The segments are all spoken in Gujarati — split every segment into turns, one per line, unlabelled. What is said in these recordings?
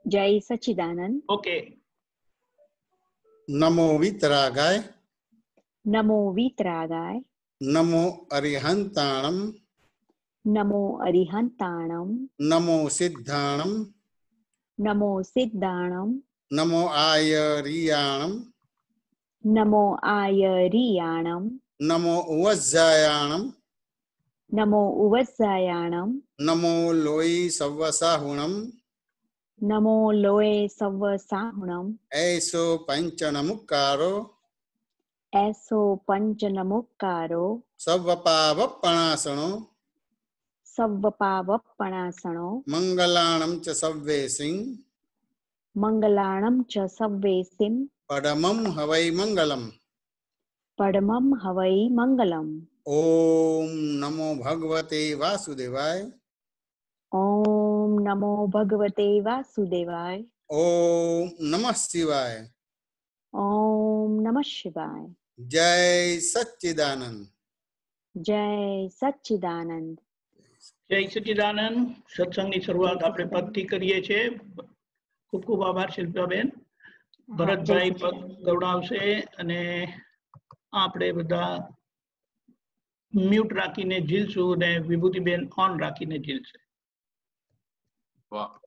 जय सच्चिदानंद।
ओके।
नमो वीतरागाय,
नमो वीतरागाय,
नमो अरिहंताणम,
नमो अरिहंताणम,
नमो सिद्धाणम,
नमो सिद्धाणम,
नमो आयरियाणम,
नमो आयरियाणम,
नमो उवज्जायाणम,
नमो उवत्सायाणम,
नमो लोई सव्वसाहुणम,
नमो लोए सव्वसाहुणम,
ऐसो पंचनमुक्कारो,
ऐसो पंचनमुक्कारो,
सव्वपावपणासनो,
सव्वपावपणासनो,
मंगलाणं च सव्वेसिं,
मंगलाणं च सव्वेसिं,
पडमं हवै मंगलम्।
परमं हवै मंगलम्।
ओम नमो भगवते वासुदेवाय,
ओम नमो भगवते वासुदेवाय,
ओम नमः शिवाय।
ओम नमः शिवाय।
जय सच्चिदानंद।
जय सच्चिदानंद।
જય સચ્ચિદાનંદ। સત્સંગની શરૂઆત આપણે પદથી કરીએ છીએ। ખૂબ ખૂબ આભાર શિલ્પાબેન। ભરતભાઈ પદ ગૌડાવશે અને આપણે બધા મ્યુટ રાખીને ઝીલશું અને વિભૂતિબેન ઓન રાખીને ઝીલશે।
વાહ।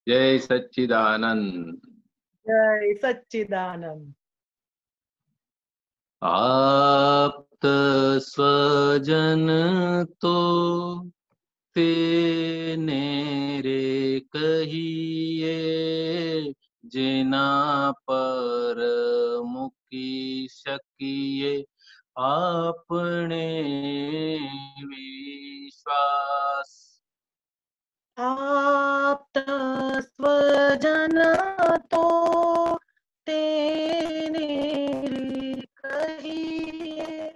जय सच्चिदानंद।
जय सच्चिदानंद।
आप्त स्वजन तो तेने रे कहिए, जेना पर मुकी शकिए आपने विश्वास।
आप्त स्वजन तो तेने रे कहिए,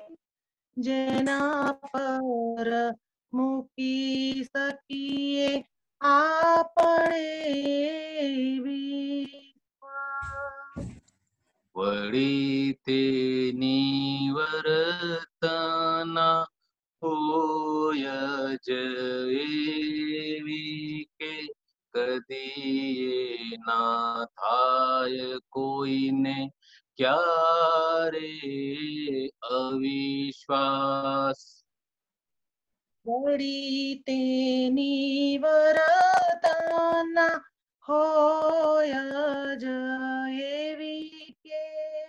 जेना पर मुकी सकिए आपणे विश्वास।
वड़ी तेनी वर्तना होय जेवी के, कदीए ना थाय कोईने क्यारे अविश्वास।
वड़ी तेनी वर्तना होय ज एवी के,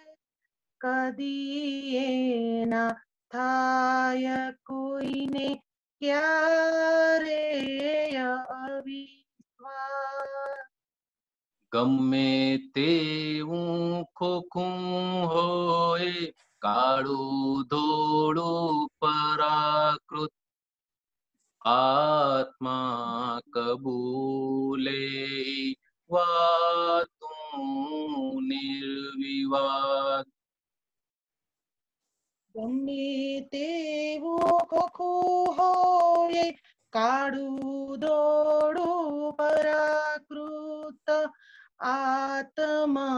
कदीए ना थाय कोईने क्यारे अविश्वास।
गमे तेवुं खोखुं होय, काळू धोळू पराकृत, आत्मा कबूले वातुं निर्विवाद।
गमे तेवुं खोखुं होय, काळू धोळू पराकृत, आत्मा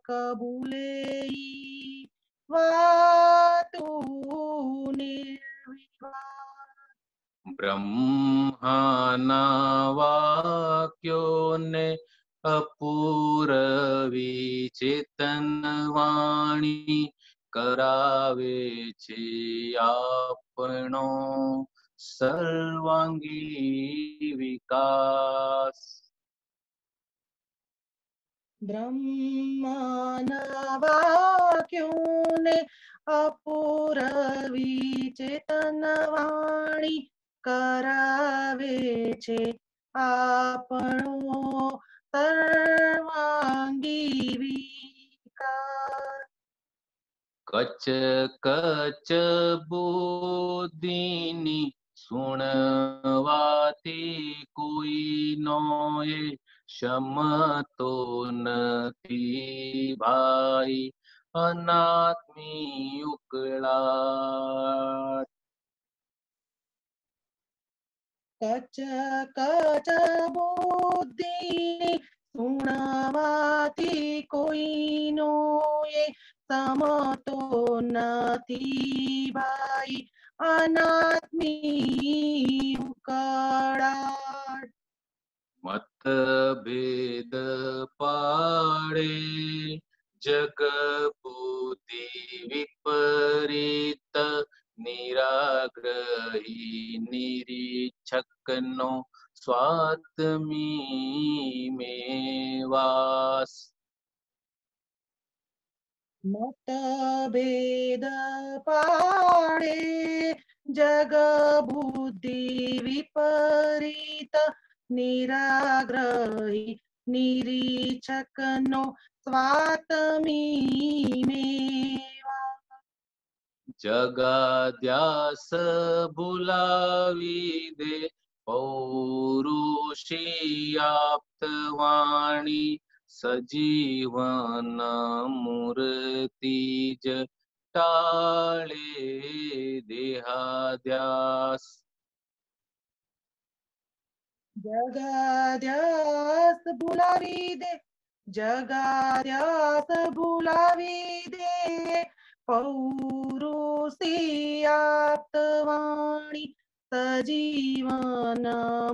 कबूले वातुं निर्विवाद।
ब्रह्माना वाक्यों ने अपूरवी चेतनवाणी, करावे छे आपणो सर्वांगी विकास।
ब्रह्माना वाक्यों ने अपूरवी चेतनवाणी, करावे छे आपणो सर्वांगी विकास।
कच कच बुद्धिनी सुणवाती कोई नोए, क्षमतो नथी भाई अनात्मी उकळाट।
कच कच बुद्धि सुणवाती कोई नो ये, સમતો નથી ભાઈ અનાત્મી ઉકળાટ.
મતભેદ પાડે જગ બુદ્ધિ વિપરીત નિરાગ્રહી નિરીક્ષકનો સ્વાત્મી મેવાસ.
મતભેદ પાડે જગ બુદ્ધિ વિપરીત નિરાગ્રહી નિરીક્ષકનો સ્વાત્મી મેવા.
જગાદ્યાસ ભૂલાવી દે પૌરુષી આપ્તવાણી સજીવન મૂર્તિ જ ટાળે દેહાદ્યાસ.
જગાદ્યાસ ભૂલાવી દે જગાદ્યાસ ભૂલાવી દે પૌરુષી આપ્તવાણી સજીવન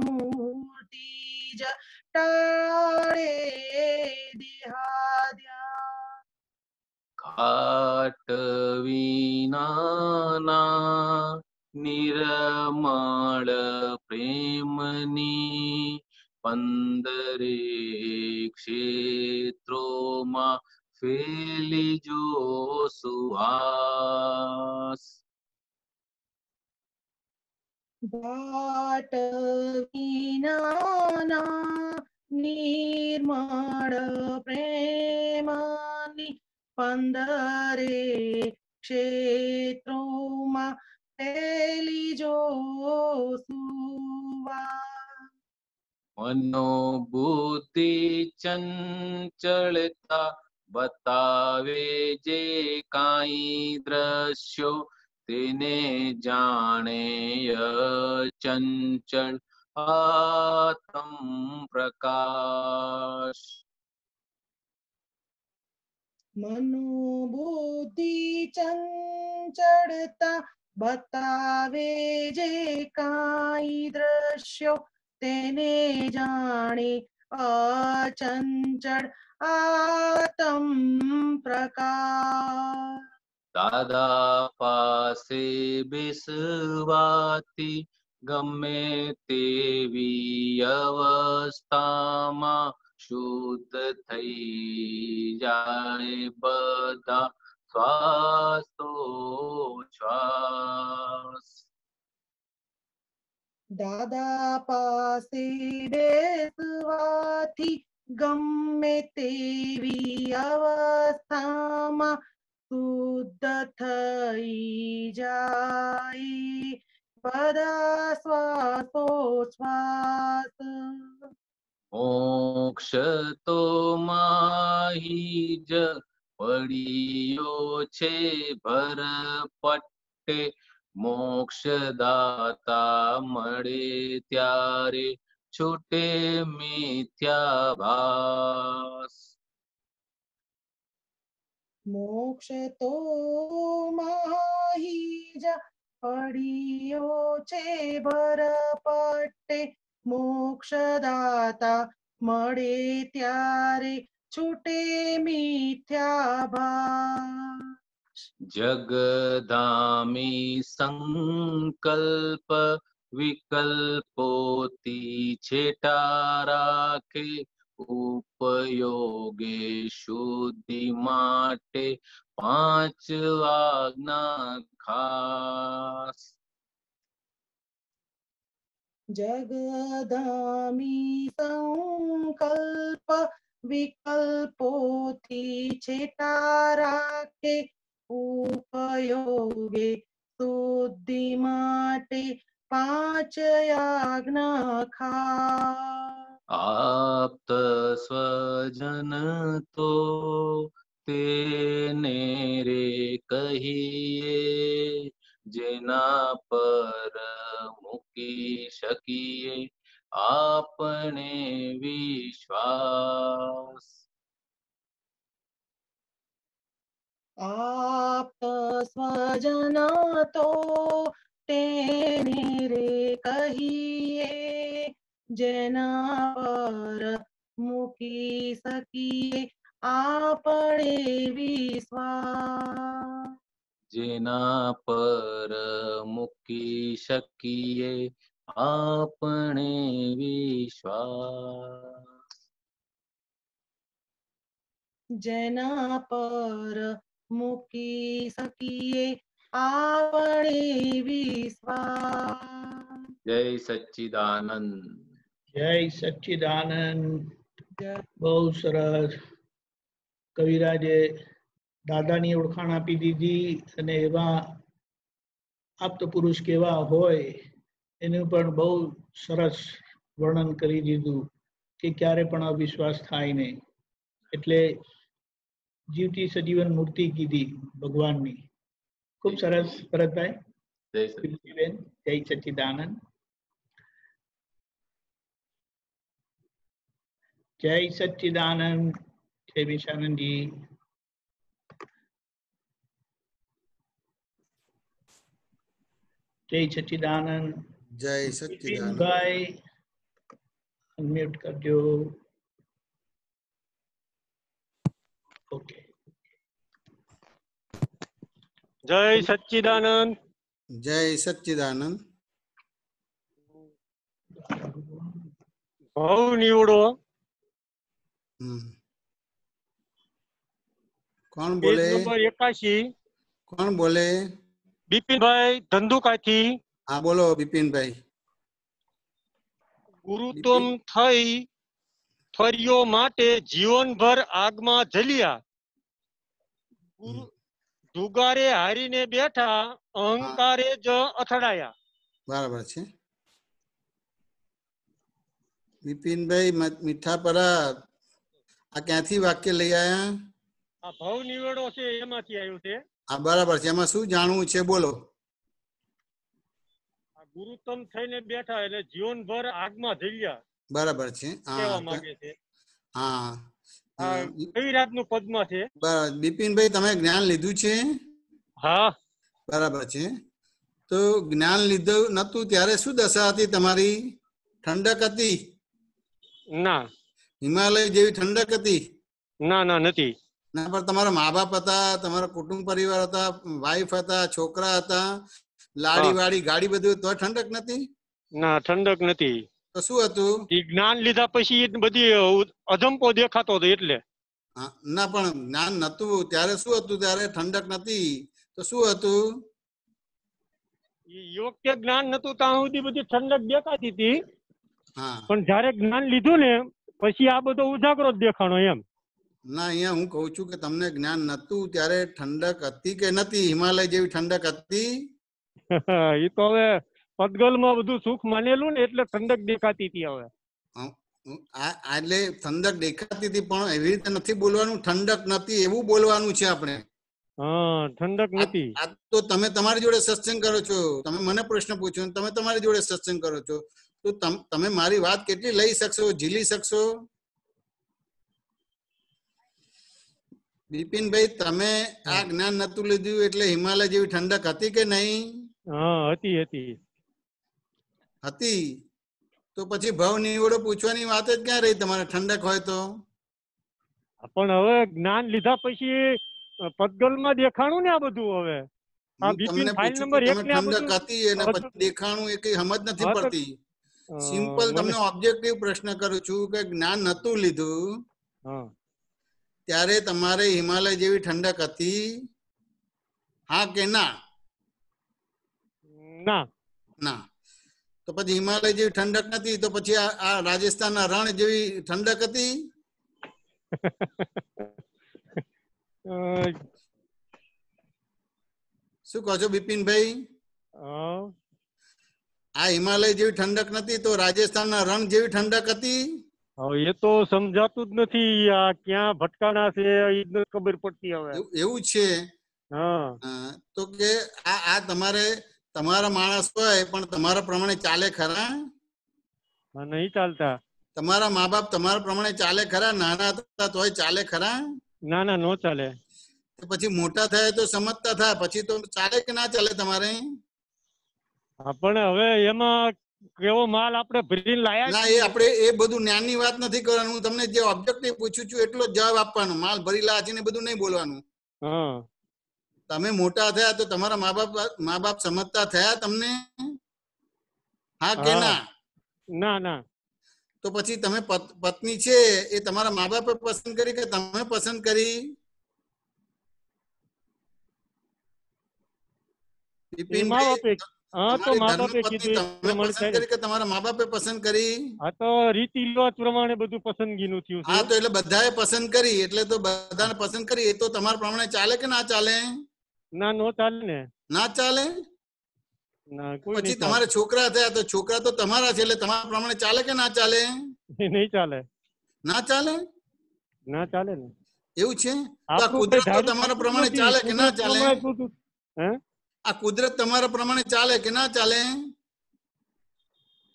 મૂર્તિ જ ટાળે દેહાદ્યાસ.
ઘાટ વિનાના નિર્મળ પ્રેમની 15 ક્ષેત્રોમાં ફેલી જો સુહાસ.
ઘાટ વિનાના નિર્મળ પ્રેમની 15 ક્ષેત્રોમાં ફેલી જો સુવાસ.
મનોબુદ્ધિ ચંચળતા બતાવે જે કાંઈ દ્રશ્યો તેને જાણે ચંચળ આત્મ પ્રકાશ.
મનોબુદ્ધિ ચંચળતા બતાવે જે કાંઈ દ્રશ્યો તેને જાણે અચંચળ આત્મ પ્રકાશ.
દાદા પાસે બેસવાથી ગમે તેવી અવસ્થામાં શુદ્ધ થઈ જાય બધા શ્વાસોચ્છ્વાસ.
દાદા પાસે બેસવાથી ગમે તેવી અવસ્થામાં શુદ્ધ થઈ જાય બધા શ્વાસોચ્છ્વાસ.
મોક્ષ તો માહી જ પડ્યો છે ભરપટ્ટે મોક્ષદાતા મળે ત્યારે છૂટે મિથ્યાભાસ.
મોક્ષ તો માહી જ પડ્યો છે ભરપટ્ટે મોક્ષદાતા મળે ત્યારે છૂટે મિથ્યાભાસ.
જગધામી સંકલ્પ વિકલ્પોથી છેટા રાખે ઉપયોગે શુદ્ધિ માટે 5 આજ્ઞા ખાસ.
જગધામી સંકલ્પ વિકલ્પોથી છેટા રાખે ઉપયોગે શુદ્ધિ માટે 5 આજ્ઞા ખાસ.
આપ્ત સ્વજન તો તેને રે કહીએ જેના પર મૂકી શકીએ આપણે વિશ્વાસ.
આપ્ત સ્વજન તો તેને રે કહીએ જેના પર મૂકી શકીએ આપણે વિશ્વાસ.
જેના પર મૂકી શકીએ આપણે વિશ્વાસ.
જેના પર મૂકી શકીએ આપણે વિશ્વાસ.
જય સચ્ચિદાનંદ.
જય સચ્ચિદાનંદ.
જય
બહુ સરસ. કવિરાજે દાદાની ઓળખાણ આપી દીધી અને એવા આપ્ત પુરુષ કેવા હોય એનું પણ બહુ સરસ વર્ણન કરી દીધું કે ક્યારે પણ અવિશ્વાસ થાય નહીં. એટલે જીવતી સજીવન મૂર્તિ કીધી ભગવાનની. ખૂબ સરસ ભરતભાઈ.
જય સચ્ચિદાનંદ.
બેન, જય સચ્ચિદાનંદ. જય સચ્ચિદાનંદ. જય વિશાનંદજી. જય સચ્ચિદાનંદ.
જય સચ્ચિદાનંદ.
ભાઈ અનમ્યુટ કરજો. ઓકે.
જય સચ્ચિદાનંદ.
જય સચ્ચિદાનંદ.
ભાવ નિવડો.
હમ. કોણ
પેજ
બોલે?
નંબર 81.
કોણ બોલે?
બિપિનભાઈ ધંધુકાથી.
હા બોલો બિપિનભાઈ.
ગુરુત્તમ થઈ ફર્યો માટે જીવનભર આગમાં જલ્યા. ગુરુ જુગારે હારીને બેઠા અહંકારે જ અથડાયા.
બરાબર છે બિપિનભાઈ મીઠાપરા. આ ક્યાંથી વાક્ય લઈ આયા?
આ ભાવ નિવેડો છે એમાંથી આવ્યું છે.
આ બરાબર છે. એમાં શું જાણવું છે બોલો?
આ ગુરુત્તમ થઈને બેઠા એટલે જીવનભર આગમાં જલ્યા
બરાબર છે.
કહેવા
હા
માંગે છે.
હા
આ કવિરાજનું પદમાં છે.
બરાબર. બિપિનભાઈ તમે જ્ઞાન લીધું છે?
હા.
બરાબર છે. તો જ્ઞાન લીધું નતું ત્યારે શું દશા હતી તમારી? ઠંડક હતી?
ના
હિમાલય જેવી ઠંડક હતી?
ના ના નથી.
ના, પણ તમારા મા બાપ હતા, તમારા કુટુંબ પરિવાર હતા, વાઈફ હતા, છોકરા હતા, લાડી વાડી ગાડી બધું, તો ઠંડક નથી?
ના ઠંડક નથી.
તો શું હતું?
જ્ઞાન લીધા પછી બધી અજંપો દેખાતો હતો એટલે.
ના પણ જ્ઞાન નતું ત્યારે શું હતું? ત્યારે ઠંડક નથી તો શું હતું?
યોગ્ય જ્ઞાન નતું ત્યાં સુધી બધી ઠંડક દેખાતી હતી.
હા.
પણ જયારે જ્ઞાન લીધું ને પછી આ બધો ઉજાગરો જ દેખાણો એમ.
ના, અહીંયા હું કઉ છું કે તમને જ્ઞાન નતું ત્યારે ઠંડક હતી કે નથી? હિમાલય જેવી ઠંડક હતી?
એ તો હવે પદગલમાં બધું સુખ માનેલું ને એટલે ઠંડક દેખાતી હતી. હવે
એટલે ઠંડક દેખાતી હતી પણ એવી રીતે નથી બોલવાનું. ઠંડક નથી એવું બોલવાનું છે આપણે.
હા ઠંડક નથી.
આ તો તમે તમારી જોડે સત્સંગ કરો છો, તમે મને પ્રશ્ન પૂછ્યો, તમે તમારી જોડે સત્સંગ કરો છો, તો તમે મારી વાત કેટલી લઈ શકશો, ઝીલી શકશો? બિપિનભાઈ તમે આ જ્ઞાન નતું લીધું એટલે હિમાલય જેવી ઠંડક હતી કે નહીં?
હા હતી હતી.
હતી. તો પછી ભાવ નિવડો પૂછવાની વાત જ ક્યાં રહી તમારે ઠંડક હોય તો?
પણ હવે જ્ઞાન લીધા પછી પદગલમાં દેખાણું ને આ બધું. હવે આ બિપિન ફાઇલ નંબર 1 ને આ
ઠંડક
બધું
હતી અને પછી દેખાણું એ કઈ સમજ નથી પડતી. સિમ્પલ તમને ઓબ્જેક્ટિવ પ્રશ્ન કરું છું કે જ્ઞાન નતું લીધું ત્યારે તમારે હિમાલય જેવી ઠંડક હતી? હા કે ના?
ના.
ના. તો પછી હિમાલય જેવી ઠંડક નથી તો પછી આ રાજસ્થાનના રણ જેવી ઠંડક હતી? શું કહો છો બિપિનભાઈ? આ હિમાલય જેવી ઠંડક નથી તો રાજસ્થાનના રણ જેવી ઠંડક હતી?
એ તો સમજાતું જ નથી. આ ક્યાં ભટકાણા છે એ જ ખબર પડતી. હવે
એવું છે. તો કે આ તમારે તમારા માણસ હોય પણ તમારા પ્રમાણે ચાલે ખરા?
નહીં ચાલતા.
તમારા મા બાપ તમારા પ્રમાણે ચાલે ખરા? નાના હતા તોય ચાલે ખરા?
ના ના નો ચાલે.
પછી મોટા થાય તો સમજતા થાય, પછી તો ચાલે કે ના ચાલે તમારે?
પણ હવે એમાં કેવો માલ આપણે ભરીને લાયા
ના, એ આપણે એ બધું જ્ઞાનની વાત નથી કરવાનું. હું તમને જે ઓબ્જેક્ટિવ પૂછું છું એટલો જ જવાબ આપવાનો. માલ ભરી લાયા છે ને બધું નહીં બોલવાનું.
હા,
તમે મોટા થયા તો તમારા મા બાપ સમજતા થયા તમને? હા કે
હા.
ના?
ના ના,
તો પછી તમે પત્ની છે એ તમારા મા બાપે પસંદ કરી કે તમે પસંદ કરી?
એ મા
બિપિનભાઈ,
બાપે, હા, તો
તમારી
મા બાપે
ધર્મપત્ની
કીધું એ
તમે
પ્રમાણે
પસંદ
થાય.
કરી કે તમારા મા બાપે પસંદ કરી?
આ તો રીતિ રિવાજ પ્રમાણે બધું પસંદગીનું થયું છે.
હા, તો એટલે બધાએ પસંદ કરી, એટલે તો બધાને પસંદ કરી, એ તો તમારા પ્રમાણે ચાલે કે ના ચાલે?
ના, નો ચાલે ને.
ના ચાલે?
ના, કોઈ
પછી
નહીં ચાલે.
તમારે છોકરા થયા તો છોકરા તો તમારા છે, એટલે તમારા પ્રમાણે ચાલે કે ના ચાલે?
નહીં ચાલે.
ના ચાલે?
ના ચાલે ને.
એવું છે? તો આ
આપણું
કુદરત
કઈ
તો
ધાર્યું
તમારા
થતું
પ્રમાણે
નથી.
ચાલે કે ના
કુદરત
ચાલે?
પ્રમાણે બધું. હે?
આ કુદરત તમારા પ્રમાણે ચાલે કે ના ચાલે?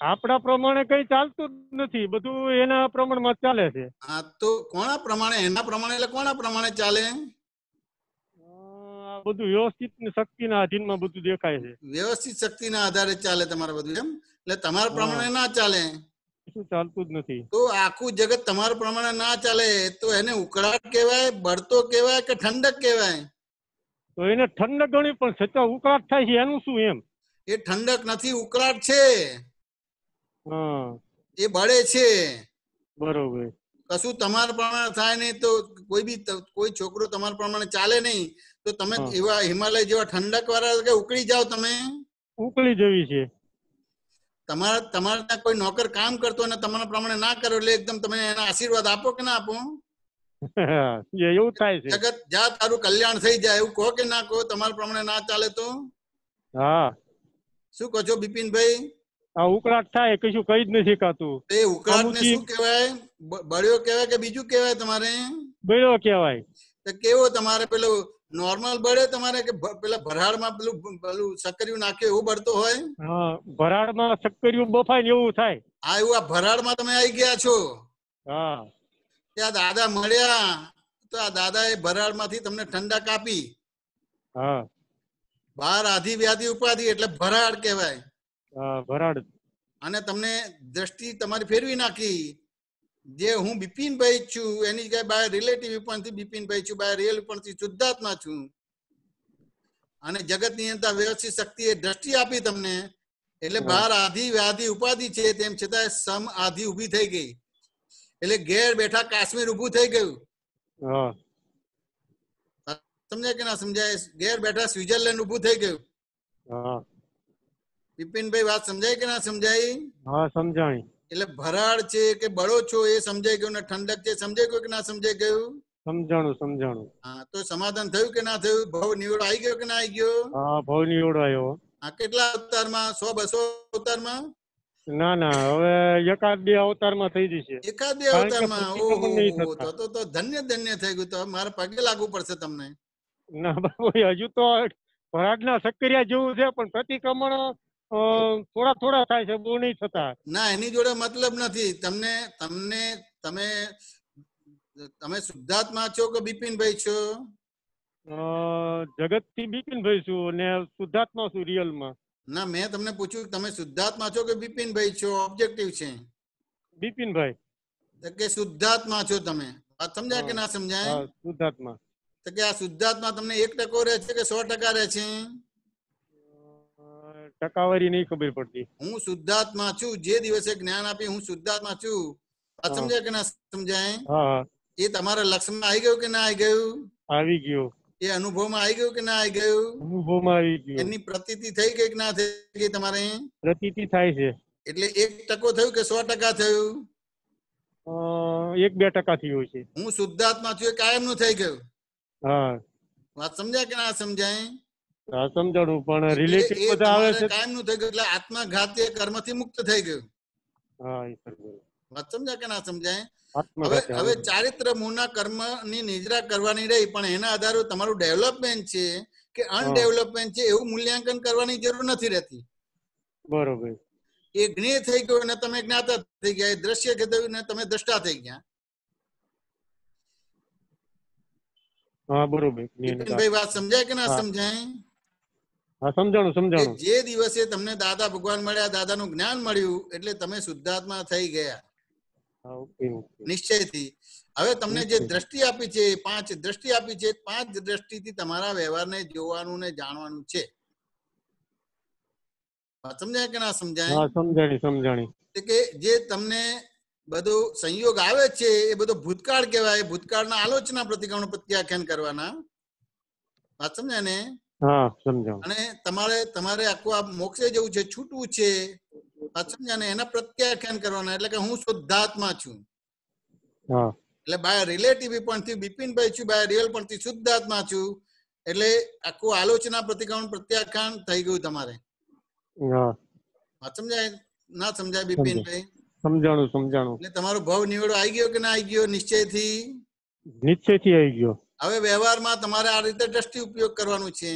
આપણા પ્રમાણે કઈ ચાલતું જ નથી, બધું એના પ્રમાણમાં ચાલે છે.
હા, તો કોના પ્રમાણે? એના પ્રમાણે એટલે કોના પ્રમાણે ચાલે?
આ બધું વ્યવસ્થિત ને શક્તિના આધીનમાં બધું દેખાય છે.
વ્યવસ્થિત શક્તિના આધારે ચાલે તમારે બધું, એમ? એટલે તમારા
હા.
પ્રમાણે ના ચાલે
શું ચાલતું જ નથી.
તો આખું જગત તમારા પ્રમાણે ના ચાલે તો એને ઉકળાટ કહેવાય, બળતો કહેવાય કે ઠંડક કહેવાય?
તો એને ઠંડક ગણી, પણ છતાં ઉકળાટ થાય છે એનું શું એમ?
એ ઠંડક નથી, ઉકળાટ છે.
હા,
એ બળે છે.
બરોબર.
કશું તમારા પ્રમાણે થાય નહીં તો કોઈ છોકરો તમારા પ્રમાણે ચાલે નહીં તો તમે
હા.
એવા હિમાલય જેવા ઠંડક વાળા કે ઉકળી જાઓ તમે?
ઉકળી જવી છે.
તમારા ત્યાં કોઈ નોકર કામ કરતો અને તમારા પ્રમાણે ના કરો એટલે એકદમ તમે એના આશીર્વાદ આપો કે ના આપો?
એવું થાય છે.
જગત જા તારું કલ્યાણ થઈ જાય એવું કહો કે ના કહો? તમારા પ્રમાણે ના ચાલે તો
હા,
શું કહો છો બિપિનભાઈ?
આ ઉકળાટ થાય, કશું કઈ જ નથી શીખાતું.
એ ઉકળાટ ને શું કહેવાય? બળ્યો કહેવાય કે બીજું કહેવાય તમારે?
બળ્યો કહેવાય.
તો કેવો તમારે પેલો નોર્મલ બળે તમારે કે પેલા ભરાડમાં પેલું સક્કરિયું નાખ્યું એવું બળતો હોય?
હા, ભરાડમાં સક્કરિયું બફાય ને એવું થાય.
આ એવું આ ભરાડમાં તમે આવી ગયા છો?
હા,
ત્યાં દાદા મળ્યા તો આ દાદા એ ભરાડમાંથી તમને ઠંડક આપી.
હા,
બહાર આધિ વ્યાધિ ઉપાધિ એટલે ભરાડ કહેવાય.
હા, ભરાડ.
અને તમને દ્રષ્ટિ તમારી ફેરવી નાખી. જે હું બિપિનભાઈ છું એની જગ્યાએ બાય રિલેટિવ વિપણથી બિપિનભાઈ છું, બાય રિયલ વિપણથી શુદ્ધાત્મા છું. અને જગતની અંદર વ્યવસ્થિત શક્તિ એ દ્રષ્ટિ આપી તમને, એટલે બહાર આધિ વ્યાધિ ઉપાધિ છે તેમ છતાં સમ આધિ ઉભી થઈ ગઈ. એટલે ઘેર બેઠા કાશ્મીર ઉભું થઈ ગયું.
હા,
સમજાય કે ના સમજાય? ઘેર બેઠા સ્વિટરલેન્ડ ઉભું થઈ ગયું.
હા,
બિપિનભાઈ વાત સમજાય કે ના સમજાય?
હા, સમજાણી.
એટલે ભરાડ છે કે બળો છો એ સમજાઈ ગયું ને ઠંડક છે સમજાઈ ગયું કે ના સમજાઈ ગયું?
સમજાણું.
હા, તો સમાધાન થયું કે ના થયું? ભાવ નિવડો આવી ગયો કે ના આવી ગયો?
હા, ભાવ નિવડો આવ્યો.
હા, કેટલા અવતારમાં? 100-200 અવતારમાં?
ના, હવે એકાદ બે અવતારમાં થઈ જશે.
એકાદ બે
કારણ કે
અવતારમાં?
પ્રતિક્રમણ નહીં
ઓહો,
થતા.
તો ધન્ય થઈ ગયું. તો મારે પગે લાગવું પડશે તમને.
ના બાબુ, હજુ તો ભરાડના સક્કરિયા જેવું છે, પણ પ્રતિક્રમણ થોડા થાય છે, બહુ નહીં થતા.
ના, એની જોડે મતલબ નથી. તમે શુદ્ધાત્મા છો કે બિપિનભાઈ છો?
જગત થી બિપિનભાઈ છું અને શુદ્ધાત્મા છું રિયલમાં.
ના, મેં તમને પૂછ્યું તમે શુદ્ધાત્મા છો કે બિપિનભાઈ છો? ઓબ્જેક્ટિવ છે.
બિપિનભાઈ.
કે શુદ્ધાત્મા છો તમે? વાત સમજાય કે ના સમજાય?
હા, શુદ્ધાત્મા.
તો કે આ શુદ્ધાત્મા તમને 1% રહે છે કે 100% રહે છે?
ટકાવારી નહીં ખબર પડતી.
હું શુદ્ધાત્મા છું. જે દિવસે જ્ઞાન આપી હું શુદ્ધાત્મા છું, વાત સમજાય કે ના સમજાય?
હા,
એ તમારા લક્ષ્યમાં આવી ગયું કે ના આવી ગયું?
આવી ગયો.
એ અનુભવમાં આવી ગયું કે ના આવી ગયું?
અનુભવમાં આવી ગયો.
એની પ્રતીતિ થઈ ગઈ કે ના થઈ ગઈ તમારે?
પ્રતીતિ થાય છે.
એટલે 1% થયું કે 100% થયું?
1-2% થયું છે.
હું શુદ્ધાત્મા છું એ કાયમ નું થઈ ગયું.
હા,
વાત સમજાય કે ના સમજાય?
હા, સમજાણું. પણ રિલેટિવ બધા આવે છે.
કાયમ નું થઈ ગયું એટલે આત્મઘાતી કર્મથી મુક્ત થઈ ગયું.
હા,
વાત સમજાય કે ના સમજાય?
આત્મઘાત.
હવે ચારિત્ર મૂળના કર્મ ની નિદ્રા કરવાની રહી, પણ એના આધારે તમારું ડેવલપમેન્ટ છે કે અનડેવલપમેન્ટ છે એવું મૂલ્યાંકન કરવાની જરૂર નથી રહેતી.
બરોબર.
એ જ્ઞેય થઈ ગયો અને તમે જ્ઞાતા થઈ ગયા, એ દ્રશ્ય થયું ને તમે દ્રષ્ટા થઈ ગયા.
હા બરોબર.
બિપિનભાઈ વાત સમજાય કે ના
હા.
સમજાય?
હા સમજાણું
કે
સમજાણું.
જે દિવસે તમને દાદા ભગવાન મળ્યા, દાદાનું જ્ઞાન મળ્યું એટલે તમે શુદ્ધાત્મા થઈ ગયા
હા ઓકે ઓકે.
નિશ્ચયથી. હવે તમને જે
નિશ્ચય.
દ્રષ્ટિ આપી છે, 5 દ્રષ્ટિ આપી છે, 5 દ્રષ્ટિથી તમારા વ્યવહારને જોવાનું ને જાણવાનું છે. વાત સમજાય કે ના સમજાય?
હા સમજાણી સમજાણી.
કે જે તમને બધો સંયોગ આવે છે એ બધો ભૂતકાળ કહેવાય. ભૂતકાળના આલોચના પ્રતિક્રમણ પ્રત્યાખ્યાન કરવાના. વાત સમજાય ને?
હા સમજાણું.
અને તમારે આખું આ મોક્ષે જવું છે, છૂટવું છે. વાત સમજાય ને? એના પ્રત્યાખ્યાન કરવાના. એટલે કે હું શુદ્ધાત્મા છું.
હા
એટલે બાય રિલેટિવ પોઈન્ટથી બિપિનભાઈ છું, બાય રિયલ પોઈન્ટથી શુદ્ધાત્મા છું. એટલે આખું આલોચના પ્રતિક્રમણ પ્રત્યાખ્યાન થઈ ગયું તમારે.
હા
વાત સમજાય ના સમજાય
સમજાય.
બિપિનભાઈ?
સમજાણું સમજાણું.
એટલે તમારો ભાવ નિવેડો આવી ગયો કે ના આવી ગયો નિશ્ચયથી?
નિશ્ચયથી આવી ગયો.
હવે વ્યવહારમાં તમારે આ રીતે દ્રષ્ટિ ઉપયોગ કરવાનું છે.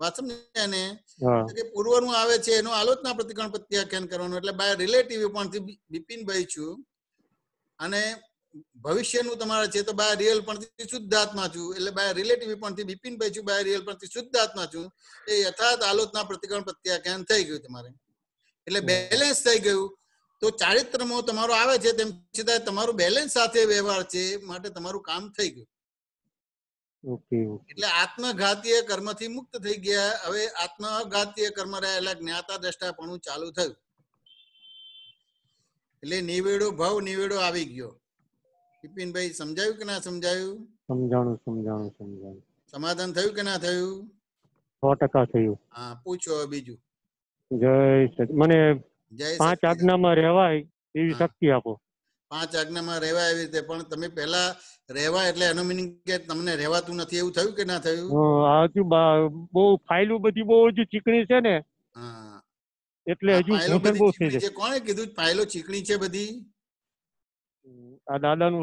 વાત સમજાય ને?
હા
કે પૂર્વનું આવે છે એનું આલોચના પ્રતિક્રમણ પ્રત્યાખ્યાન કરવાનું. એટલે બાય રિલેટિવ પોઈન્ટથી બિપિનભાઈ છું અને ભવિષ્યનું તમારે છે તો બાય રિયલ પોઈન્ટથી શુદ્ધાત્મા છું. એટલે બાય રિલેટિવ પોઈન્ટથી બિપિનભાઈ છું, બાય રિયલ પોઈન્ટથી શુદ્ધાત્મા છું. એ યથાર્થ આલોચના પ્રતિક્રમણ પ્રત્યાખ્યાન થઈ ગયું તમારે. એટલે બેલેન્સ થઈ ગયું. તો ચારિત્રમો તમારો આવે છે તેમ છતાં તમારું બેલેન્સ સાથે વ્યવહાર છે, માટે તમારું કામ થઈ ગયું.
Okay okay.
એટલે આત્મઘાતીય કર્મથી મુક્ત થઈ ગયા. હવે આત્મઘાતીય કર્મ રહેલા જ્ઞાતા દ્રષ્ટાપણું ચાલુ થયું. એટલે નિવેડો ભાવ નિવેડો આવી ગયો. બિપિનભાઈ સમજાયું કે ના સમજાયું?
સમજાણું સમજાણું સમજાણું.
સમાધાન થયું કે ના થયું?
100% થયું.
હા, પૂછો હવે બીજું.
જય સચ. મને
જય
5
સચ્ચિદાનંદ.
આજ્ઞામાં રહેવાય એવી
હા.
શક્તિ આપો.
5 આજ્ઞામાં રહેવા એવી રીતે. પણ તમે પહેલા રહેવા એટલે એનો મિનિંગ કે તમને રહેવાતું નથી એવું થયું કે ના થયું?
હજુ બહુ ફાઇલો બધી બહુ હજુ ચીકણી છે ને,
હા,
એટલે
આ
હજુ
ફાઇલો
ઘૂંટણ
બધી
બહુ થઈ
ચીકણી
જાય.
છે. કોણે કીધું ફાઇલો ચીકણી છે બધી?
આ દાદાનું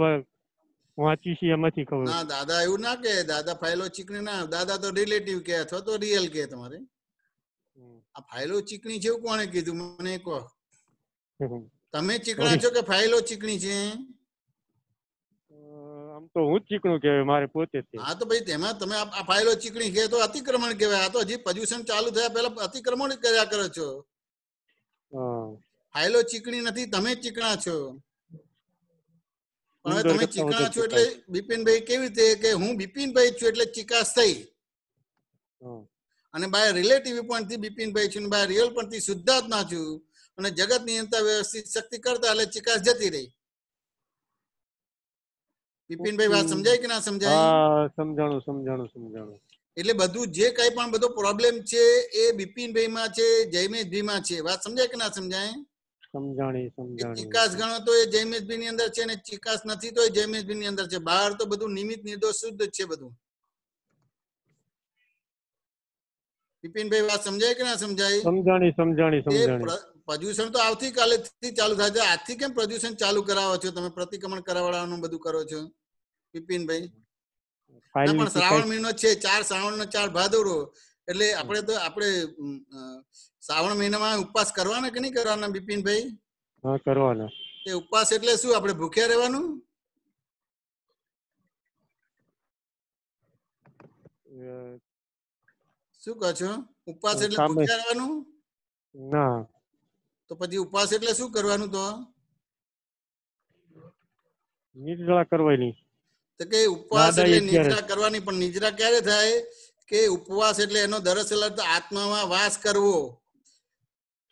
વાંચી છે એમાંથી ખબર.
ના, દાદા એવું ના કે. દાદા ફાઇલો ચીકણી ના. દાદા તો રિલેટિવ કે અથવા તો રિયલ કે તમારે. આ ફાઇલો ચીકણી છે એવું કોણે કીધું મને કહો? તમે ચીકણા છો કે ફાઇલો ચીકણી છે?
આમ તો હું જ ચીકણું કહેવાય મારે પોતે છે.
હા, તો ભાઈ તેમાં તમે આ ફાઇલો ચીકણી કે તો અતિક્રમણ કહેવાય. આ તો હજી પોલ્યુશન ચાલુ થયા પહેલા અતિક્રમણ જ કર્યા કરો છો. ફાઇલો ચીકણી નથી, તમે ચીકણા છો. પણ હવે
ઉંદર
તમે
કરતા
ચીકણા
વધારે
છો એટલે બિપિનભાઈ કેવી રીતે કે હું બિપિનભાઈ છું એટલે ચીકાશ થઈ. અને બાય રિલેટિવ પોઈન્ટ થી બિપિનભાઈ છું, બાય રિયલ પોઈન્ટ થી શુદ્ધાત્મા છું. અને જગત નિયંતા વ્યવસ્થિત શક્તિ કરતા એટલે ચીકાશ જતી રહી. બિપિનભાઈ વાત સમજાય કે ના સમજાય?
હા સમજાણું સમજાણું સમજાણું.
એટલે બધું જે કઈ પણ બધો પ્રોબ્લેમ છે એ બિપિનભાઈ માં છે, જયમેશભાઈ માં છે. વાત સમજાય કે ના સમજાય?
સમજાણી
એ
સમજાણી.
ચિકાસ ગણો તો એ જયમેશભાઈ ની અંદર છે ને ચિકાસ નથી તો એ જયમેશભાઈ ની અંદર છે. બહાર તો બધું નિમિત્ત નિર્દોષ શુદ્ધ જ છે બધું. બિપિનભાઈ વાત સમજાય કે ના સમજાય?
સમજાણી સમજાણી સમજાણી.
પ્રદૂષણ તો આવતીકાલે થી ચાલુ થાય છે. આજથી કેમ પ્રદૂષણ ચાલુ કરાવો છો તમે? પ્રતિક્રમણ કરાવવાનું બધું કરો છો બિપિનભાઈ? ના, પણ શ્રાવણ મહિનો છે, 4 શ્રાવણ 4 ભાદરવો. એટલે આપણે શ્રાવણ મહિનામાં ઉપવાસ કરવાના કે નહીં કરવાના બિપિનભાઈ?
હા કરવાના.
એ ઉપવાસ એટલે શું? આપણે ભૂખ્યા રહેવાનું? શું કહો છો? ઉપવાસ એટલે ભૂખ્યા રહેવાનું?
ના.
તો પછી ઉપવાસ એટલે શું કરવાનું? તો
નિદ્રા કરવાની.
તો કે ઉપવાસ એટલે નિદ્રા કરવાની. પણ નિદ્રા ક્યારે થાય? કે ઉપવાસ એટલે એનો દરઅસલ અર્થ આત્મામાં વાસ કરવો.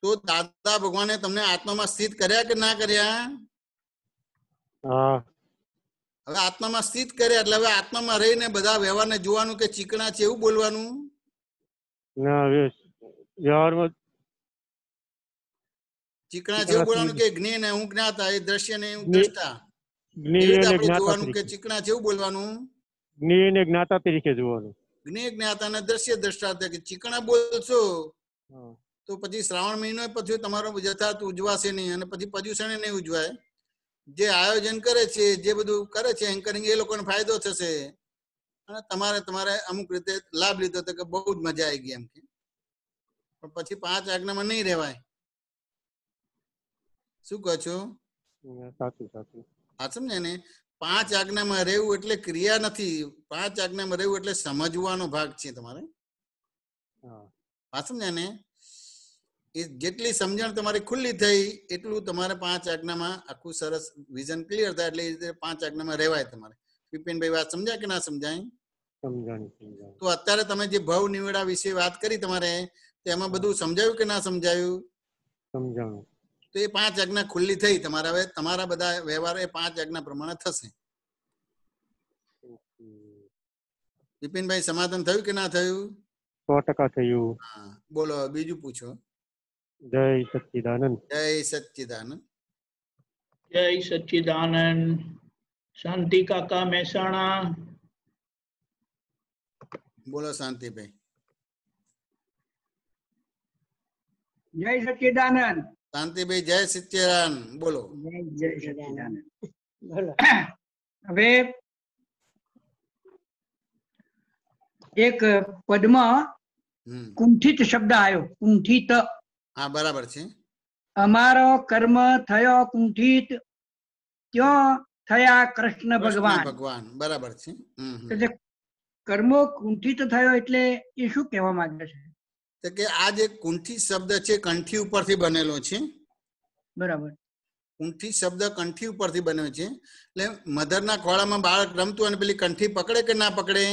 તો દાદા ભગવાને તમને આત્મામાં સ્થિત કર્યા કે ના કર્યા?
હા.
હવે આત્મામાં સ્થિત કર્યા એટલે હવે આત્મામાં રહીને બધા વ્યવહારને જોવાનું કે ચીકણા છે એવું બોલવાનું.
ના વ્યવહારમાં
ચીકણા જેવું બોલવાનું કે જ્ઞેય ને હું જ્ઞાતા, એ દ્રશ્ય ને હું દ્રષ્ટા. એવી
જ્ઞેય
રીતે
અને
આપણે
જ્ઞાતા
જોવાનું કે
તરીકે.
ચીકણા જેવું બોલવાનું.
જ્ઞેય અને જ્ઞાતા તરીકે જોવાનું.
જ્ઞેય જ્ઞાતા અને દ્રશ્ય દ્રષ્ટા તરીકે ચીકણા બોલશો તો પછી શ્રાવણ મહિનો પછી તમારો યથાર્થ ઉજવાશે નહીં અને પછી પર્યુષણ નહીં ઉજવાય. જે આયોજન કરે છે, જે બધું કરે છે એન્કરિંગ, એ લોકોને ફાયદો થશે અને તમારે અમુક રીતે લાભ લીધો તો કે બહુ જ મજા આવી ગઈ એમ કે. પણ પછી 5 આજ્ઞામાં નહીં રહેવાય. શું કહો છો?
સાચું સાચું.
આ સમજે ને? પાંચ આજ્ઞામાં રહેવું એટલે ક્રિયા નથી, પાંચ આજ્ઞામાં રહેવું એટલે સમજવાનો ભાગ છે તમારે. સમજ્યા ને? એ જેટલી સમજણ તમારી ખુલ્લી થઈ એટલું તમારે પાંચ આજ્ઞામાં આખું સરસ વિઝન ક્લિયર થાય, એટલે એ રીતે પાંચ આજ્ઞામાં રહેવાય તમારે. વિપિનભાઈ વાત સમજાય કે ના સમજાય? તો અત્યારે તમે જે ભવ નિવેડા વિશે વાત કરી તમારે, એમાં બધું સમજાયું કે ના સમજાયું?
સમજાણું.
તો એ પાંચ આજ્ઞા ખુલ્લી થઈ તમારા. હવે તમારા બધા વ્યવહાર એ પાંચ આજ્ઞા પ્રમાણે થશે. વિપિનભાઈ સમાધાન થયું કે ના થયું?
100% થયું.
હા, બોલો બીજું પૂછો.
જય સચ્ચિદાનંદ.
જય સચ્ચિદાનંદ.
જય સચ્ચિદાનંદ. શાંતિ કાકા મહેસાણા.
બોલો શાંતિભાઈ.
જય સચ્ચિદાનંદ.
શાંતિભાઈ જય સચ્ચિદાનંદ. બોલો.
જય સચ્ચિદાનંદ. હવે એક પદમાં કુંઠિત શબ્દ આવ્યો. કુંઠિત.
હા, બરાબર છે.
અમારો કર્મ થયો કુંઠિત, ત્યો થયા કૃષ્ણ ભગવાન.
ભગવાન, બરાબર છે.
એટલે કર્મો કુંઠિત થયો એટલે એ શું કહેવા માંગે છે?
તો કે આ જે કુંઠિત શબ્દ છે કંઠી ઉપરથી બનેલો છે.
બરાબર.
કુંઠી શબ્દ કંઠી ઉપરથી બન્યો છે. એટલે મધરના ખોળામાં બાળક રમતું અને પેલી કંઠી પકડે કે ના પકડે?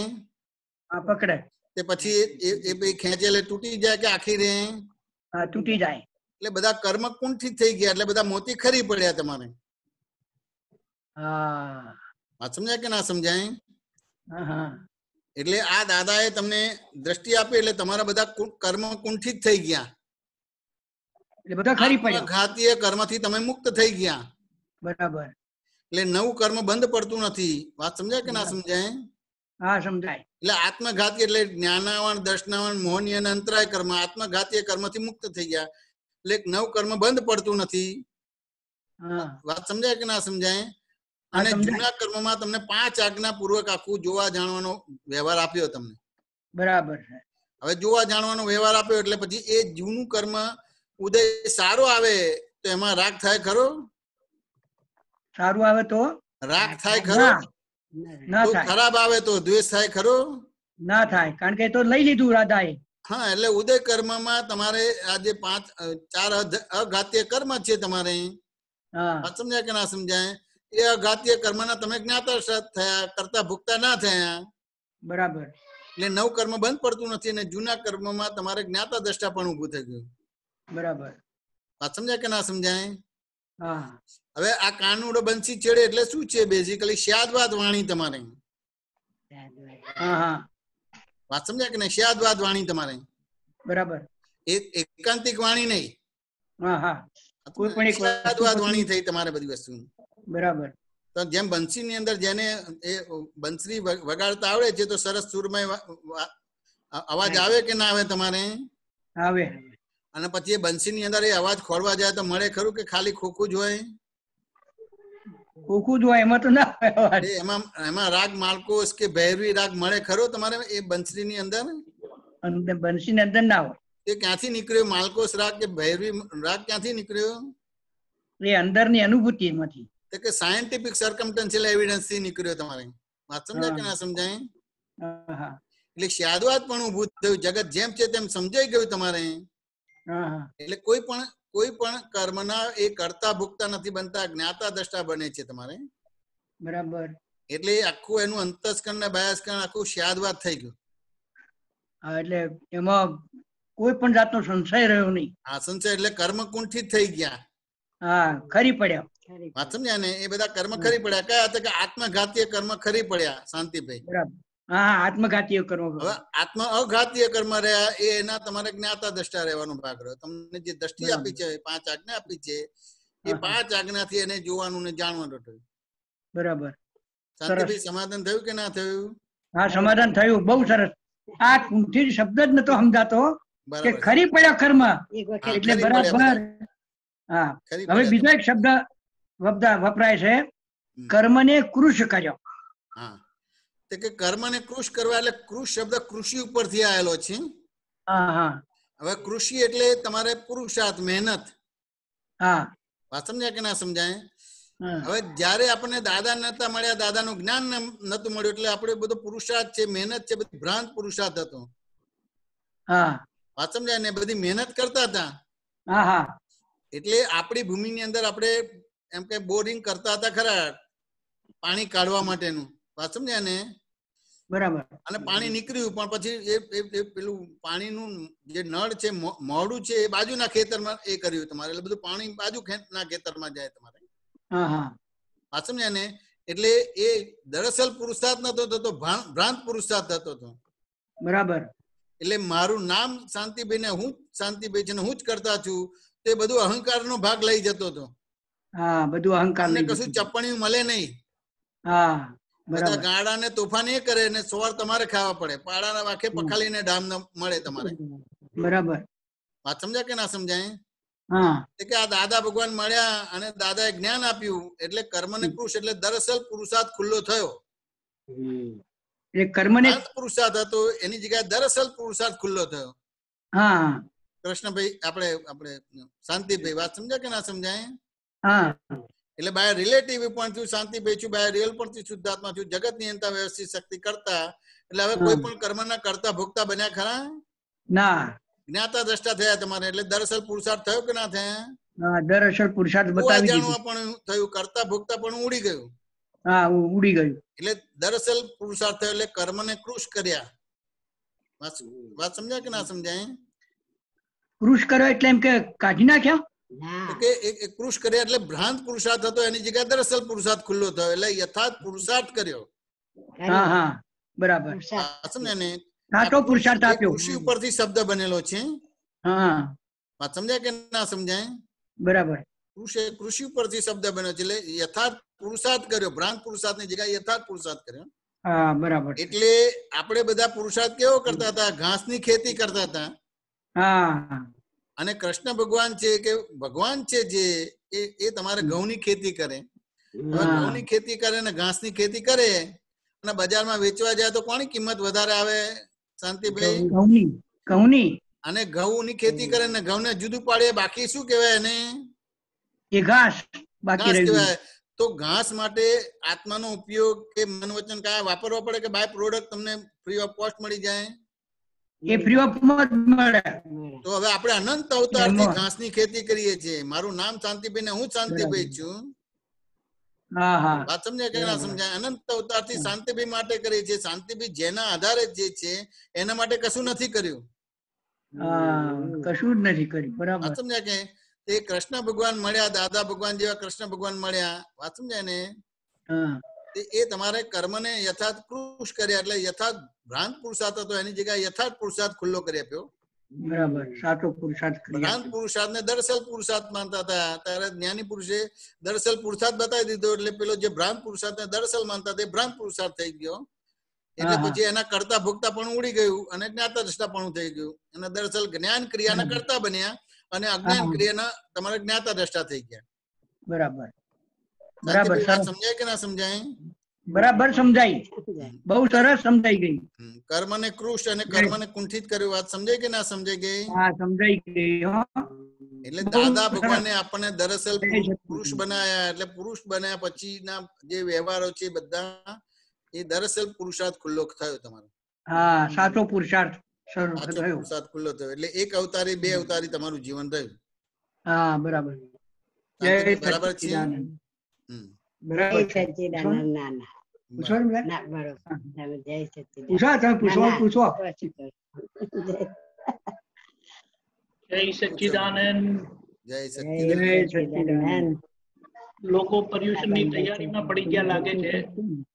હા, પકડે. તે
પછી એ ભાઈ ખેંચે એટલે તૂટી જાય કે આખી રે?
હા, તૂટી જાય.
એટલે બધા કર્મ કુંઠિત થઈ ગયા, એટલે બધા મોતી ખરી પડ્યા તમારે.
હા,
વાત સમજાય કે ના સમજાય?
હા.
એટલે આ દાદાએ તમને દ્રષ્ટિ આપી એટલે તમારા બધા કર્મ કુંઠિત થઈ ગયા.
એટલે બધા ખરી પડ્યા.
ઘાતીય કર્મથી તમે મુક્ત થઈ ગયા.
બરાબર.
એટલે નવું કર્મ બંધ પડતું નથી. વાત સમજાય કે ના સમજાય?
હા, સમજાય.
એટલે આત્મઘાતી એટલે જ્ઞાનાવન, દર્શનાવન, મોહનીય અને અંતરાય કર્મ આત્મઘાતીય કર્મથી મુક્ત થઈ ગયા. એટલે નવું કર્મ બંધ પડતું નથી. વાત સમજાય કે ના સમજાય? અને જૂના કર્મમાં તમને 5 આજ્ઞા પૂર્વક આખું જોવા જાણવાનો વ્યવહાર આપ્યો તમને.
બરાબર છે.
હવે જોવા જાણવાનો વ્યવહાર આપ્યો એટલે પછી એ જૂનું કર્મ ઉદય સારો આવે તો એમાં રાગ થાય ખરો?
સારું આવે તો
રાગ થાય ખરો?
ના થાય.
ખરાબ આવે તો દ્વેષ થાય ખરો?
ના થાય, કારણ કે તો લઈ લીધું રાધાએ.
હા, એટલે ઉદય કર્મમાં તમારે આ જે 4 અઘાતીય કર્મ છે તમારે, સમજાય કે ના સમજાય? એ અઘાતીય કર્મના તમે જ્ઞાતા થયા, કરતા ભુક્તા ના થયા.
બરાબર.
એટલે નવું કર્મ બંધ પડતું નથી અને જૂના કર્મમાં તમારે જ્ઞાતા દ્રષ્ટા પણ ઉભું થઈ ગયું.
બરાબર.
વાત સમજાય કે ના સમજાય?
હા.
હવે આ કાનુડો બંસી છેડે એટલે શું છે? બેઝિકલી શ્યાદવાદ વાણી તમારે. વાત સમજાય કે નહીં? શ્યાદવાદ વાણી તમારે.
બરાબર.
એકાંતિક વાણી નહીં.
કોઈ પણ
શ્યાદવાદ વાણી થઈ તમારે બધી વસ્તુ.
બરાબર.
તો જેમ બંસી ની અંદર જેને એ બંસરી વગાડતા આવડે છે તો સરસ સુરમય અવાજ આવે કે ના આવે તમારે?
આવે.
અને પછી એ બંસી ની અંદર એ અવાજ ખોળવા જાય તો મળે ખરું કે ખાલી ખોખું જ હોય?
ખોખું જ હોય, એમાં તો ના હોય.
એમાં રાગ માલકોસ કે ભૈરવી રાગ મળે ખરો તમારે એ બંસરી ની અંદર?
બંસી ની અંદર ના હોય.
એ ક્યાંથી નીકળ્યો? માલકોસ રાગ કે ભૈરવી રાગ ક્યાંથી નીકળ્યો?
એ અંદરની અનુભૂતિ માંથી.
કે સાયન્ટિફિક સર્કમસ્ટન્શિયલ એવિડન્સ થી નીકળ્યો તમારે. વાત સમજાય કે ના સમજાય? એટલે શ્યાદવાદ પણ ઉભું થયું. જગત જેમ છે તેમ સમજાઈ ગયું તમારે. એટલે કોઈ પણ કર્મના એ કરતા ભુક્તા નથી બનતા, જ્ઞાતા દ્રષ્ટા બને છે તમારે.
બરાબર.
એટલે આખું એનું અંતસ્કરણ ને બાહ્યસ્કરણ આખું શ્યાદવાદ થઈ ગયું.
એટલે એમાં કોઈ પણ જાતનો સંશય રહ્યો નહીં.
હા, સંશય એટલે કર્મ કુંઠિત થઈ ગયા.
હા, ખરી પડ્યા.
વાત સમજ્યા ને? એ બધા કર્મ ખરી પડ્યા. કયા હતા? કે આત્મઘાતીય કર્મ ખરી પડ્યા. શાંતિભાઈ.
બરાબર. હા, આત્મઘાતીય કર્મ.
હવે આત્મ અઘાતીય કર્મ રહ્યા એ એના તમારે જ્ઞાતા દ્રષ્ટા રહેવાનો ભાગ રહ્યો. તમને જે દ્રષ્ટિ આપી છે, 5 આજ્ઞા આપી છે, એ 5 આજ્ઞાથી એને જોવાનું ને જાણવાનું થયું.
બરાબર.
શાંતિભાઈ સમાધાન થયું કે ના થયું?
હા, સમાધાન થયું. બહુ સરસ. આ કુંઠિત શબ્દ જ નતો સમજાતો કે ખરી પડ્યા કર્મ એટલે બરાબર. હા, હવે બીજો એક શબ્દ વપરાય છે, કર્મને કૃષ કર્યો.
હા, તો કે કર્મને કૃષ કરવા એટલે કૃષ શબ્દ કૃષિ ઉપરથી આવેલો છે. હવે કૃષિ એટલે તમારે પુરુષાર્થ, મહેનત.
હા.
વાત સમજાય કે ના સમજાય? હવે જયારે આપણને દાદા નતા મળ્યા, દાદાનું જ્ઞાન નતું મળ્યું, એટલે આપણે બધો પુરુષાર્થ છે, મહેનત છે, બધી ભ્રાંત પુરુષાર્થ હતો. વાત સમજાય ને? બધી મહેનત કરતા હતા. એટલે આપણી ભૂમિની અંદર આપણે એમ કે બોરિંગ કરતા હતા ખરા, પાણી કાઢવા માટેનું. વાત સમજ્યા ને?
બરાબર.
અને પાણી નીકળ્યું, પણ પછી એ પેલું પાણીનું જે નળ છે, મોડું છે, એ બાજુના ખેતરમાં એ કર્યું તમારે. એટલે બધું પાણી બાજુના ખેતરમાં જાય તમારે. વાત સમજ્યા ને? એટલે એ દરઅસલ પુરુષાર્થ નતો થતો, ભ્રાંત પુરુષાર્થ થતો હતો.
બરાબર.
એટલે મારું નામ શાંતિભાઈ ને હું શાંતિભાઈ છે ને હું જ કરતા છું, તે બધું અહંકાર નો ભાગ લઈ જતો હતો.
બધું અહંકાર.
કશું ચપ્પણી મળે નહીં. બધા ગાડા ને તોફાન એ કરે ને સવાર તમારે ખાવા પડે. પાડાના વાંખે પખાલીને ડામ મળે તમારે.
બરાબર.
વાત સમજાય કે ના સમજાય? કે આ દાદા ભગવાન મળ્યા અને દાદાએ જ્ઞાન આપ્યું, એટલે કર્મ ને કૃષ એટલે દરઅસલ પુરુષાર્થ ખુલ્લો થયો. પુરુષાર્થ હતો, એની જગ્યાએ દરઅસલ પુરુષાર્થ ખુલ્લો થયો. કૃષ્ણભાઈ આપણે શાંતિભાઈ, વાત સમજાય કે ના સમજાય? એટલે બાય રિલેટિવ પણ છું શાંતિભાઈ છું, બાય રિયલ પણ છું શુદ્ધાત્મા છું, જગત નિયંતા વ્યવસ્થિત શક્તિ કરતા. એટલે હવે કોઈ પણ કર્મ ના કરતા ભોગતા બન્યા ખરા?
ના.
જ્ઞાતા દ્રષ્ટા થયા તમારે, એટલે દરઅસલ પુરુષાર્થ થયો કે ના થયા?
દરઅસલ પુરુષાર્થ બતાવી દીધું.
પણ થયું, કરતા ભોગતા પણ ઉડી ગયું.
ઉડી ગયું.
એટલે દરઅસલ પુરુષાર્થ થયો, એટલે કર્મ ને કૃષ કર્યા. વાત સમજાય કે ના સમજાય?
કૃષ કર્યો એટલે એમ કે કાઢી નાખ્યા?
કૃષ કર્યા એટલે ભ્રાંત પુરુષાર્થ હતો, એની જગ્યાએ દરઅસલ પુરુષાર્થ ખુલ્લો થયો, એટલે યથાર્થ પુરુષાર્થ કર્યો.
બરાબર.
સમજ્યા ને?
સાચો પુરુષાર્થ આપ્યો.
કૃષિ ઉપરથી શબ્દ બનેલો છે. વાત સમજાય કે ના સમજાય?
બરાબર.
કૃષિ ઉપરથી શબ્દ બન્યો છે, એટલે યથાર્થ પુરુષાર્થ કર્યો. ભ્રાંત પુરુષાર્થ ની જગ્યાએ યથાર્થ પુરુષાર્થ કર્યો.
બરાબર.
એટલે આપણે બધા પુરુષાર્થ કેવો કરતા હતા? ઘાસની ખેતી કરતા હતા. અને કૃષ્ણ ભગવાન છે કે ભગવાન છે જે એ તમારે ઘઉંની ખેતી કરે. ઘઉંની ખેતી કરે ને ઘાસની ખેતી કરે અને બજારમાં વેચવા જાય તો કોની કિંમત વધારે આવે? શાંતિભાઈ?
ઘઉંની.
અને ઘઉંની ખેતી કરે ને ઘઉં ને જુદું પાડે, બાકી શું કહેવાય એને?
એ ઘાસ બાકી
કહેવાય. તો ઘાસ માટે આત્માનો ઉપયોગ કે મન વચન કયા વાપરવા પડે કે બાય પ્રોડક્ટ તમને ફ્રી ઓફ કોસ્ટ મળી જાય?
એ ફ્રી ઓફ મળે.
તો હવે આપણે અનંત અવતારથી ઘાસની ખેતી કરીએ છીએ. મારું નામ શાંતિભાઈ ને હું શાંતિભાઈ છું. વાત સમજાય કે ના સમજાય? અનંત અવતારથી શાંતિભાઈ માટે કરીએ છીએ. શાંતિભાઈ જેના આધારે જે છે એના માટે કશું નથી કર્યું.
કશું જ નથી કર્યું. બરાબર.
વાત સમજાય કે? તે કૃષ્ણ ભગવાન મળ્યા, દાદા ભગવાન જેવા કૃષ્ણ ભગવાન મળ્યા. વાત સમજાય ને? એ તમારે કર્મને યથાર્થ કૃષ કર્યા, એટલે યથાર્થ ભ્રાંત પુરુષાર્થ હતો, એની જગ્યાએ યથાર્થ પુરુષાર્થ ખુલ્લો કરી આપ્યો.
બરાબર. સાચો પુરુષાર્થ.
ભ્રાંત પુરુષાર્થ ને દરઅસલ પુરુષાર્થ માનતા હતા. ત્યારે જ્ઞાની પુરુષે દરઅસલ પુરુષાર્થ બતાવી દીધો, એટલે પેલો જે ભ્રાંત પુરુષાર્થ ને દરઅસલ માનતા તે ભ્રાંત પુરુષાર્થ થઈ ગયો. એટલે પછી એના કરતા ભોગતા પણ ઉડી ગયું અને જ્ઞાતા દ્રષ્ટા પણ થઈ ગયું. અને દરઅસલ જ્ઞાન ક્રિયાના કરતા બન્યા અને અજ્ઞાન ક્રિયાના તમારે જ્ઞાતા દ્રષ્ટા થઈ ગયા.
બરાબર. બરાબર.
સમજાય કે ના સમજાય?
બરાબર સમજાય. બહુ સરસ સમજાઈ ગઈ.
કર્મ ને કૃષ અને કર્મ ને કુંઠિત કર્યું. વાત સમજાય કે ના સમજાઈ ગઈ?
સમજાઈ ગઈ.
એટલે દાદા ભગવાને આપણને દરઅસલ પુરુષ બનાયા. એટલે પુરુષ બન્યા પછી ના જે વ્યવહારો છે બધા એ દરઅસલ પુરુષાર્થ ખુલ્લો થયો તમારો.
સાચો પુરુષાર્થ
ખુલ્લો થયો. એટલે એક અવતારી બે અવતારી તમારું જીવન રહ્યું.
બરાબર.
બરાબર છે.
જય સચ્ચિદાનંદ.
જય સચ્ચિદાનંદ.
લોકો પર્યુષણ ની તૈયારીમાં પડી ગયા લાગે છે.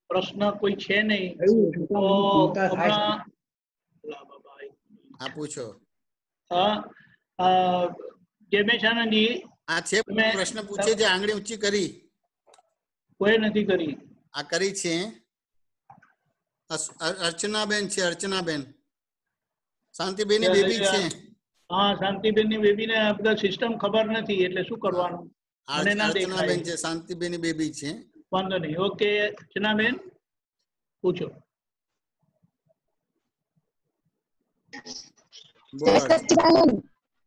પ્રશ્ન કોઈ છે નહીં તો
હા પૂછો.
જયમેશાનંદજી
આ છે પ્રશ્ન પૂછે છે. આંગળી ઊંચી કરી?
કોઈ નથી કરી.
આ કરી છે અર્ચનાબેન છે. અર્ચનાબેન શાંતિબેન ની બેબી છે.
હા, શાંતિબેન ની બેબી ને બધા સિસ્ટમ ખબર નથી એટલે શું કરવાનું?
અર્ચનાબેન છે, શાંતિબેન ની બેબી છે.
વાંધો નહીં. ઓકે અર્ચનાબેન પૂછો.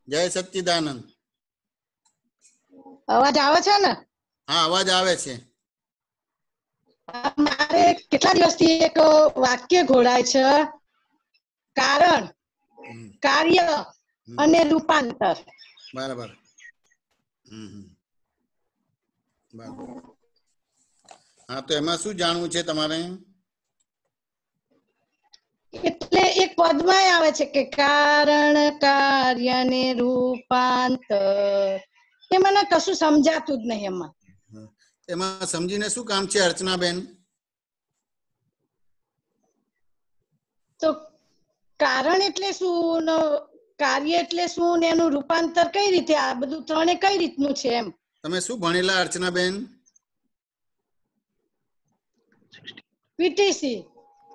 જય સચ્ચિદાનંદ.
અવાજ આવે છે ને?
હા અવાજ આવે છે.
મારે કેટલા દિવસથી એક વાક્ય ઘોડાય છે, કારણ, કાર્ય અને રૂપાંતર.
બરાબર. બરાબર. હા તો એમાં શું જાણવું છે તમારે?
એટલે એક પદમાં આવે છે કે કારણ, કાર્ય ને રૂપાંતર. એ મને કશું સમજાતું જ નહીં એમાં.
એમાં સમજીને શું કામ છે અર્ચનાબેન?
તો કારણ એટલે શું, કાર્ય એટલે શું ને એનું રૂપાંતર કઈ રીતે, આ બધું ત્રણે કઈ રીતનું છે એમ.
તમે શું ભણેલા અર્ચનાબેન?
પીટીસી.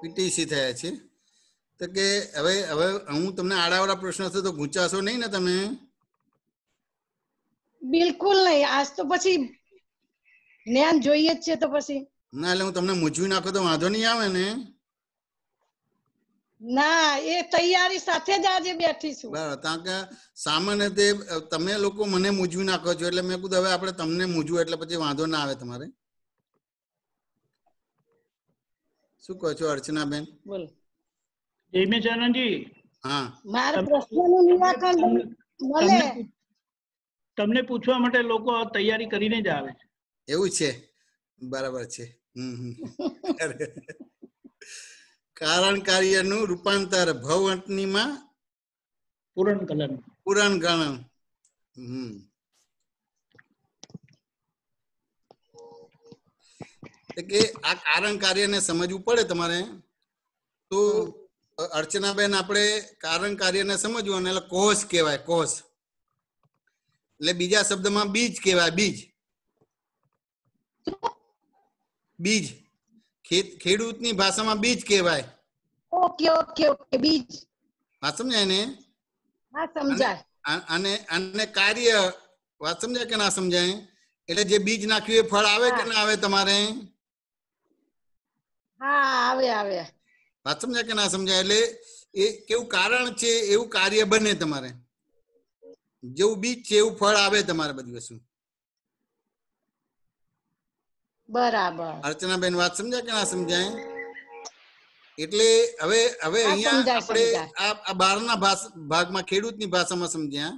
પીટીસી થયા છે. તો કે હવે હું તમને આડાવડા પ્રશ્ન થયો તો ગુંચાશો નહીં ને તમે?
બિલકુલ નહીં. આજ તો પછી જ્ઞાન જોઈએ જ છે તો પછી.
ના એટલે હું તમને મૂંઝવી નાખો તો વાંધો નહીં આવે ને?
ના, એ તૈયારી સાથે જ આજે બેઠી છું.
બરાબર. કારણ કે સામાન્ય તે તમે લોકો મને મૂંઝવી નાખો છો એટલે મેં કીધું હવે આપણે તમને મૂંઝવું એટલે પછી વાંધો ના આવે તમારે. શું કહો છો અર્ચનાબેન?
બોલો.
જયમેશાનંદજી.
હા.
મારા પ્રશ્નનું નિરાકરણ મળે.
તમને પૂછવા માટે લોકો તૈયારી કરીને જ આવે છે.
એવું છે? બરાબર છે. કારણ કાર્યનું રૂપાંતર ભવઅંટનીમાં પુરાણગણન. કે આ કારણ કાર્યને સમજવું પડે તમારે. તો અર્ચનાબેન આપણે કારણ કાર્યને સમજવું એટલે કોષ કહેવાય. કોષ એટલે બીજા શબ્દમાં બીજ કહેવાય. બીજ બીજ ખેડૂતની ભાષામાં બીજ કહેવાય.
Okay okay okay. બીજ.
વાત સમજાય ને?
હા સમજાય.
અને કાર્ય વાત સમજાય કે ના સમજાય? એટલે જે બીજ નાખ્યું એ ફળ આવે કે ના આવે તમારે?
હા આવે આવે.
વાત સમજાય કે ના સમજાય? એટલે એ કેવું કારણ છે એવું કાર્ય બને તમારે. જેવું બીજ છે એવું ફળ આવે તમારે બધી વસ્તુ.
બરાબર.
અર્ચનાબેન વાત સમજાય કે ના સમજાય? એટલે હવે અહીંયા આપણે આ બહારના ભાગમાં ખેડૂતની ભાષામાં સમજ્યા.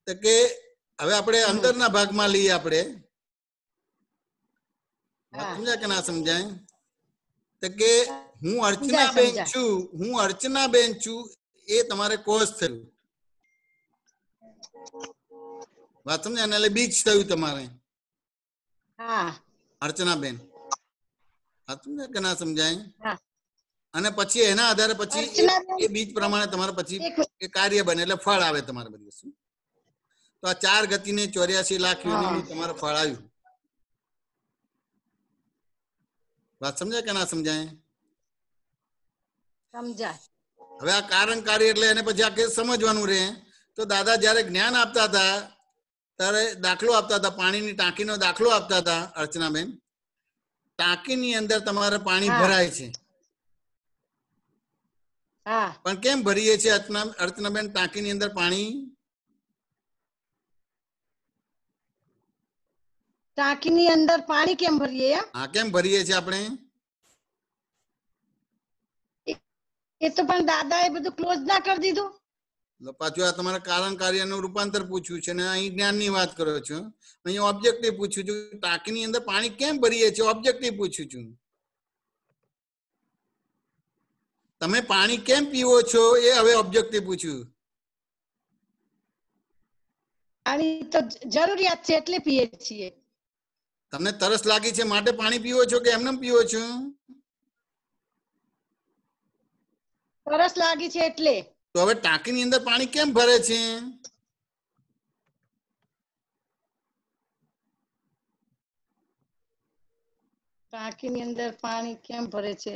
તો કે હવે આપણે અંદરના ભાગમાં લઈએ. આપણે વાત સમજાય કે ના સમજાય? તો કે હું અર્ચનાબેન છું એ તમારે કોષ થયું. વાત સમજાય ને? એટલે બીજ થયું તમારે. અર્ચનાબેન વાત સમજાય કે ના સમજાય? અને પછી એના આધારે પછી એ બીજ પ્રમાણે તમારે પછી એ કાર્ય બને એટલે ફળ આવે તમારે બધી વસ્તુ. તો આ 4 ગતિને 84 લાખ યોનિનું તમારે ફળ આવ્યું. વાત સમજાય કે ના સમજાય?
સમજાય.
હવે આ કારણ કાર્ય એટલે એને પછી આખે સમજવાનું રહે. તો દાદા જયારે જ્ઞાન આપતા હતા ત્યારે દાખલો આપતા હતા, પાણીની ટાંકીનો દાખલો આપતા હતા. અર્ચનાબેન, ટાંકીની અંદર તમારે પાણી ભરાય છે, પણ કેમ ભરીએ છીએ અર્ચનાબેન ટાંકીની અંદર પાણી?
ટાંકીની અંદર પાણી કેમ ભરીએ?
હા, કેમ ભરીએ છીએ આપણે?
એ તો પણ દાદા એ બધું ક્લોઝ ના કરી દીધું.
પાછું આ તમારે કારણ કાર્યનું રૂપાંતર પૂછ્યું છે ને અહીં જ્ઞાનની વાત કરો છો. અહીં ઓબ્જેક્ટિવ પૂછ્યું છું. ટાંકીની અંદર પાણી કેમ ભરીએ છીએ ઓબ્જેક્ટિવ પૂછ્યું છું. તમે પાણી કેમ પીવો છો એ હવે ઓબ્જેક્ટિવ પૂછ્યું.
પાણી તો જરૂરિયાત છે એટલે પીએ છીએ.
તમને તરસ લાગી છે માટે પાણી પીવો છો કે એમને પીવો છો?
તરસ લાગી છે એટલે.
તો હવે ટાંકીની અંદર પાણી કેમ ભરે છે?
ટાંકીની અંદર પાણી કેમ ભરે છે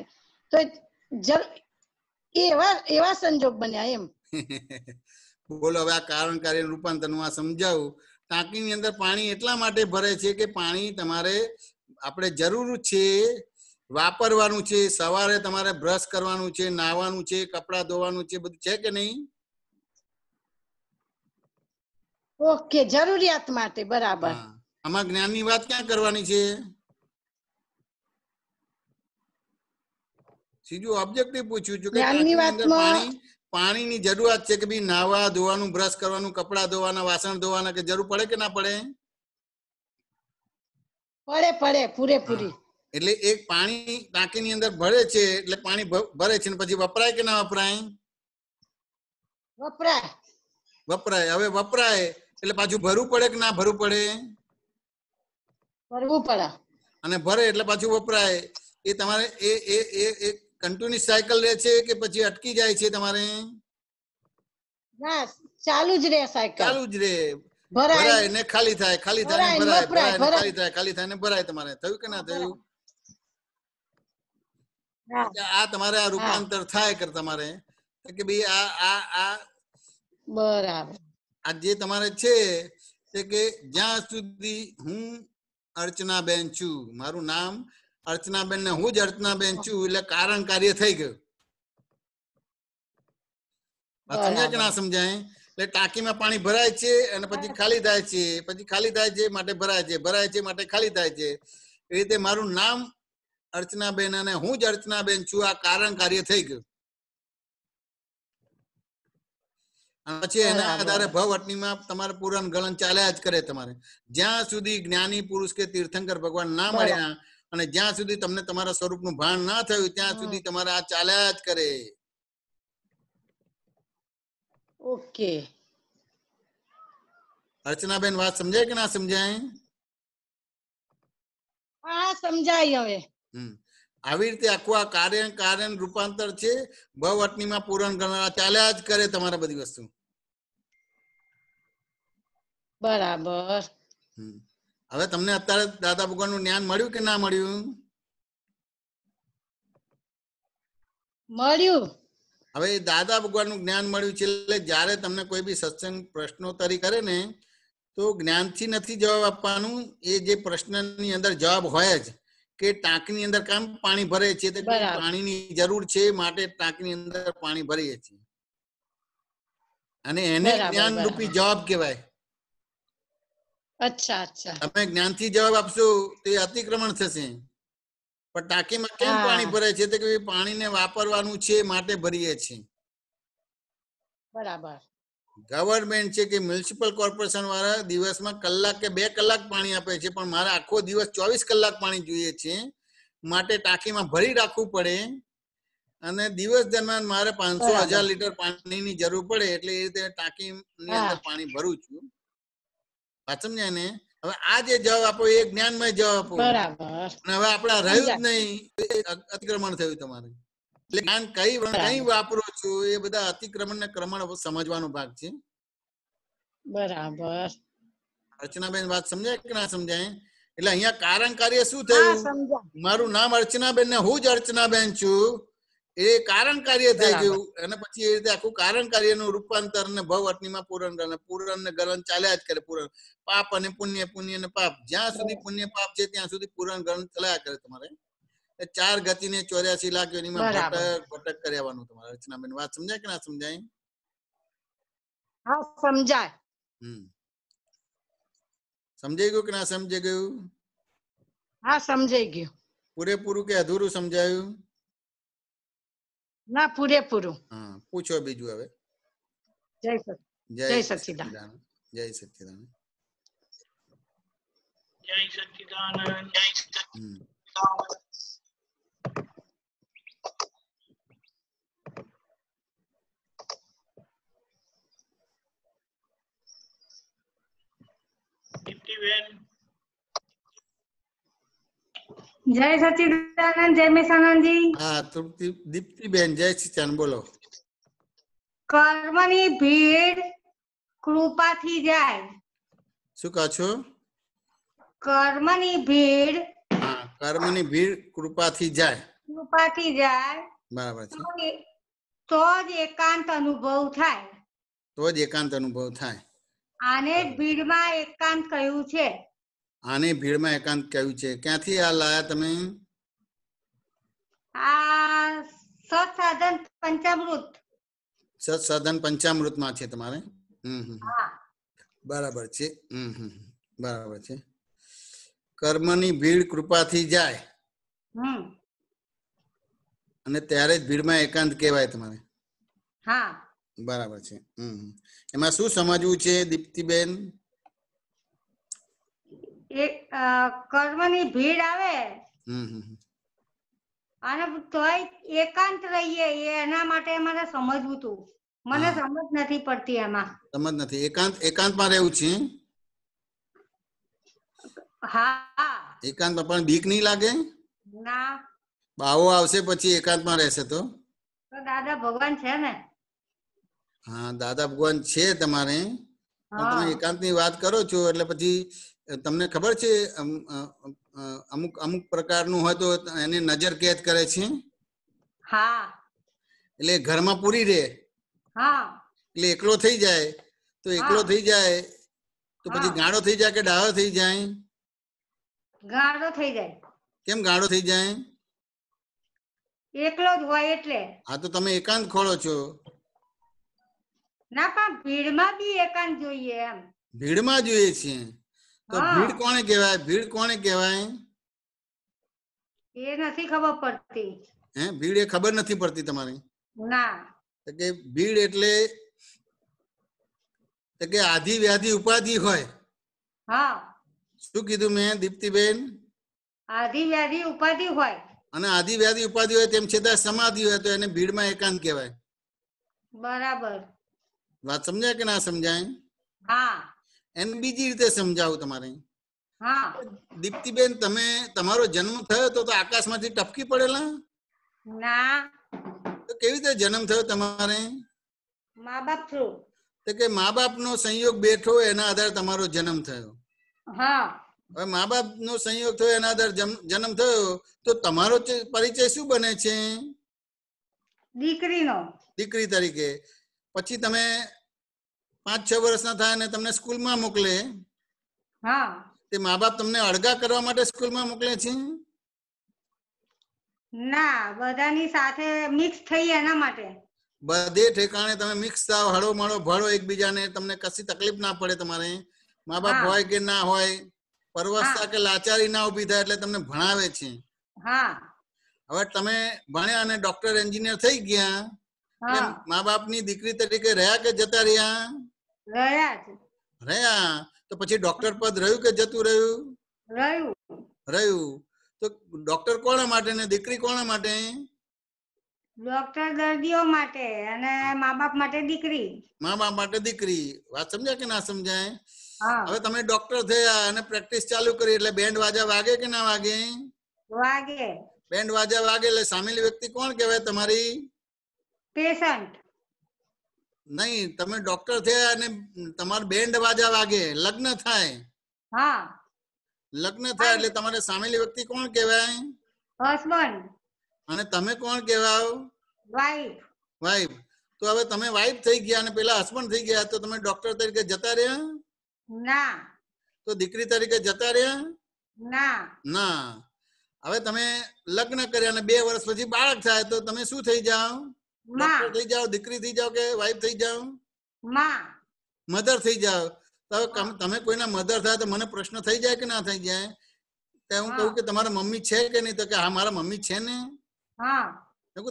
તો એવા સંજોગ બન્યા એમ.
બોલો, હવે આ કારણ કાર્ય રૂપાંતર નું આ સમજાવું. ટાંકીની અંદર પાણી એટલા માટે ભરે છે કે પાણી તમારે આપણે જરૂર છે, વાપરવાનું છે. સવારે તમારે બ્રશ કરવાનું છે, નાહવાનું છે, કપડા ધોવાનું છે, બધું છે કે નહીં?
ઓકે, જરૂરિયાત માટે. બરાબર.
આમાં જ્ઞાનની વાત ક્યાં કરવાની છે? સીધું ઓબ્જેક્ટિવ પૂછ્યું છું કે
જ્ઞાનની
ટાંકીની અંદર
વાતમાં
પાણીની જરૂરિયાત છે કે ભાઈ નાવા ધોવાનું, બ્રશ કરવાનું, કપડા ધોવાના, વાસણ ધોવાના કે જરૂર પડે કે ના પડે?
પડે પડે પૂરેપૂરી.
એટલે એક પાણી ટાંકીની અંદર ભરે છે એટલે પાણી ભરે છે ને પછી વપરાય કે ના વપરાય?
વપરાય.
વપરાય. હવે વપરાય એટલે પાછું ભરવું પડે કે ના ભરવું પડે?
ભરવું પડે.
અને ભરે એટલે પાછું વપરાય. એ તમારે એ કન્ટિન્યુઅસ સાયકલ રહે છે કે પછી અટકી જાય છે તમારે?
ના, ચાલુ જ રહે સાયકલ.
ચાલુ જ રહે.
ભરાય
ભરાય ને ખાલી થાય, ખાલી થાય ને ભરાય, ભરાય ને ખાલી થાય, ખાલી થાય ને ભરાય. તમારે થયું કે ના થયું? આ તમારે આ રૂપાંતર થાય કર તમારે કે ભાઈ આ
બરાબર.
આ જે તમારે છે તે કે જ્યાં સુધી હું અર્ચનાબેન છું, મારું નામ અર્ચનાબેન ને હું જ અર્ચનાબેન છું એટલે કારણ કાર્ય થઈ ગયું. સમજાય કે ના સમજાય? એટલે ટાંકીમાં પાણી ભરાય છે અને પછી ખાલી થાય છે, પછી ખાલી થાય છે માટે ભરાય છે, ભરાય છે માટે ખાલી થાય છે. એ રીતે મારું નામ અર્ચનાબેન અને હું જ અર્ચનાબેન છું, આ કારણ કાર્ય થઈ ગયું. પછી એના આધારે ભવઅટનીમાં તમારે પૂરણ ગલન ચાલ્યા જ કરે. તમારે જ્યાં સુધી જ્ઞાની પુરુષ કે તીર્થંકર ભગવાન ના મળ્યા અને જ્યાં સુધી તમને તમારા સ્વરૂપનું ભાન ના થયું ત્યાં સુધી તમારે આ ચાલ્યા જ કરે.
ઓકે.
અર્ચનાબેન વાત સમજાય કે ના સમજાય?
હા, સમજાય. હવે
આવી રીતે આખું આ કાર્ય રૂપાંતર છે. ભવઅટનીમાં પૂરણ ગણના ચાલ્યા જ કરે તમારે બધી વસ્તુ.
બરાબર.
હવે તમને અત્યારે દાદા ભગવાન નું જ્ઞાન મળ્યું કે ના મળ્યું?
મળ્યું.
હવે દાદા ભગવાન નું જ્ઞાન મળ્યું છે એટલે જયારે તમને કોઈ બી સત્સંગ પ્રશ્નોત્તરી કરે ને તો જ્ઞાનથી નથી જવાબ આપવાનું. એ જે પ્રશ્નની અંદર જવાબ હોય જ કે ટાંકીની અંદર કેમ પાણી ભરે છે, તો પાણીની જરૂર છે માટે ટાંકીની અંદર પાણી ભરીએ છીએ અને એને જ્ઞાન રૂપી જવાબ કહેવાય.
અચ્છા અચ્છા.
તમે જ્ઞાનથી જવાબ આપશો તો એ અતિક્રમણ થશે. પણ ટાંકીમાં કેમ પાણી ભરે છે તો કે પાણીને વાપરવાનું છે માટે ભરીએ છીએ.
બરાબર.
ગવર્મેન્ટ છે કે મ્યુનિસિપલ કોર્પોરેશન વાળા દિવસમાં કલાક કે 2 કલાક પાણી આપે છે, પણ મારે આખો દિવસ 24 કલાક પાણી જોઈએ છે માટે ટાંકીમાં ભરી રાખવું પડે અને દિવસ દરમિયાન મારે 500,000 લીટર પાણીની જરૂર પડે એટલે એ રીતે ટાંકીની અંદર પાણી ભરું છું. વાત સમજાય ને? હવે આ જે જવાબ આપો એ જ્ઞાનમય જવાબ આપો.
બરાબર.
અને હવે આપણા રહ્યું જ નહીં, અતિક્રમણ થયું તમારે. એટલે જ્ઞાન કઈ વાપરો છો એ બધા અતિક્રમણ ને ક્રમણ સમજવાનો ભાગ છે.
બરાબર.
અર્ચનાબેન વાત સમજાય કે ના સમજાય? એટલે અહીંયા કારણ કાર્ય શું થયું? મારું નામ અર્ચનાબેન ને હું જ અર્ચનાબેન છું એ કારણ કાર્ય થઈ ગયું અને પછી એ રીતે આખું કારણ કાર્યનું રૂપાંતર ને ભવઅટનીમાં પૂરણ ને ગલન ચાલ્યા જ કરે. પૂરણ પાપ અને પુણ્ય, પુણ્ય ને પાપ. જ્યાં સુધી પુણ્ય પાપ છે ત્યાં સુધી પૂરણ ગલન ચાલ્યા કરે. તમારે 4 ગતિને 84 લાખ યોનીમાં ભટક કર્યાવાનું તમારે. અર્ચનાબેન વાત સમજાય કે ના સમજાય?
હા, સમજાય.
સમજાઈ ગયું કે ના સમજાઈ ગયું?
હા, સમજાઈ ગયું.
પૂરેપૂરું કે અધૂરું સમજાયું?
ના, પૂરેપૂરું.
હા, પૂછો બીજું હવે.
જય સચ્ચિદાનંદ.
જય સચ્ચિદાનંદ.
જય સચ્ચિદાનંદ. દીપ્તિબેન.
જય સચ્ચિદાનંદ. જય મેસાનંદજી.
હા, દીપ્તિબેન જય સચ્ચિદાનંદ. બોલો.
કર્મની ભીડ કૃપાથી જાય.
શું કહો છો?
કર્મની ભીડ.
હા, કર્મની ભીડ કૃપાથી જાય.
કૃપાથી જાય.
બરાબર છે.
તો જ એકાંત અનુભવ થાય.
તો જ એકાંત અનુભવ થાય.
આને ભીડમાં એકાંત કહ્યું છે.
આને ભીડમાં એકાંત કહ્યું છે. ક્યાંથી આ લાયા તમે?
આ સત્સાધન પંચામૃત.
સત્સાધન પંચામૃત માં છે તમારે. બરાબર છે. બરાબર છે. કર્મની ભીડ કૃપાથી જાય અને ત્યારે જ ભીડમાં એકાંત કહેવાય તમારે.
હા
બરાબર છે. એમાં શું સમજવું છે દીપ્તિબેન?
કર્મની ભીડ આવે અને તોય એકાંત રહીએ એના માટે મને સમજવું હતું. મને સમજ નથી પડતી એમાં.
સમજ નથી. એકાંતમાં રહેવું છે.
હા
એકાંતમાં પણ બીક નહીં લાગે?
ના.
બાવો આવશે પછી એકાંતમાં રહેશે તો?
દાદા ભગવાન છે ને.
હા દાદા ભગવાન છે તમારે. તમે એકાંતની વાત કરો છો એટલે પછી તમને ખબર છે અમુક અમુક પ્રકારનું હોય તો એને નજર કેદ કરે છે.
હા
એટલે ઘરમાં પૂરી રહે.
હા
એટલે એકલો થઈ જાય તો એકલો થઈ જાય તો પછી ગાળો થઈ જાય કે ડાળો થઈ જાય?
ગાળો થઈ જાય.
કેમ ગાળો થઈ જાય?
એકલો જ હોય એટલે.
હા તો તમે એકાંત ખોળો છો.
ના પણ ભીડમાં બી એકાંત જોઈએ એમ.
ભીડમાં જોઈએ છે તો ભીડ કોને કહેવાય? ભીડ કોને કહેવાય?
એ નથી ખબર પડતી.
હે ભીડ એ ખબર નથી પડતી તમારી?
ના.
કે ભીડ એટલે કે આધિ વ્યાધિ ઉપાધિ હોય.
હા
શું કીધું મેં દીપ્તિબેન?
આધિ વ્યાધિ ઉપાધિ હોય.
અને આધિ વ્યાધિ ઉપાધિ હોય તેમ છતાં સમાધિ હોય તો એને ભીડમાં એકાંત કહેવાય.
બરાબર.
વાત સમજાય કે ના સમજાય?
હા.
એને બીજી રીતે સમજાવું તમારે.
હા.
દીપ્તિબેન તમે તમારો જન્મ થયો તો આકાશમાંથી ટપકી પડેલા?
ના.
તો કેવી રીતે જન્મ થયો તમારે?
મા બાપ થ્રુ.
તો કે મા બાપ નો સંયોગ બેઠો એના આધારે તમારો જન્મ થયો.
હા.
હવે મા બાપ નો સંયોગ થયો એના આધારે જન્મ થયો તો તમારો પરિચય શું બને છે?
દીકરીનો.
દીકરી તરીકે. પછી તમે 5-6 વર્ષના થાય અને તમને સ્કૂલમાં મોકલે.
હા.
તે મા બાપ તમને અળગા કરવા માટે સ્કૂલમાં મોકલે છે?
ના, બધાની સાથે મિક્સ થઈ એના માટે.
બધે ઠેકાણે તમે મિક્સ થાવ, હળો મળો ભળો એકબીજાને, તમને કશી તકલીફ ના પડે તમારે. મા બાપ હોય કે ના હોય, પરવસતા કે લાચારી ના ઉભી થાય એટલે તમને ભણાવે છે.
હા.
હવે તમે ભણ્યા અને ડોક્ટર એન્જિનિયર થઈ ગયા એટલે મા બાપની દીકરી તરીકે રહ્યા કે જતા રહ્યા? રહ્યા. તો પછી ડોક્ટર પદ રહ્યું કે જતું રહ્યું? રહ્યું. તો ડોક્ટર કોના માટે ને દીકરી કોના માટે?
ડોક્ટર દર્દીઓ માટે અને મા બાપ માટે દીકરી.
મા બાપ માટે દીકરી. વાત સમજાય કે ના સમજાય? હવે તમે ડોક્ટર થયા અને પ્રેક્ટિસ ચાલુ કરી એટલે બેન્ડ વાજા વાગે કે ના વાગે?
વાગે.
બેન્ડ વાજા વાગે એટલે સામેલી વ્યક્તિ કોણ કહેવાય તમારી?
પેશન્ટ.
નહીં, તમે ડોક્ટર થયા અને તમારે બેન્ડ વાજા વાગે, લગ્ન થાય.
હા.
લગ્ન થાય એટલે તમારે સામેલી વ્યક્તિ કોણ કહેવાય?
હસબન્ડ.
અને તમે કોણ કહેવાય?
વાઇફ.
વાઇફ. તો હવે તમે વાઇફ થઈ ગયા અને પેલા હસબન્ડ થઈ ગયા તો તમે ડોક્ટર તરીકે જતા રહ્યા?
ના.
તો દીકરી તરીકે જતા રહ્યા?
ના.
ના. હવે તમે લગ્ન કર્યા અને 2 વર્ષ પછી બાળક થાય તો તમે શું થઈ જાઓ? ડોક્ટર થઈ જાઓ, દીકરી થઈ જાઓ કે વાઇફ થઈ જાઓ? મધર થઈ જાઓ. તો તમે કોઈના મધર થાય તો મને પ્રશ્ન થઈ જાય કે ના થઈ જાય? તો હું કહું કે તમારા મમ્મી છે કે નહીં? તો કે હા મારા મમ્મી છે ને.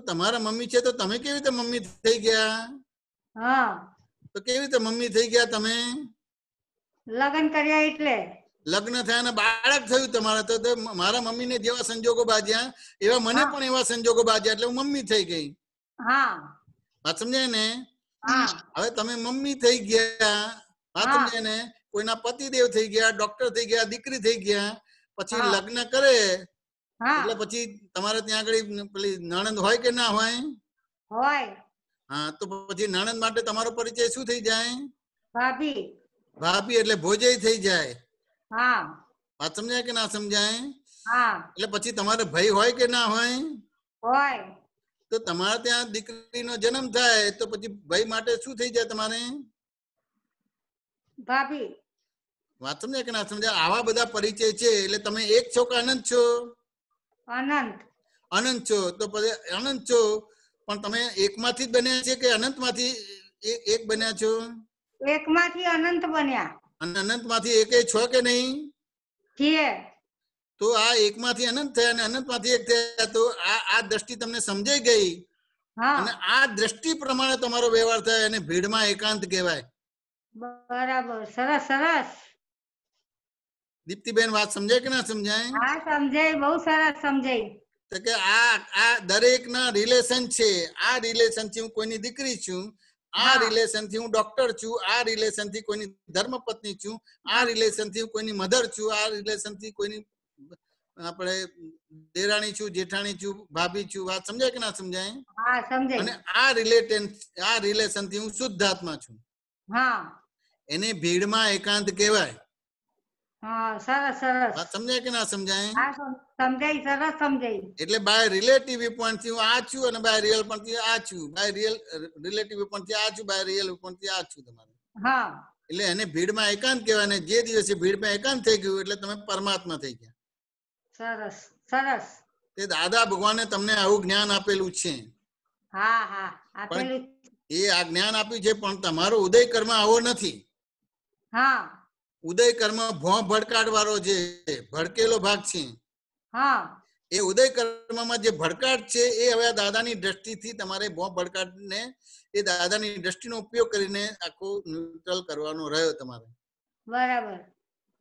તમારા મમ્મી છે તો તમે કેવી રીતે મમ્મી થઈ ગયા? તો કેવી રીતે મમ્મી થઈ ગયા તમે?
લગ્ન કર્યા એટલે.
લગ્ન થયા અને બાળક થયું તમારે તો મારા મમ્મી ને જેવા સંજોગો બાજ્યા એવા મને પણ એવા સંજોગો બાજ્યા એટલે હું મમ્મી થઈ ગઈ. વાત સમજાય ને? હવે તમે મમ્મી થઈ ગયા, વાત સમજાય ને? કોઈના પતિદેવ થઈ ગયા, ડોક્ટર થઈ ગયા, દીકરી થઈ ગયા, પછી લગ્ન કરે એટલે પછી તમારે ત્યાં આગળ પેલી નણંદ હોય કે ના હોય?
હોય.
હા, તો પછી નણંદ માટે તમારો પરિચય શું થઈ જાય?
ભાભી.
ભાભી એટલે ભોજાઈ થઈ જાય.
હા.
વાત સમજાય કે ના સમજાય?
હા.
એટલે પછી તમારે ભાઈ હોય કે ના હોય?
હોય.
તો તમારે ત્યાં દીકરીનો જન્મ થાય તો પછી ભાઈ માટે શું થઈ જાય તમારે?
ભાભી.
વાત સમજાય કે ના સમજાય? આવા બધા પરિચય છે એટલે તમે એક છો કે અનંત છો?
અનંત.
અનંત છો. તો પછી અનંત છો પણ તમે એકમાંથી જ બન્યા છે કે અનંતમાંથી એક બન્યા છો?
એકમાંથી અનંત બન્યા.
અને અનંતમાંથી એકે છો કે નહીં?
છીએ.
તો આ એકમાંથી અનંત થયા અને અનંતમાંથી એક થયા, તો આ દ્રષ્ટિ તમને સમજાઈ ગઈ અને આ દ્રષ્ટિ પ્રમાણે તમારો વ્યવહાર થાય અને ભીડમાં એકાંત કહેવાય.
બરાબર, સરસ સરસ.
દીપ્તિબેન વાત સમજાય કે ના સમજાય?
હા સમજાય, બહુ સરસ સમજાય.
તો કે આ દરેકના રિલેશન છે. આ રિલેશન થી હું કોઈની દીકરી છું, આ રિલેશન થી હું ડોક્ટર છું, આ રિલેશન થી કોઈની ધર્મપત્ની છું, આ રિલેશન થી હું કોઈની મધર છું, આ રિલેશન થી કોઈની આપણે દેરાણી છું, જેઠાણી છું, ભાભી છું. વાત સમજાય કે ના સમજાય?
હા સમજાય.
અને આ રિલેશન થી હું શુદ્ધ આત્મા છું.
હા,
એને ભીડમાં એકાંત કહેવાય.
હા, સરસ સરસ.
વાત સમજાય કે ના સમજાય?
હા સમજાય, સરસ સમજાય.
એટલે બાય રિલેટિવ વ્યૂ પોઈન્ટ થી હું આ છું અને બાય રિયલ પોઈન્ટ થી આ છું, બાય રિલેટિવ વ્યૂ પોઈન્ટ થી આ છું, બાય રિયલ વ્યૂ પોઈન્ટ થી આ છું તમારે.
હા,
એટલે એને ભીડમાં એકાંત કહેવાય. ને જે દિવસે ભીડમાં એકાંત થઈ ગયું એટલે તમે પરમાત્મા થઈ ગયા.
સરસ સરસ.
તે દાદા ભગવાને તમને આવું જ્ઞાન આપેલું છે.
હા હા, આપેલું.
એ આ જ્ઞાન આપ્યું છે, પણ તમારો ઉદય કર્મ આવો નથી.
હા,
ઉદય કર્મ ભોં ભડકાટ વાળો છે, ભડકેલો ભાગ છે.
હા,
એ ઉદય કર્મમાં જે ભડકાટ છે એ હવે દાદાની દ્રષ્ટિથી તમારે ભોં ભડકાટ ને એ દાદાની દ્રષ્ટિનો ઉપયોગ કરીને આખું ન્યુટ્રલ કરવાનો રહ્યો તમારે.
બરાબર.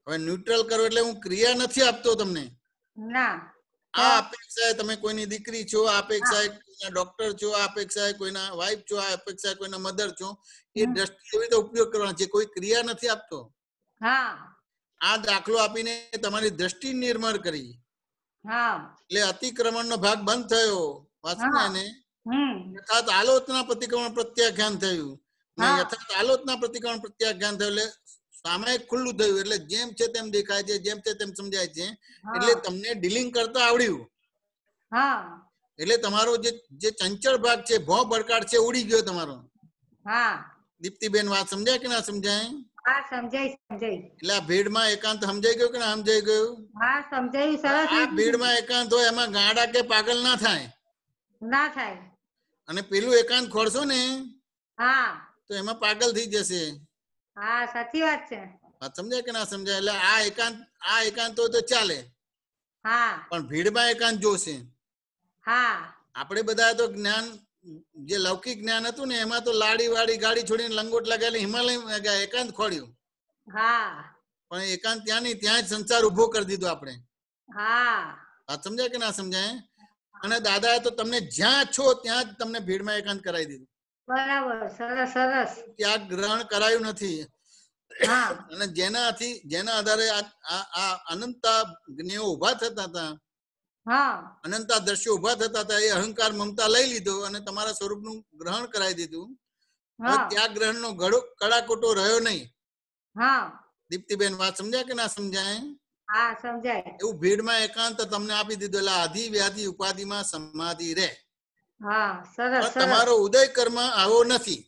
હવે ન્યુટ્રલ કરો એટલે હું ક્રિયા નથી આપતો તમને.
ના,
આ અપેક્ષાએ તમે કોઈની દીકરી છો, આ અપેક્ષાએ કોઈના ડોક્ટર છો, આ અપેક્ષાએ કોઈના વાઇફ છો, આ અપેક્ષાએ કોઈના મધર છો, એ દ્રષ્ટિ એવી રીતે ઉપયોગ કરવાનો છે. કોઈ ક્રિયા નથી આપતો.
હા,
આ દાખલો આપીને તમારી દ્રષ્ટિ નિર્મળ કરી.
હા,
એટલે અતિક્રમણનો ભાગ બંધ થયો. વાંચું એને યથાર્થ આલોચના પ્રતિક્રમણ પ્રત્યાખ્યાન થયું. યથાર્થ આલોચના પ્રતિક્રમણ પ્રત્યાખ્યાન થયું એટલે સામાયિક ખુલ્લું થયું. એટલે જેમ છે તેમ દેખાય છે, જેમ છે તેમ સમજાય છે. એટલે તમને ડીલિંગ કરતા આવડ્યું. એટલે તમારો જે ચંચળ ભાગ છે, ભો ભડકાટ છે, ઉડી ગયો તમારો. દીપ્તિબેન વાત સમજાય કે ના સમજાય?
હા સમજાય સમજાય.
એટલે આ ભીડમાં એકાંત સમજાઈ ગયું કે ના સમજાઈ ગયું?
હા સમજાયું, સરસ.
આ ભીડમાં એકાંત હોય એમાં ગાડા કે પાગલ ના થાય.
ના થાય.
અને પેલું એકાંત ખોરશો ને તો એમાં પાગલ થઈ જશે.
હા સાચી વાત છે.
વાત સમજાય કે ના સમજાય? એટલે આ એકાંત હોય તો ચાલે, પણ ભીડમાં એકાંત જોશે. આપણે બધા તો જ્ઞાન, જે લૌકિક જ્ઞાન હતું ને એમાં તો લાડી વાડી ગાડી છોડીને લંગોટ લગાવી હિમાલય એકાંત ખોડ્યું. પણ એકાંત ત્યાં નહીં, ત્યાં જ સંસાર ઉભો કરી દીધો આપણે. વાત સમજાય કે ના સમજાય? અને દાદાએ તો તમને જ્યાં છો ત્યાં જ તમને ભીડમાં એકાંત કરાવી દીધું.
બરાબર, સરસ સરસ.
ત્યાં ગ્રહણ કરાયું નથી. અને જેના આધારે આ અનંતા જ્ઞેયો ઉભા થતા હતા, અનંતા દ્રશ્યો ઉભા થતા હતા, એ અહંકાર મમતા લઈ લીધો અને તમારા સ્વરૂપનું ગ્રહણ કરાવી દીધું. ત્યાં ગ્રહણનો કડાકોટો રહ્યો નહીં. દીપ્તિબેન વાત સમજાય કે ના સમજાય?
હા સમજાય.
એવું ભીડમાં એકાંત તમને આપી દીધું. એટલે આધિ વ્યાધિ ઉપાધિમાં સમાધિ રહે. તમારો ઉદય કર્મ આવો નથી.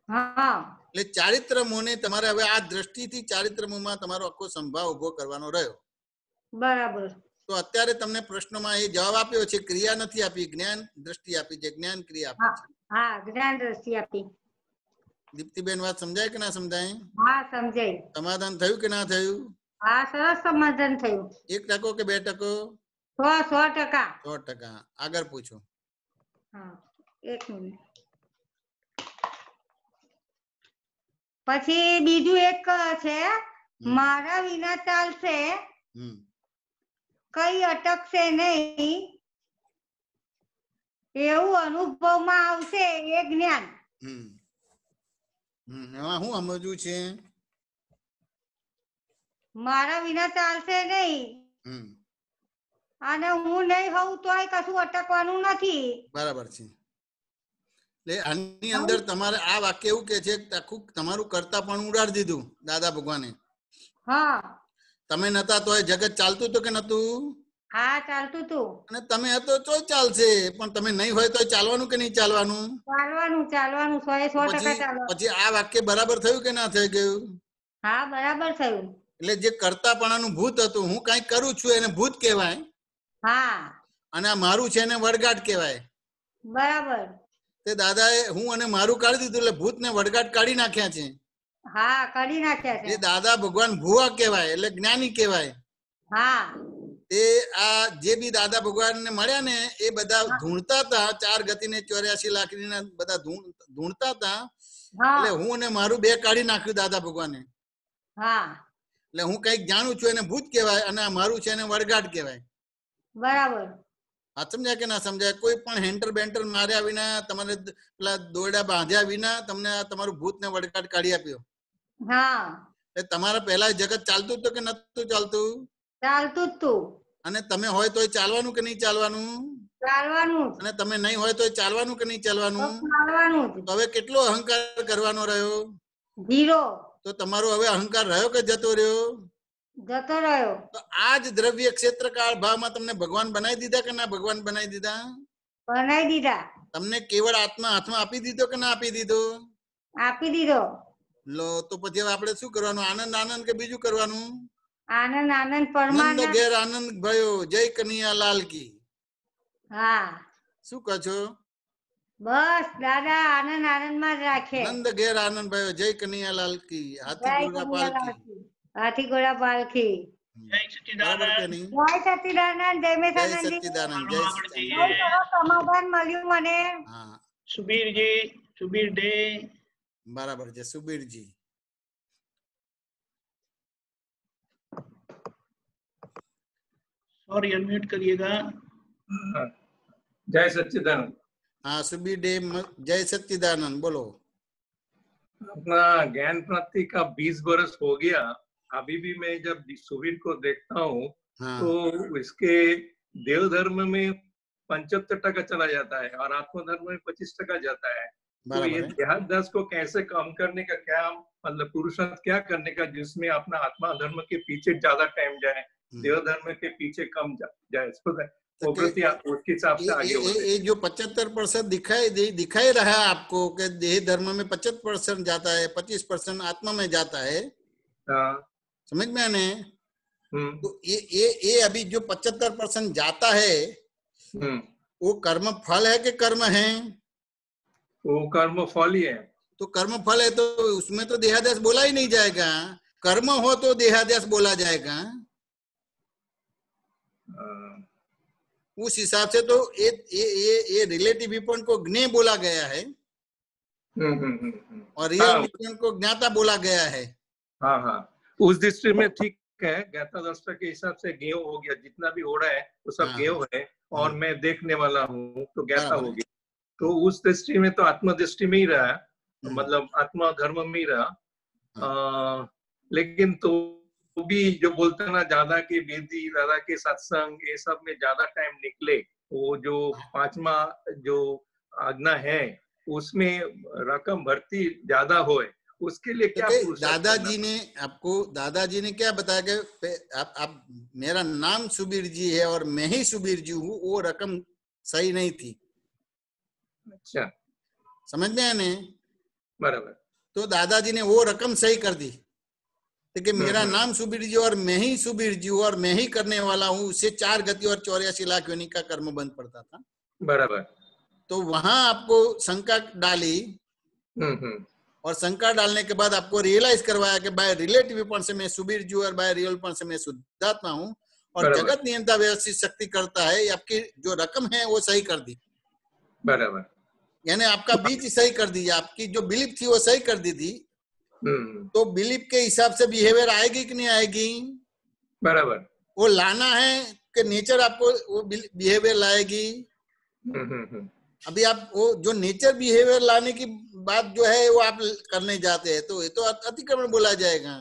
એટલે ચારિત્રમોને તમારે હવે આ દ્રષ્ટિથી ચારિત્રમોમાં તમારો આખો સંભાવ ઉભો કરવાનો રહ્યો.
બરાબર.
તો અત્યારે તમને પ્રશ્નોમાં એ જવાબ આપ્યો છે, ક્રિયા નથી આપી, જ્ઞાન દ્રષ્ટિ આપી છે, જ્ઞાન ક્રિયા આપી છે.
હા, જ્ઞાન દ્રષ્ટિ આપી.
દીપ્તિબેન વાત સમજાય કે ના સમજાય?
હા સમજાય. સમાધાન
થયું કે ના થયું?
હા સરસ સમાધાન થયું.
1% કે 2%?
100%.
100%. આગળ પૂછો.
હા, એક મિનિટ. પછી બીજું એક છે, મારા વિના ચાલશે, કઈ અટકશે નહીં, એવું અનુભવમાં આવશે એ જ્ઞાન.
એમાં શું સમજવું છે?
મારા વિના ચાલશે નહીં અને હું નહીં હોઉં તોય કશું અટકવાનું નથી.
બરાબર છે. એટલે આની અંદર તમારે આ વાક્ય એવું કે છે, આખું તમારું કરતા પણ ઉડાડી દીધું દાદા ભગવાને. તમે નતા તોય જગત ચાલતું હતું કે નતું?
હા ચાલતું હતું.
અને તમે હતો તો ચાલશે, પણ તમે નહીં હોય તો ચાલવાનું કે નહીં ચાલવાનું?
ચાલવાનું ચાલવાનું, 100% ચાલવાનું.
પછી આ વાક્ય બરાબર થયું કે ના થઈ ગયું?
હા બરાબર થયું. એટલે
જે કરતાપણાનું ભૂત હતું, હું કઈ કરું છું એને ભૂત કહેવાય. અને આ મારું છે એને વડગાટ કહેવાય.
બરાબર.
તે દાદાએ હું અને મારું કાઢી દીધું એટલે ભૂત ને વડગાટ કાઢી નાખ્યા છે.
હા કાઢી નાખ્યા છે.
એ દાદા ભગવાન ભુવા કહેવાય, એટલે જ્ઞાની કહેવાય. તે આ જે બી દાદા ભગવાન ને મળ્યા ને એ બધા ધૂણતા હતા, 4 ગતિ ને 84 લાકડી બધા ધૂણતા હતા. એટલે હું અને મારું 2 કાઢી નાખ્યું દાદા ભગવાને. એટલે હું કઈક જાણું છું એને ભૂત કહેવાય અને મારું છે એને વડગાડ કહેવાય.
બરાબર.
આ સમજાય કે ના સમજાય? કોઈ પણ હેન્ટર બેન્ટર માર્યા વિના, તમારે પેલા દોરડા બાંધ્યા વિના તમને તમારું ભૂત ને વડગાડ કાઢી આપ્યો. એ તમારા પહેલા જગત ચાલતું હતું કે નતું ચાલતું?
ચાલતું હતું.
અને તમે હોય તો ચાલવાનું કે નહીં ચાલવાનું?
ચાલવાનું.
અને તમે નહીં હોય તો ચાલવાનું કે નહીં ચાલવાનું?
ચાલવાનું.
તો હવે કેટલો અહંકાર કરવાનો રહ્યો?
0.
તો તમારો હવે અહંકાર રહ્યો કે જતો રહ્યો?
જતો રહ્યો.
તો આ જ દ્રવ્ય ક્ષેત્ર કાળ ભાવમાં તમને ભગવાન બનાવી દીધા કે ના ભગવાન બનાવી દીધા?
બનાવી દીધા.
તમને કેવળ આત્મા હાથમાં આપી દીધો કે ના આપી દીધો?
આપી દીધો.
લો તો પછી હવે આપણે શું કરવાનું? આનંદ આનંદ કે બીજું કરવાનું?
આનંદ આનંદ પરમાનંદ.
નંદ ઘેર આનંદ ભયો, જય કનૈયા લાલ કી. શું કહો છો?
બસ દાદા આનંદ આનંદ માં જ રાખે.
નંદ ઘેર આનંદ ભયો, જય કનૈયા લાલ કી. હાથી ઘોડા પાલકી.
હાથી ઘોડા પાલકી.
જય સચ્ચિદાનંદ.
જય સચ્ચિદાનંદ. જય મેથાનંદજી.
જય સચ્ચિદાનંદ. જય
સમાધાન મળ્યું મને.
સુબીરજી, સુબીર ડે.
બરાબર છે સુબીરજી.
सॉरी अनम्यूट करिएगा.
जय सच्चिदानंद.
हाँ सुबीर डे, जय सच्चिदानंद. बोलो.
अपना ज्ञान प्राप्ति का 20 वर्ष हो गया. अभी भी मैं जब सुबीर को देखता हूँ तो इसके देव धर्म में 75% चला जाता है और आत्म धर्म में 25% जाता है. तो ये देहाध्यास को कैसे कम करने का क्या मतलब पुरुषार्थ क्या करने का जिसमें अपना आत्मा धर्म के पीछे ज्यादा टाइम जाए, देव धर्म के पीछे कम जाए, उसके हिसाब से आगे
ये जो 75% दिखाई रहा है आपको कि देह धर्म में 25% जाता है, 25% आत्मा में जाता है. समझ में आने? तो ये अभी जो 75% जाता है वो कर्म फल है कि कर्म है?
वो कर्म फल ही है.
तो कर्म फल है तो उसमें तो देहादेश बोला ही नहीं जाएगा. कर्म हो तो देहादेश बोला जाएगा. उस हिसाब से तो ये रिलेटिव विपण को ज्ञेय बोला गया है और रियल विपण को ज्ञाता बोला गया है.
हाँ हाँ, उस दृष्टि में ठीक है. ज्ञाता दृष्टि के हिसाब से ज्ञेय हो गया. जितना भी हो रहा है वो सब ज्ञेय है और मैं देखने वाला हूँ तो ज्ञाता हो गया. तो उस दृष्टि में तो आत्म दृष्टि में ही रहा, मतलब आत्मा धर्म में ही रहा. लेकिन तो भी जो बोलते हैं ना दादा के वेदी, दादा के सत्संग, ये सब में ज्यादा टाइम निकले, वो जो 5वां जो आज्ञा है उसमें रकम भर्ती ज्यादा होए, उसके लिए क्या
दादाजी ने क्या बताया कि आप मेरा नाम सुबीर जी है और मैं ही सुबीर जी हूँ, वो रकम सही नहीं थी.
अच्छा,
समझ में आने?
बराबर.
तो दादाजी ने वो रकम सही कर दी कि मेरा नाम सुबीर जी और मैं ही सुबीर जी हूँ और मैं ही करने वाला हूँ. उससे 4 गति और 84 लाख योनि का कर्म बंद पड़ता था.
बराबर.
तो वहां आपको शंका डाली और शंका डालने के बाद आपको रियलाइज करवाया कि बाय रिलेटिव विपण से मैं सुबीर जी और बाय रियल विपण से मैं शुद्धात्मा हूँ और जगत नियंता व्यवस्थित शक्ति करता है. आपकी जो रकम है वो सही कर दी.
बराबर.
यानी आपका बीज सही कर दी. आपकी जो बिलीफ थी वो सही कर दी थी. तो बिलीफ के हिसाब से बिहेवियर आएगी कि नहीं आएगी?
बराबर.
वो लाना है कि नेचर आपको वो बिहेवियर लाएगी. अभी आप वो जो नेचर बिहेवियर लाने की बात जो है वो आप करने जाते हैं तो ये तो अतिक्रमण बोला जाएगा.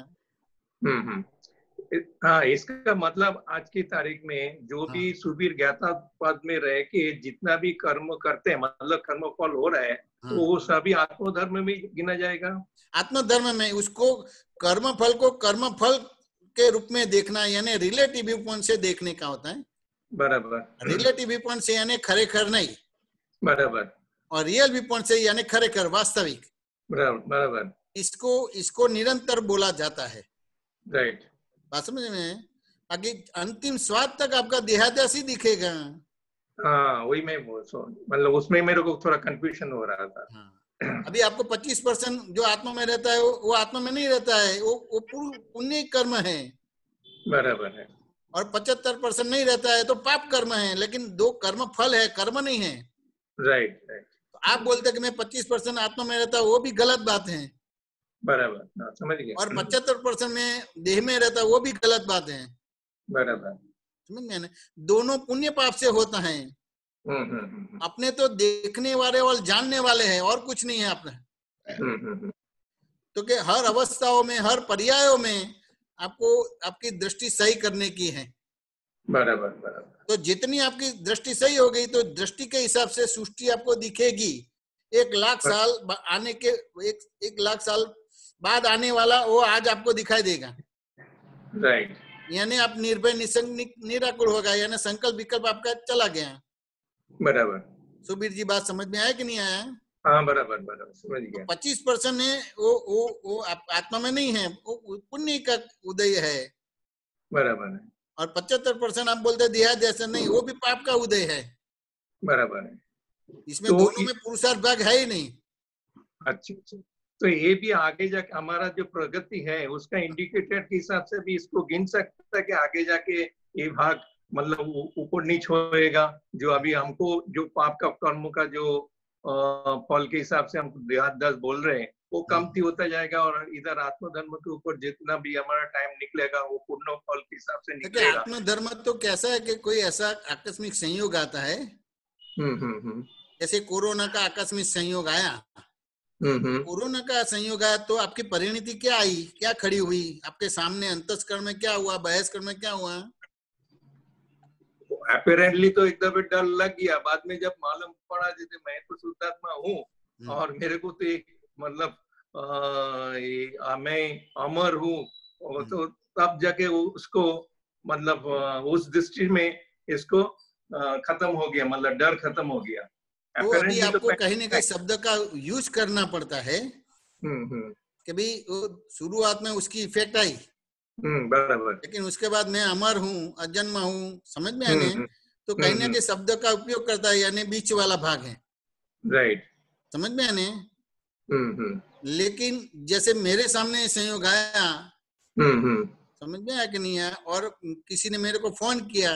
हाँ, इसका मतलब आज की तारीख में जो भी सुबीर ज्ञाता पद में रह के जितना भी कर्म करते हैं, मतलब कर्म फल हो रहा है, तो वो सभी आत्मधर्म में गिना जाएगा.
आत्मधर्म में उसको कर्म फल को कर्म फल के रूप में देखना यानी रिलेटिव व्यू से देखने का होता है.
बराबर.
रिलेटिव व्यू से यानी खरेखर नहीं.
बराबर.
और रियल व्यू से यानी खरेखर वास्तविक.
बराबर.
इसको निरंतर बोला जाता है.
राइट.
बात समझ में? आगे अंतिम स्वाद तक आपका देहाद्यास ही दिखेगा.
हाँ, वही मैं मतलब उसमें मेरे को थोड़ा कंफ्यूजन हो रहा था.
अभी आपको 25% जो आत्मा में रहता है वो आत्मा में नहीं रहता है. वो पुण्य कर्म है.
बराबर है.
और 75% नहीं रहता है तो पाप कर्म है, लेकिन दो कर्म फल है, कर्म नहीं है।
Right right.
तो आप बोलते कि मैं 25% आत्मा में रहता, वो भी गलत बात है।
बराबर, समझ गया।
और 75% में देह में रहता, वो भी गलत बात है।
बराबर,
समझ गए ना? दोनों पुण्य पाप से होता है। अपने तो देखने वाले और जानने वाले हैं, और कुछ नहीं है अपने। तो कि हर अवस्थाओं में, हर पर्यायों में आपको आपकी दृष्टि सही करने की है।
बराबर बराबर।
तो जितनी आपकी दृष्टि सही हो गई तो दृष्टि के हिसाब से सृष्टि आपको दिखेगी। 1,00,000 साल आने के 1,00,000 साल बाद आने वाला वो आज आपको दिखाई देगा।
राइट।
यानी आप निर्भय निराकुल होगा, यानी संकल्प विकल्प आपका चला गया।
बराबर।
सुबीर जी बात समझ में आया कि नहीं आया?
हाँ बराबर बराबर, समझ गया।
25% है वो आत्मा में नहीं है, वो पुण्य का उदय है।
बराबर है।
और 75% आप बोलते देहाध्यास नहीं, वो भी पाप का उदय है।
बराबर है।
इसमें तो दोनों में पुरुषार्थ भाग है ही नहीं।
अच्छा अच्छा। तो ये भी आगे जाके हमारा जो प्रगति है उसका इंडिकेटर के हिसाब से भी इसको गिन सकता है कि आगे जाके ये भाग मतलब ऊपर नीच होएगा, जो अभी हमको जो पाप का कर्म का जो फल के हिसाब से हम देहाध्यास बोल रहे हैं वो कमती होता जाएगा, और इधर आत्मधर्म के ऊपर जितना भी हमारा टाइम निकलेगा वो पूर्ण फल के हिसाब से निकलेगा।
आत्मधर्म तो कैसा है कि कोई ऐसा आकस्मिक संयोग आता है, जैसे कोरोना का आकस्मिक संयोग आया। कोरोना का संयोग आया तो आपकी परिणति क्या आई, क्या खड़ी हुई आपके सामने? अंतस्करण में क्या हुआ, बहिष्करण में क्या हुआ?
अपेरेंटली तो एकदम डर लग गया, बाद में जब मालूम पड़ा जैसे मैं तो शुद्धात्मा हूँ और मेरे को तो एक मतलब मैं अमर हूँ, तो तब जाके उसको मतलब उस दृष्टि में इसको खत्म हो गया, मतलब डर खत्म हो गया।
तो अभी आपको कहीं ना कहीं शब्द का यूज करना पड़ता है कि भाई शुरुआत में उसकी इफेक्ट आई,
बराबर,
लेकिन उसके बाद मैं अमर हूँ, अजन्मा हूँ, समझ में आने तो कहीं ना कहीं शब्द का उपयोग करता है, यानी बीच वाला भाग है।
राइट,
समझ में आने। लेकिन जैसे मेरे सामने संयोग आया, समझ में आया कि नहीं आया, और किसी ने मेरे को फोन किया,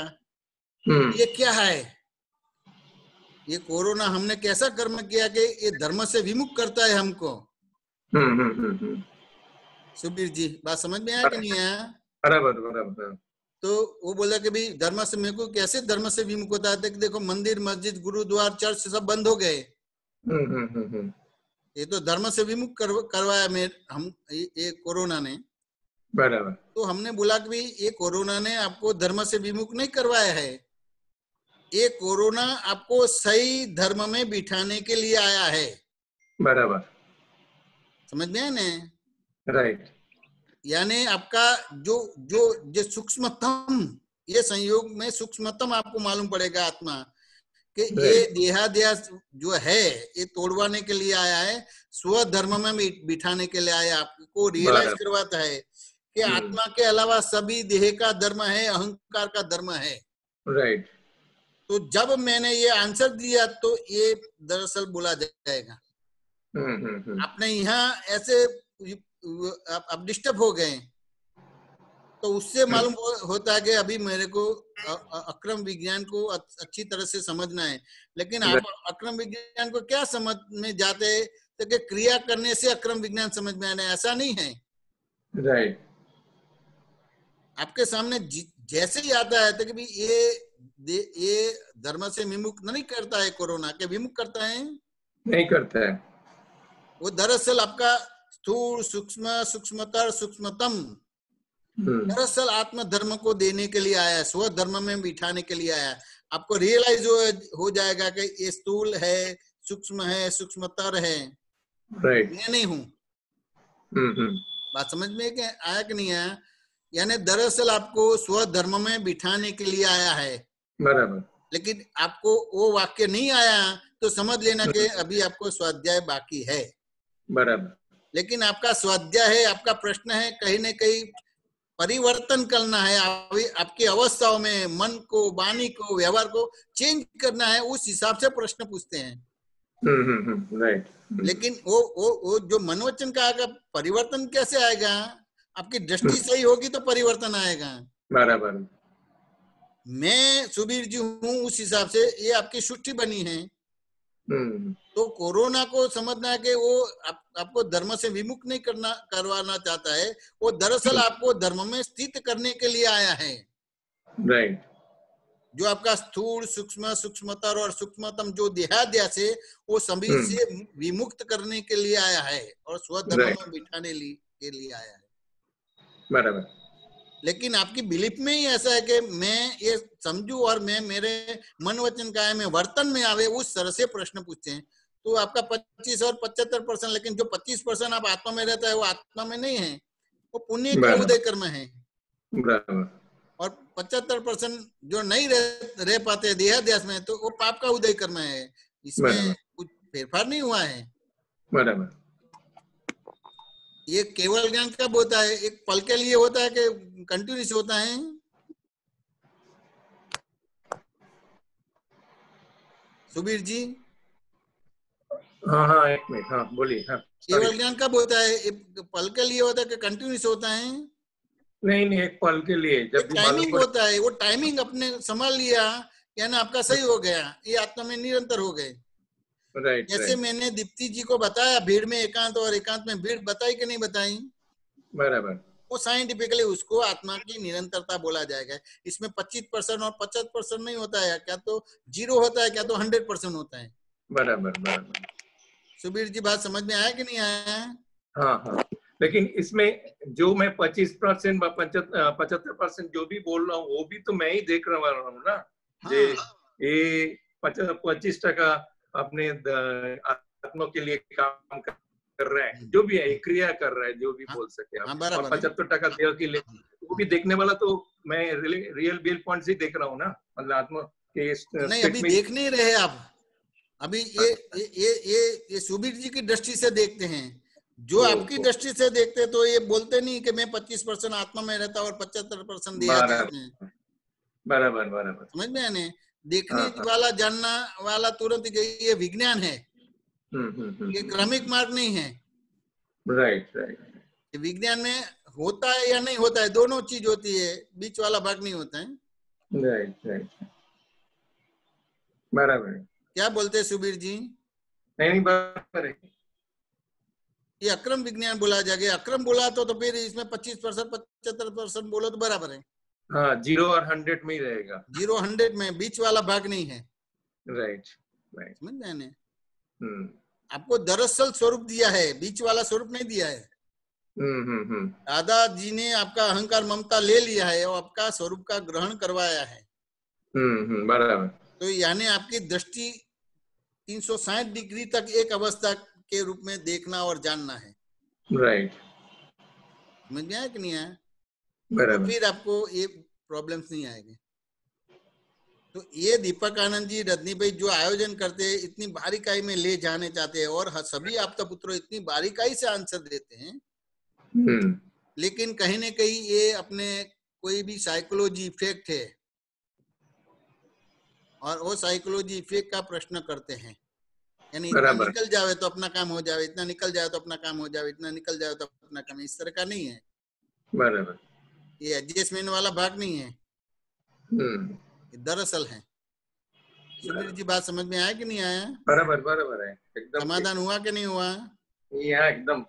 ये क्या है, ये कोरोना हमने कैसा कर्म किया कि ये धर्म से विमुख करता है हमको। सुबीर जी बात समझ में आया कि नहीं आया?
बराबर बराबर।
तो वो बोला कि भाई धर्म से मेरे को कैसे धर्म से विमुख होता है? देखो मंदिर, मस्जिद, गुरुद्वार, चर्च सब बंद हो गए। ये तो धर्म से विमुख करवाया हम ये कोरोना ने।
बराबर।
तो हमने बोला कि भाई ये कोरोना ने आपको धर्म से विमुख नहीं करवाया है, ये कोरोना आपको सही धर्म में बिठाने के लिए आया है।
बराबर,
समझ में आया ना?
राइट।
यानी आपका जो जो जो सूक्ष्मतम, ये संयोग में सूक्ष्मतम आपको मालूम पड़ेगा आत्मा कि ये देहाध्यास जो है ये तोड़वाने के लिए आया है, स्वधर्म में बिठाने के लिए आया, आपको रियलाइज करवाता है कि आत्मा के अलावा सभी देह का धर्म है, अहंकार का धर्म है।
राइट।
तो जब मैंने ये आंसर दिया तो ये दरअसल बोला जाएगा। आपने यहाँ ऐसे आप डिस्टर्ब हो गए, तो उससे मालूम होता है कि अभी मेरे को अक्रम विज्ञान को अच्छी तरह से समझना है। लेकिन आप अक्रम विज्ञान को क्या समझ में जाते हैं तो कि क्रिया करने से अक्रम विज्ञान समझ में आना, ऐसा नहीं है।
राइट।
आपके सामने जैसे ही आता है तो कि ये धर्म से विमुख नहीं करता है, कोरोना के विमुख करता है,
नहीं करता है।
वो दरअसल आपका स्थूल, सूक्ष्म, सूक्ष्मतर, सूक्ष्मतम दरअसल आत्म धर्म को देने के लिए आया है, स्व धर्म में बिठाने के लिए आया है। आपको रियलाइज हो जाएगा कि ये स्थूल है, सूक्ष्म है, सूक्ष्मतर है, मैं नहीं हूँ। बात समझ में आया कि नहीं आया? यानी दरअसल आपको स्व धर्म में बिठाने के लिए आया है।
बराबर।
लेकिन आपको वो वाक्य नहीं आया तो समझ लेना कि अभी आपको स्वाध्याय बाकी है।
बराबर।
लेकिन आपका स्वाध्याय है, आपका प्रश्न है कहीं न कहीं परिवर्तन करना है, आपकी अवस्थाओं में मन को, वाणी को, व्यवहार को चेंज करना है, उस हिसाब से प्रश्न पूछते हैं।
राइट।
लेकिन वो जो मनोवचन का आएगा, परिवर्तन कैसे आएगा? आपकी दृष्टि सही होगी तो परिवर्तन आएगा।
बराबर।
मैं सुबीर जी हूँ, उस हिसाब से ये आपकी सृष्टि बनी है। तो कोरोना को समझना है कि वो आपको धर्म से विमुख नहीं करवाना चाहता है, वो दरअसल आपको धर्म में स्थित करने के लिए आया है।
राइट।
जो आपका स्थूल सूक्ष्म सूक्ष्मतर और सूक्ष्मतम जो देहाध्यास है वो सभी से विमुक्त करने के लिए आया है और स्वधर्म में बिठाने के लिए आया है।
बराबर।
लेकिन आपकी बिलीफ में ही ऐसा है कि मैं ये समझू और मैं मेरे मन वचन काया में वर्तन में आवे, उस तरह से प्रश्न पूछते हैं। तो आपका 25 और 75%, लेकिन जो 25% आप आत्मा में रहता है वो आत्मा में नहीं है, वो पुण्य का उदय कर्म है। और 75% जो नहीं रह पाते देहाध्यास में, तो वो पाप का उदय कर्म है। इसमें कुछ फेरफार नहीं हुआ है।
बराबर।
ये केवल ज्ञान कब होता है? एक पल के लिए होता है कि कंटिन्यूस होता है? सुबीर जी।
हाँ हाँ, एक मिनट, हाँ बोलिए। हाँ,
केवल ज्ञान कब होता है? एक पल के लिए होता है कि कंटिन्यूस होता है?
नहीं नहीं, एक पल के लिए। जब
टाइमिंग होता है, वो टाइमिंग अपने संभाल लिया यानी आपका सही हो गया, ये आत्मा में निरंतर हो गए।
राइट।
जैसे मैंने दीप्ति जी को बताया भीड़ में एकांत और एकांत में भीड़, बताई कि नहीं बताई?
बराबर।
वो साइंटिफिकली उसको आत्मा की निरंतरता बोला जाएगा। इसमें 25% और 50% नहीं होता है, क्या तो 0 होता है, क्या तो 100% होता है।
बराबर बराबर।
सुबीर जी बात समझ में आया कि नहीं आया?
हाँ हाँ, लेकिन इसमें जो मैं 25% 75% जो भी बोल रहा हूँ वो भी तो मैं ही देख रहा हूँ ना। ये 25% अपने आत्मा के लिए काम कर रहा है, जो भी है क्रिया कर रहा है, जो भी बोल सके आप। और 75% देह के लिए वो भी देखने वाला तो मैं रियल बिल पॉइंट्स ही देख रहा हूँ ना, मतलब आत्मा के
नहीं, अभी देख नहीं रहे आप। अभी ये सुबीर जी की दृष्टि से देखते हैं। जो आपकी दृष्टि से देखते तो ये बोलते नहीं कि मैं 25% आत्मा में रहता और 75% देहाध्यास में।
बराबर बराबर,
समझ में आने? देखने वाला जानना वाला तुरंत ये विज्ञान है, ये क्रमिक मार्ग नहीं है।
Right right.
विज्ञान में होता है या नहीं होता है, दोनों चीज होती है, बीच वाला भाग नहीं होता है।
राइट राइट, बराबर।
क्या बोलते हैं सुबीर जी?
नहीं बराबर है।
ये अक्रम विज्ञान बोला जाएगा। अक्रम बोला तो फिर इसमें 25% 75% बोलो तो बराबर है।
हाँ, 0 और 100 में ही रहेगा।
0 100 में, बीच वाला भाग नहीं है।
राइट राइट,
समझ में? आपको दरअसल स्वरूप दिया है, बीच वाला स्वरूप नहीं दिया है। दादाजी ने आपका अहंकार ममता ले लिया है और आपका स्वरूप का ग्रहण करवाया है।
बराबर।
तो यानी आपकी दृष्टि 360 डिग्री तक एक अवस्था के रूप में देखना और जानना है।
राइट,
समझ में आया कि नहीं आया?
बराबर।
तो फिर आपको ये प्रॉब्लम्स नहीं आएंगे। तो ये दीपक आनंद जी, रजनी भाई जो आयोजन करते हैं, इतनी बारीकाई में ले जाने चाहते हैं और सभी आपका पुत्रों इतनी बारीकाई से आंसर देते हैं, लेकिन कहीं ना कहीं ये अपने कोई भी साइकोलॉजी इफेक्ट है और वो साइकोलॉजी इफेक्ट का प्रश्न करते हैं। यानी इतना निकल जाए तो अपना काम हो जाए, इतना निकल जाए तो अपना काम हो जाए, इतना निकल जाए तो अपना काम, इस तरह का नहीं है।
बराबर।
ये एडजस्टमेंट वाला भाग नहीं है, दरअसल है। सुबीर जी बात समझ में आया कि नहीं आया?
बराबर बराबर है, एकदम
समाधान हुआ कि नहीं हुआ?
यहाँ एकदम।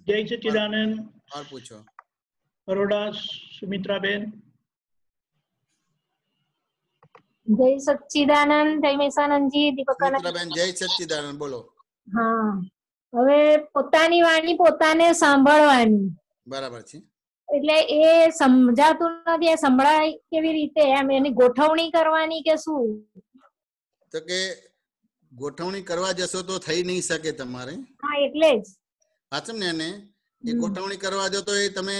जय सच्चिदानंद।
और पूछो।
बड़ोड़ा सुमित्रा बेन।
जय सच्चिदानंद, जय મેસાનંદજી,
સુમિત્રા બેન જય સચ્ચિદાનંદ બોલો.
હા, હવે પોતાની વાણી પોતાને સાંભળવાની.
બરાબર છે.
એટલે એ સમજાતું નથી, એ સંભળાય કેવી રીતે, એમ એની ગોઠવણી કરવાની કે શું?
તો કે ગોઠવણી કરવા જશો તો થઈ નહીં શકે તમારે.
હા, એટલે જ
સાચું ને? એ ગોઠવણી કરવા જો તો એ તમે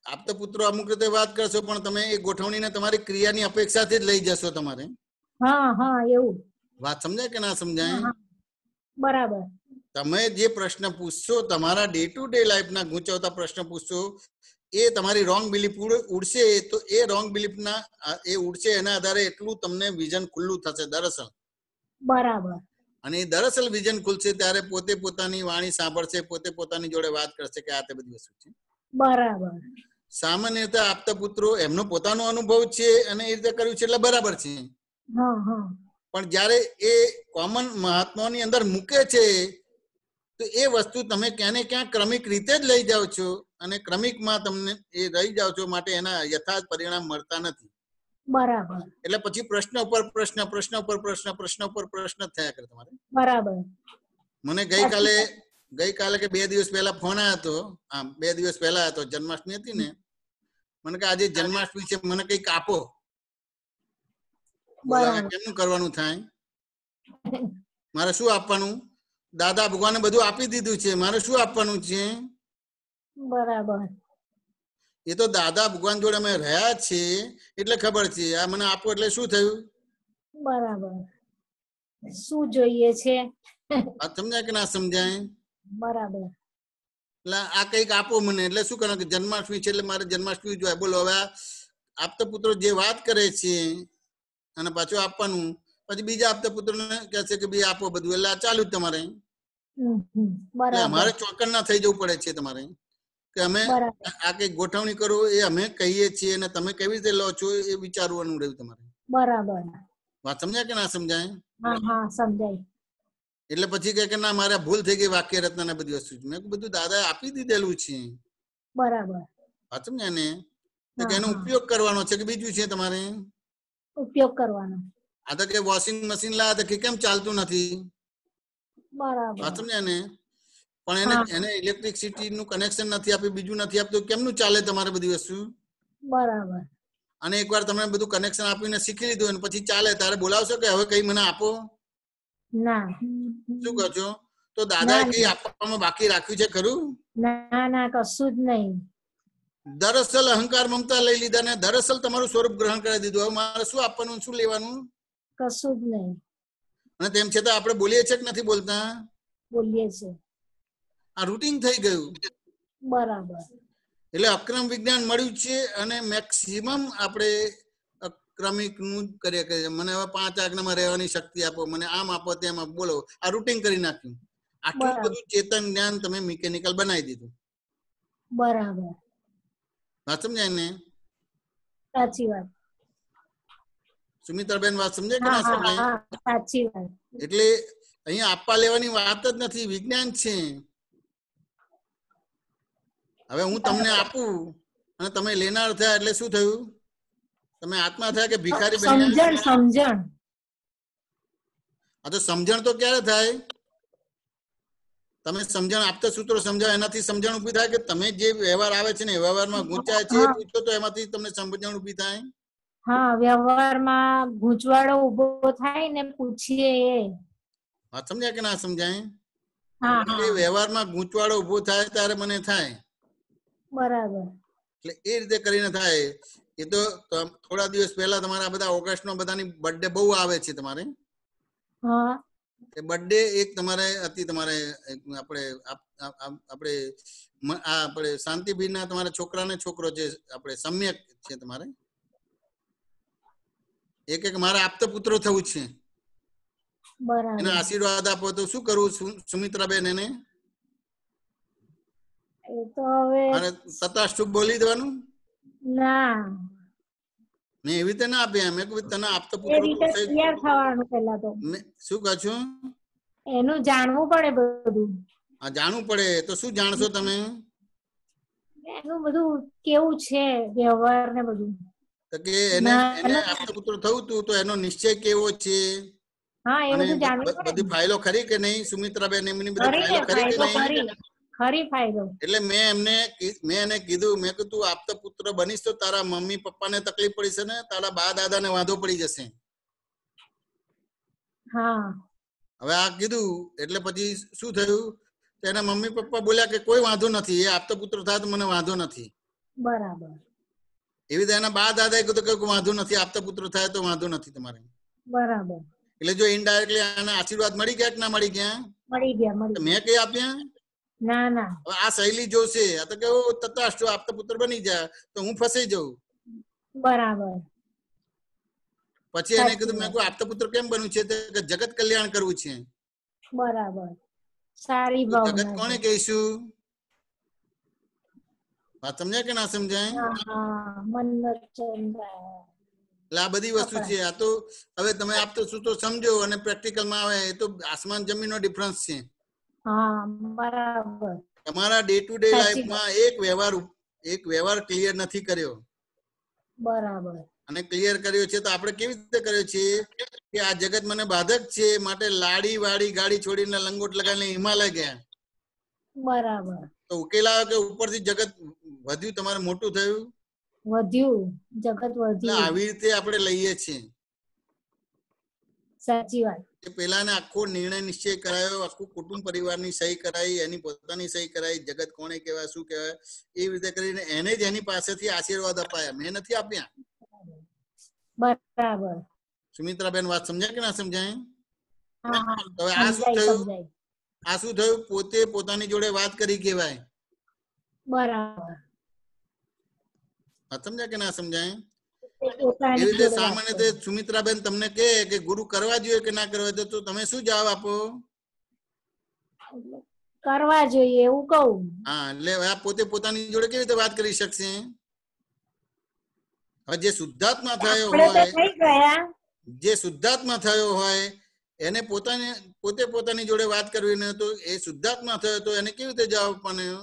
આપ તો પુત્રો અમુક રીતે વાત કરશો, પણ તમે એ ગોઠવણીને તમારી ક્રિયાની અપેક્ષાથી જ લઈ જશો તમારે.
હા હા, એવું.
વાત સમજાય કે ના સમજાય?
બરાબર.
તમે જે પ્રશ્ન પૂછશો, તમારા ડે ટુ ડે લાઈફના ગૂંચવતા પ્રશ્ન પૂછશો, એ તમારી રોંગ બિલીફ ઉડશે, તો એ રોંગ બિલીફના એ ઉડશે એના આધારે એટલું તમને વિઝન ખુલ્લું થશે દરઅસલ.
બરાબર.
અને એ દરઅસલ વિઝન ખુલશે ત્યારે પોતે પોતાની વાણી સાંભળશે, પોતે પોતાની જોડે વાત કરશે કે આ તે બધી વસ્તુ છે.
બરાબર.
સામાન્ય રીતે આપતા પુત્રો એમનો પોતાનો અનુભવ છે અને એ રીતે કર્યું છે એટલે બરાબર છે. પણ જયારે એ કોમન મહાત્માઓની અંદર મૂકે છે તો એ વસ્તુ તમે ક્યાં ને ક્યાં ક્રમિક રીતે જ લઈ જાઓ છો અને ક્રમિકમાં તમને એ રહી જાઓ છો, માટે એના યથાર્થ પરિણામ મળતા નથી.
બરાબર.
એટલે પછી પ્રશ્ન ઉપર પ્રશ્ન, પ્રશ્ન ઉપર પ્રશ્ન, પ્રશ્ન ઉપર પ્રશ્ન થયા કરે તમારે.
બરાબર.
મને ગઈકાલે કે 2 દિવસ પહેલા ફોન આવ્યો હતો, 2 દિવસ પહેલા હતો, જન્માષ્ટમી હતી ને, મને કે આજે જન્માષ્ટમી છે, મને કઈક આપો. કેમનું કરવાનું થાય? મારે શું આપવાનું? દાદા ભગવાને બધું આપી દીધું છે, મારે શું આપવાનું છે?
બરાબર.
એ તો દાદા ભગવાન જોડે અમે રહ્યા છીએ એટલે ખબર છે. આ મને આપો એટલે શું થયું?
બરાબર. શું જોઈએ છે?
સમજાય કે ના સમજાય?
બરાબર.
એટલે આ કઈક આપો મને, એટલે શું કરવાનું કે જન્માષ્ટમી છે એટલે મારે જન્માષ્ટમી જોઈએ. બોલો, હવે આપતા પુત્રો જે વાત કરે છે અને પાછું આપવાનું, પછી બીજા આપતા પુત્રો ને કહે છે કે ભાઈ આપો બધું, એટલે ચાલુ જ તમારે. અમારે ચોકન ના થઈ જવું પડે છે તમારે કે અમે આ કઈ ગોઠવણી કરો એ અમે કહીએ છીએ અને તમે કેવી રીતે લો છો એ વિચારવાનું રહ્યું તમારે.
બરાબર.
વાત સમજાય કે ના સમજાય?
હા, સમજાય.
એટલે પછી કે ના મારે ભૂલ થઈ ગઈ વાક્ય રત્ન ને બધી વસ્તુ. મેં બધું દાદા આપી દીધેલું છે.
બરાબર.
વાત સમજાય ને? એનો ઉપયોગ કરવાનો છે કે બીજું છે તમારે?
ઉપયોગ કરવાનો.
આ તો કે વોશિંગ મશીન લાયા તો કે કેમ ચાલતું નથી?
બરાબર.
વાત સમજાય ને? પણ એને ઇલેક્ટ્રિસિટી નું કનેક્શન નથી આપ્યું, બીજું નથી આપતું, કેમનું ચાલે તમારે બધી વસ્તુ?
બરાબર.
અને એકવાર તમે બધું કનેક્શન આપીને શીખી લીધું અને પછી ચાલે ત્યારે બોલાવશો કે હવે કઈ મને આપો?
ના.
શું કહો છો? તો દાદાએ કઈ આપવામાં બાકી રાખ્યું છે ખરું?
ના, કશું જ નહીં.
દરઅસલ અહંકાર મમતા લઈ લીધા ને દરઅસલ તમારું સ્વરૂપ ગ્રહણ કરી દીધું. હવે મારે શું આપવાનું, શું લેવાનું?
કશું જ નહીં.
અને તેમ છતાં આપણે બોલીએ છીએ કે નથી બોલતા?
બોલીએ છીએ.
આ રૂટીન થઈ ગયું.
બરાબર.
એટલે અક્રમ વિજ્ઞાન મળ્યું છે અને મેક્સિમમ આપણે ક્રમિક નું કરીએ કે મને હવે 5 આજ્ઞામાં રહેવાની શક્તિ આપો, મને આમ આપો, તેમ આપો. બોલો, આ રૂટીન કરી નાખ્યું. આટલું બધું ચેતન જ્ઞાન તમે મિકેનિકલ બનાવી દીધું.
બરાબર.
વાત સમજાય ને?
સાચી વાત.
સુમિત્રાબેન વાત સમજાય કે ના સમજાય?
સાચી વાત.
એટલે અહીંયા આપવા લેવાની વાત જ નથી, વિજ્ઞાન છે. હવે હું તમને આપું અને તમે લેનાર થયા એટલે શું થયું? તમે આત્મા થયા કે ભિખારી બન્યા?
સમજણ.
આ તો સમજણ તો ક્યારે થાય? તમે સમજણ આપતા સૂત્રો સમજાવો એનાથી સમજણ ઉભી થાય કે તમે જે વ્યવહાર આવે છે ને વ્યવહારમાં ગૂંચાય છે એ પૂછો તો એમાંથી તમને સમજણ ઉભી થાય?
હા, વ્યવહારમાં ગૂંચવાડો ઉભો થાય ને પૂછીએ એ.
વાત સમજાય કે ના સમજાય?
હા.
વ્યવહારમાં ગૂંચવાડો ઉભો થાય ત્યારે મને થાય.
બરાબર.
એટલે એ રીતે કરીને થાય. એ તો થોડા દિવસ પહેલા તમારા બધા ઓગસ્ટમાં બધાની બર્થડે બહુ આવે છે તમારે.
હા.
એ બર્થડે એક તમારે હતી, તમારે આપણે શાંતિબીના તમારા છોકરાને છોકરો જે આપણે સમ્યક છે તમારે એક મારે આપતા પુત્રો થવું છે.
બરાબર.
એને આશીર્વાદ આપો તો શું કરવું સુમિત્રાબેન? એને
એ તો હવે
તથાસ્તુ બોલી દેવાનું?
ના,
મેં એવી રીતે ના આપ્યા. મેં કહ્યું તને આપતા પુત્રો
તૈયાર થવાનું પહેલા તો.
શું કહો છો?
એનું જાણવું પડે બધું.
હા, જાણવું પડે. તો શું જાણશો તમે?
એનું બધું કેવું છે વ્યવહાર ને બધું.
તો કે એને આપતા પુત્ર થવું તું તો એનો નિશ્ચય કેવો છે?
હા, એ બધું જાણવું પડે.
બધી ફાઇલો ખરી કે નહીં સુમિત્રાબેન? એમની બધી ફાઇલો ખરી કે નહીં?
ખરી ફાઇલો.
એટલે મેં એને કીધું, મેં કીધું તું આપતા પુત્ર બનીશ તો તારા મમ્મી પપ્પાને તકલીફ પડી છે ને તારા બા દાદાને વાંધો પડી જશે.
હા.
હવે આ કીધું એટલે પછી શું થયું? એના મમ્મી પપ્પા બોલ્યા કે કોઈ વાંધો નથી, એ આપતા પુત્ર થાય તો મને વાંધો નથી.
બરાબર.
એવી રીતે એના બા દાદાએ કીધું કે વાંધો નથી, આપતા પુત્ર થાય તો વાંધો નથી તમારે.
બરાબર.
એટલે જો ઇનડાયરેક્ટલી આના આશીર્વાદ મળી ગયા કે ના મળી ગયા?
મળી ગયા.
મેં કઈ આપ્યા?
ના.
હવે આ શૈલી જોશે. આ તો કેવું તથાસ્તુ આપતા પુત્ર બની જાય તો હું ફસાઈ જાઉં.
બરાબર.
પછી એને કીધું મેં કોઈ આપતા પુત્ર કેમ બન્યું છે? જગત કલ્યાણ કરવું છે.
બરાબર. સારી ભાવના.
જગત કોને કહીશું? વાત સમજાય કે ના સમજાય? એટલે આ બધી વસ્તુ છે. આ તો હવે તમે આપતો શું તો સમજો અને પ્રેક્ટિકલમાં આવે એ તો આસમાન જમીનનો ડિફરન્સ છે.
બરાબર.
તમારા ડે ટુ ડે લાઈફમાં એક વ્યવહાર ક્લિયર નથી કર્યો.
બરાબર.
અને ક્લિયર કર્યો છે તો આપણે કેવી રીતે કર્યો છે કે આ જગત મને બાધક છે માટે લાડી વાડી ગાડી છોડીને લંગોટ લગાવીને હિમાલય ગયા.
બરાબર.
તો ઉકેલ આવ્યો કે ઉપરથી જગત વધ્યું, તમારે મોટું થયું,
વધ્યું, જગત વધ્યું.
આવી રીતે આપણે લઈએ છીએ.
સાચી વાત.
પેલાને આખો નિર્ણય નિશ્ચય કરાયો, આખું કુટુંબ પરિવારની સહી કરાઈ, એની પોતાની સહી કરાઈ, જગત કોને કહેવાય શું કહેવાય એવી રીતે કરીને એને જ એની પાસેથી આશીર્વાદ અપાયા, મેં નથી આપ્યા.
બરાબર.
સુમિત્રાબેન વાત સમજાય કે ના સમજાય? હવે આ શું થયું? આ શું થયું? પોતે પોતાની જોડે વાત કરી કહેવાય.
બરાબર.
વાત સમજાય કે ના સમજાય? એવી રીતે સામાન્ય રીતે સુમિત્રાબેન તમને કહે કે ગુરુ કરવા જોઈએ કે ના કરવા જોઈએ તો તમે શું જવાબ આપો?
કરવા જોઈએ એવું કહું.
હા, એટલે આ પોતે પોતાની જોડે કેવી રીતે વાત કરી શકશે? હવે જે શુદ્ધાત્મા થયો હોય, જે શુદ્ધાત્મા થયો હોય એને પોતે પોતાની જોડે વાત કરવી ને તો એ શુદ્ધાત્મા થયો તો એને કેવી રીતે જવાબ આપવાનો?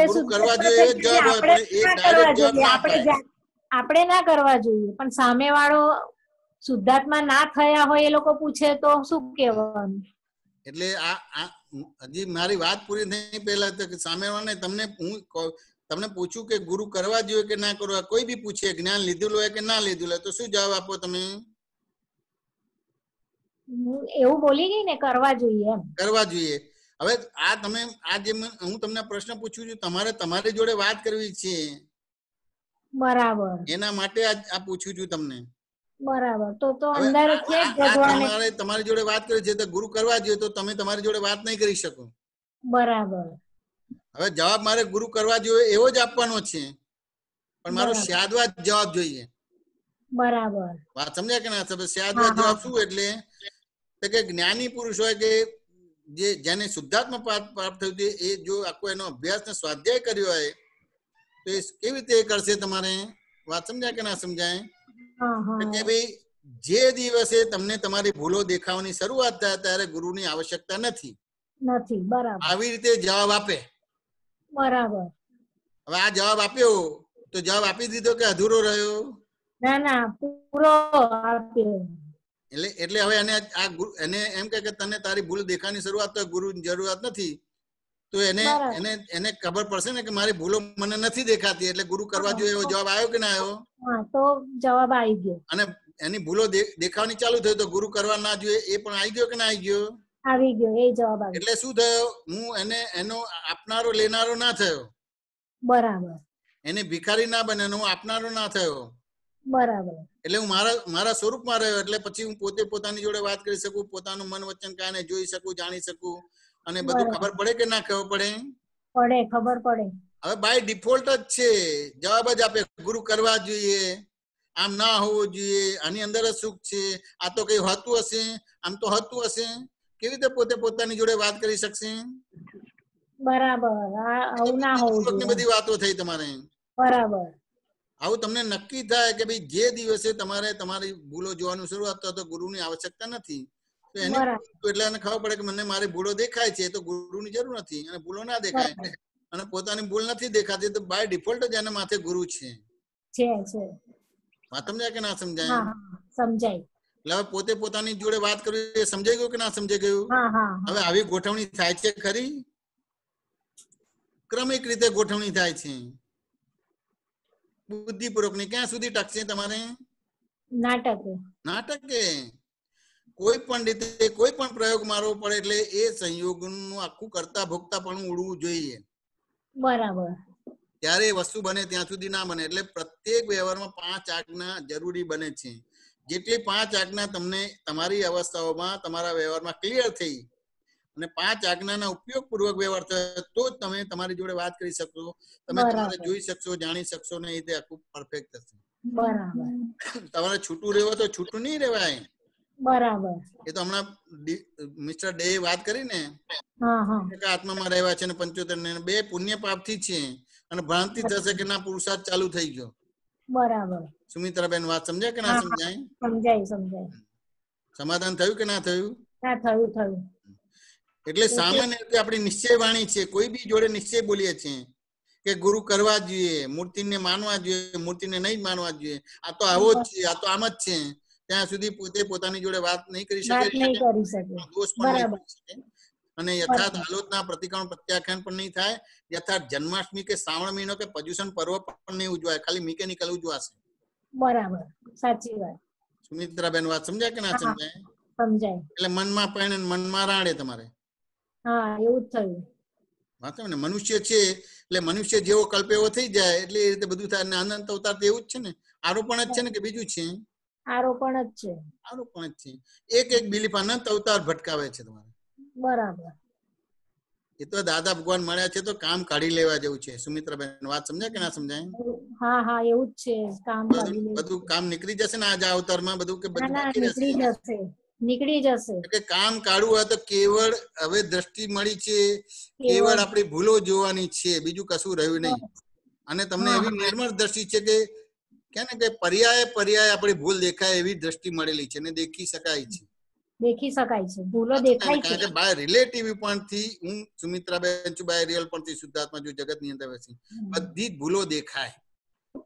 ગુરુ કરવા જોઈએ જવાબ હોય પણ એ ડાયરેક્ટ જવાબ ના અપાય.
આપણે ના કરવા જોઈએ પણ સામે વાળો શુદ્ધાત્મા ના થયા હોય એ લોકો પૂછે તો શું કહેવાનું?
એટલે આ હજી મારી વાત પૂરી થઈ પહેલા તો સામે વાળાને તમને પૂછું કે ગુરુ કરવા જોઈએ કે ના કરવા, કોઈ બી પૂછે જ્ઞાન લીધેલું હોય કે ના લીધેલું હોય તો શું જવાબ આપો તમે?
એવું બોલી ગઈ ને કરવા જોઈએ એમ.
કરવા જોઈએ. હવે આ તમે આ જે હું તમને પ્રશ્ન પૂછું છું તમારે તમારી જોડે વાત કરવી છે.
બરાબર.
એના માટે આ પૂછું છું તમને.
બરાબર. તો અંદર છે ભગવાન
તમારી જોડે વાત કરી છે તો ગુરુ કરવા જોઈએ તો તમે તમારી જોડે વાત નહીં કરી શકો.
બરાબર.
હવે જવાબ મારે ગુરુ કરવા જોઈએ એવો જ આપવાનો છે પણ મારો સ્યાદવાદ જવાબ જોઈએ.
બરાબર.
વાત સમજ્યા કે ના? સ્યાદવાદ જવાબ શું એટલે કે જ્ઞાની પુરુષ હોય કે જેને શુદ્ધાત્મા પ્રાપ્ત થયું છે એ જો આખો એનો અભ્યાસ ને સ્વાધ્યાય કર્યો હોય તો એ કેવી રીતે કરશે તમારે? વાત સમજાય કે ના સમજાય? કે ભાઈ જે દિવસે તમને તમારી ભૂલો દેખાવાની શરૂઆત થાય ત્યારે ગુરુની આવશ્યકતા નથી.
બરાબર.
આવી રીતે જવાબ આપે.
બરાબર.
હવે આ જવાબ આપ્યો તો જવાબ આપી દીધો કે અધૂરો રહ્યો?
ના પૂરો આપ્યો.
એટલે હવે એને એમ કે તને તારી ભૂલ દેખાવાની શરૂઆત તો ગુરુની જરૂરત નથી તો એને ખબર પડશે ને કે મારી ભૂલો મને નથી દેખાતી એટલે ગુરુ કરવા જોઈએ એવો જવાબ આવ્યો કે ના આવ્યો?
તો જવાબ આવી ગયો.
અને એની ભૂલો દેખાવાની ચાલુ થઈ તો ગુરુ કરવા ના જોઈએ એ પણ આવી ગયો કે ના આવી ગયો?
આવી ગયો. એ જવાબ આવી.
એટલે શું થયો? હું એનો આપનારો લેનારો ના થયો.
બરાબર.
એને ભિખારી ના બને, હું આપનારો ના થયો.
બરાબર.
એટલે હું મારા સ્વરૂપમાં રહ્યો એટલે પછી હું પોતે પોતાની જોડે વાત કરી શકું, પોતાનું મન વચન કાને જોઈ શકું, જાણી શકું અને બધું ખબર પડે કે ના ખબર પડે?
પડે, ખબર પડે.
હવે બાય ડિફોલ્ટ જ છે જવાબ જ આપે ગુરુ કરવા જોઈએ, આમ ના હોવું જોઈએ, આની અંદર જ સુખ છે, આ તો કઈ હોતું હશે, આમ તો હોતું હશે. કેવી રીતે પોતે પોતાની જોડે વાત કરી શકશે?
બરાબર. આવું ના હોવું જોઈએ.
બધી વાતો થઈ તમારે.
બરાબર.
આવું તમને નક્કી થાય કે ભાઈ જે દિવસે તમારે તમારી ભૂલો જોવાનું શરૂઆત થાય તો ગુરુની આવશ્યકતા નથી તો એને એટલે એને ખબર પડે કે મને મારી ભૂલો દેખાય છે તો ગુરુની જરૂર નથી અને ભૂલો ના દેખાય અને પોતાની ભૂલ નથી દેખાતી તો બાય ડિફોલ્ટ જ એના માથે ગુરુ છે. વાત સમજાય કે ના સમજાય?
સમજાય.
એટલે હવે પોતે પોતાની જોડે વાત કરવી સમજાઈ ગયું કે ના સમજાઈ ગયું? હવે આવી ગોઠવણી થાય છે ખરી? ક્રમિક રીતે ગોઠવણી થાય છે. બુદ્ધિપૂર્વક ની ક્યાં સુધી ટકશે તમારે? નાટકે કોઈ પણ રીતે કોઈ પણ પ્રયોગ મારવો પડે એટલે એ સંયોગનું આખું કરતા ભોગતા પણ ઉડવું જોઈએ.
બરાબર.
ત્યારે વસ્તુ બને ત્યાં સુધી ના બને. એટલે પ્રત્યેક વ્યવહારમાં 5 આજ્ઞા જરૂરી બને છે. જેટલી 5 આજ્ઞા તમને તમારી અવસ્થાઓમાં તમારા વ્યવહારમાં ક્લિયર થઈ અને 5 આજ્ઞાના ઉપયોગ પૂર્વક વ્યવહાર થયો તો જ તમે તમારી જોડે વાત કરી શકશો, તમે તમારે જોઈ શકશો, જાણી શકશો ને એ રીતે આખું પરફેક્ટ થશે.
બરાબર.
તમારે છૂટું રહેવું તો છૂટું નહીં રહેવાય.
બરાબર.
એ તો હમણાં મિસ્ટર ડે વાત કરી ને આત્મામાં રહેવા છે ને 75 ને 2 પુણ્ય પાપ થી છે અને ભ્રાંતિ થશે કે ના પુરુષાર્થ ચાલુ થઈ ગયો.
બરાબર.
સુમિત્રાબેન વાત સમજાય કે ના સમજાય?
સમજાય.
સમાધાન થયું કે ના થયું?
થયું.
એટલે સામાન્ય રીતે આપણી નિશ્ચય વાણી છે, કોઈ બી જોડે નિશ્ચય બોલીએ છીએ કે ગુરુ કરવા જોઈએ, મૂર્તિને માનવા જોઈએ, મૂર્તિને નહીં માનવા જોઈએ, આ તો આવો જ છે, આ તો આમ જ છે, ત્યાં સુધી પોતે પોતાની જોડે વાત નહીં કરી શકે, દોષ પણ નહીં કરી શકે, અને યથાર્થ આલોચના પ્રતિક્રમણ પ્રત્યાખ્યાન પણ નહીં થાય, યથાર્થ જન્માષ્ટમી કે શ્રાવણ મહિનો કે પર્યુષણ પર્વ પણ નહીં ઉજવાય, ખાલી મિકેનિકલ ઉજવાશે.
બરાબર, સાચી વાત.
સુમિત્રાબેન વાત સમજાય કે ના સમજાય?
સમજાય.
એટલે મનમાં પણ મનમાં રાડે તમારે.
હા, એવું જ થયું.
વાત ને મનુષ્ય છે એટલે મનુષ્ય જેવો કલ્પ એવો થઈ જાય, એટલે એ રીતે બધું થાય. અનંત અવતાર તો એવું જ છે ને, આરોપણ જ છે ને કે બીજું છે?
આરોપણ જ છે.
આરોપણ જ છે. એક બિલીફ અનંત અવતાર ભટકાવે છે તમારે.
બરાબર.
એ તો દાદા ભગવાન મળ્યા છે તો કામ કાઢી લેવા જેવું છે. સુમિત્રાબેન વાત સમજાય કે ના સમજાય?
હા, એવું જ છે. કામ
બધું કામ નીકળી જશે ને આજ અવતારમાં, બધું કે બધું
નીકળી જશે.
કે કામ કાઢવું હોય તો કેવળ હવે દ્રષ્ટિ મળી છે, કેવળ આપણી ભૂલો જોવાની છે, બીજું કશું રહ્યું નહીં. અને તમને એવી નિર્મળ દ્રષ્ટિ છે કે પર્યાય આપણી ભૂલ દેખાય એવી દ્રષ્ટિ મળેલી છે, ને દેખી શકાય છે.
ભૂલો દેખાય છે.
કારણ કે બાય રિલેટિવ પોઈન્ટ થી હું સુમિત્રાબેન છું, બાય રિયલ પોઈન્ટ થી શુદ્ધાત્મા છું, જગત ની અંદર બેસી બધી જ ભૂલો દેખાય.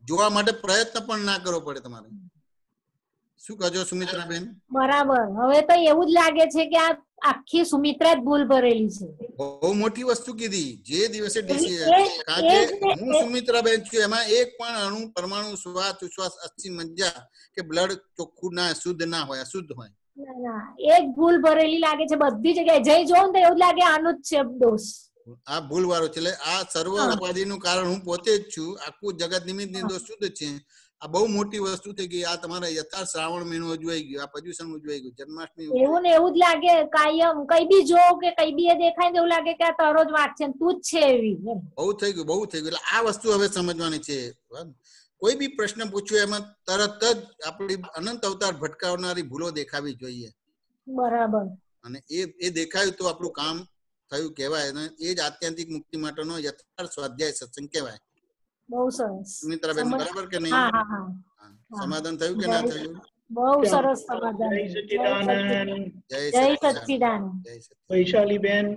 જોવા માટે પ્રયત્ન પણ ના કરવો પડે તમારે. શું કહો સુમિત્રાબેન?
બરાબર. હવે તો એવું જ લાગે છે કે આ આખી સુમિત્રા જ ભૂલ ભરેલી છે.
બહુ મોટી વસ્તુ કીધી જે દિવસે કારણ કે હું સુમિત્રાબેન છું, એમાં એક પણ અણુ પરમાણુ શ્વાસ ઉશ્વાસ અસ્થિ મજ્જા કે બ્લડ ચોખ્ખું ના શુદ્ધ ના હોય, અશુદ્ધ હોય.
એક ભૂલ ભરેલી લાગે છે બધી જગ્યાએ. જઈ જોઉં તો એવું લાગે આનું જ છે દોષ.
આ ભૂલ વાળો છે. એટલે આ સર્વ ઉપાધિ નું કારણ હું પોતે જ છું. આખું જગત નિમિત્ત નિર્દોષ શુદ્ધ છે. આ બહુ મોટી વસ્તુ થઈ ગઈ. આ તમારા યથાર્થ શ્રાવણ મહિનો ઉજવાઈ ગયો, આ પર્યુષણ ઉજવાઈ ગયું, જન્માષ્ટમી
એવું ને એવું જ લાગે. કાયમ કઈ બી જો કે કઈ બી દેખાય એવું લાગે કે આ તારો જ વાત છે, તું જ છે એવી.
બહુ થઈ ગયું. એટલે આ વસ્તુ હવે સમજવાની છે. કોઈ બી પ્રશ્ન પૂછ્યો એમાં તરત જ આપણી અનંત અવતાર ભટકાવનારી ભૂલો દેખાવી જોઈએ.
બરાબર.
અને એ દેખાયું તો આપણું કામ થયું કહેવાય. અને એ જ આત્યંતિક મુક્તિ માટેનો યથાર્થ સ્વાધ્યાય સત્સંગ કહેવાય.
બહુ સરસ.
સુમિત્રાબેન બરાબર કે નહીં? સમાધાન થયું કે ના થયું?
બહુ સરસ સમાધાન.
જય સચ્ચિદાનંદ.
જય સચ્ચિદાનંદ.
વૈશાલીબેન.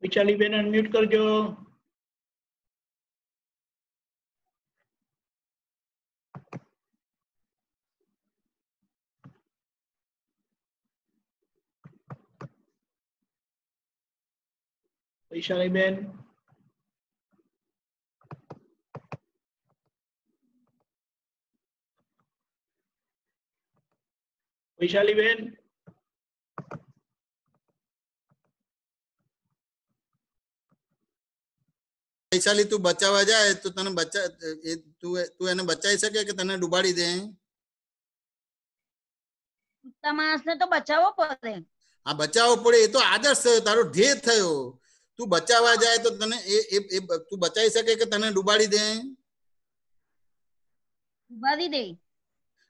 વૈશાલીબેન અનમ્યુટ કરજો. વૈશાલીબેન. વૈશાલીબેન.
વૈશાલી તું બચાવવા જાય તો તને તું એને બચાવી શકે કે તને ડૂબાડી દે?
માણસને તો બચાવવો પડે.
હા, બચાવવો પડે. એ તો આદર્શ થયો, તારો ધ્યેય થયો. તું બચાવવા જાય તો તને તું બચાવી શકે કે તને ડૂબાડી દે?
ડૂબાડી દે.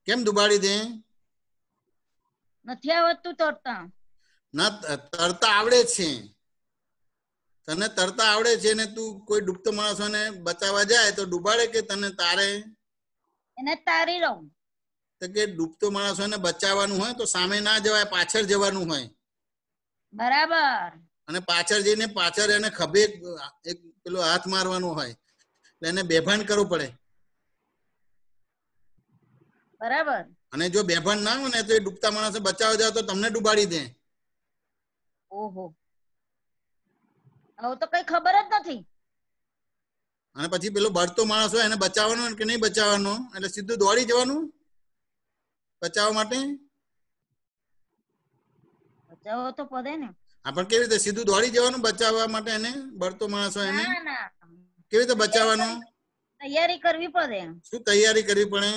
કેમ ડૂબાડી દે?
નથી આવડતું તરતા.
ના, તરતા આવડે છે. તને તરતા આવડે છે ને તું કોઈ ડૂબતો માણસોને બચાવવા જાય તો ડૂબાડે કે તને તારે?
એને તારી રહું.
તો કે ડૂબતો માણસોને બચાવવાનું હોય તો સામે ના જવાય, પાછળ જવાનું હોય.
બરાબર.
અને પાછળ જઈને પાછળ એને ખભે એક પેલો હાથ મારવાનો હોય, એટલે એને બેભાન કરવું પડે.
બરાબર.
અને જો બેભાન ના હોય ને તો એ ડૂબતા માણસો બચાવવા જાવ તો તમને ડૂબાડી દે.
ઓહો, હવે તો કઈ ખબર જ નથી.
અને પછી પેલો બળતો માણસ હોય એને બચાવવાનો કે નહીં બચાવવાનો, એટલે સીધું દોડી જવાનું બચાવવા માટે.
બચાવવો તો પડે ને.
હા, પણ કેવી રીતે સીધું દોડી જવાનું બચાવવા માટે? એને બળતો માણસ હોય એને કેવી રીતે બચાવવાનો?
તૈયારી કરવી પડે.
શું તૈયારી કરવી પડે?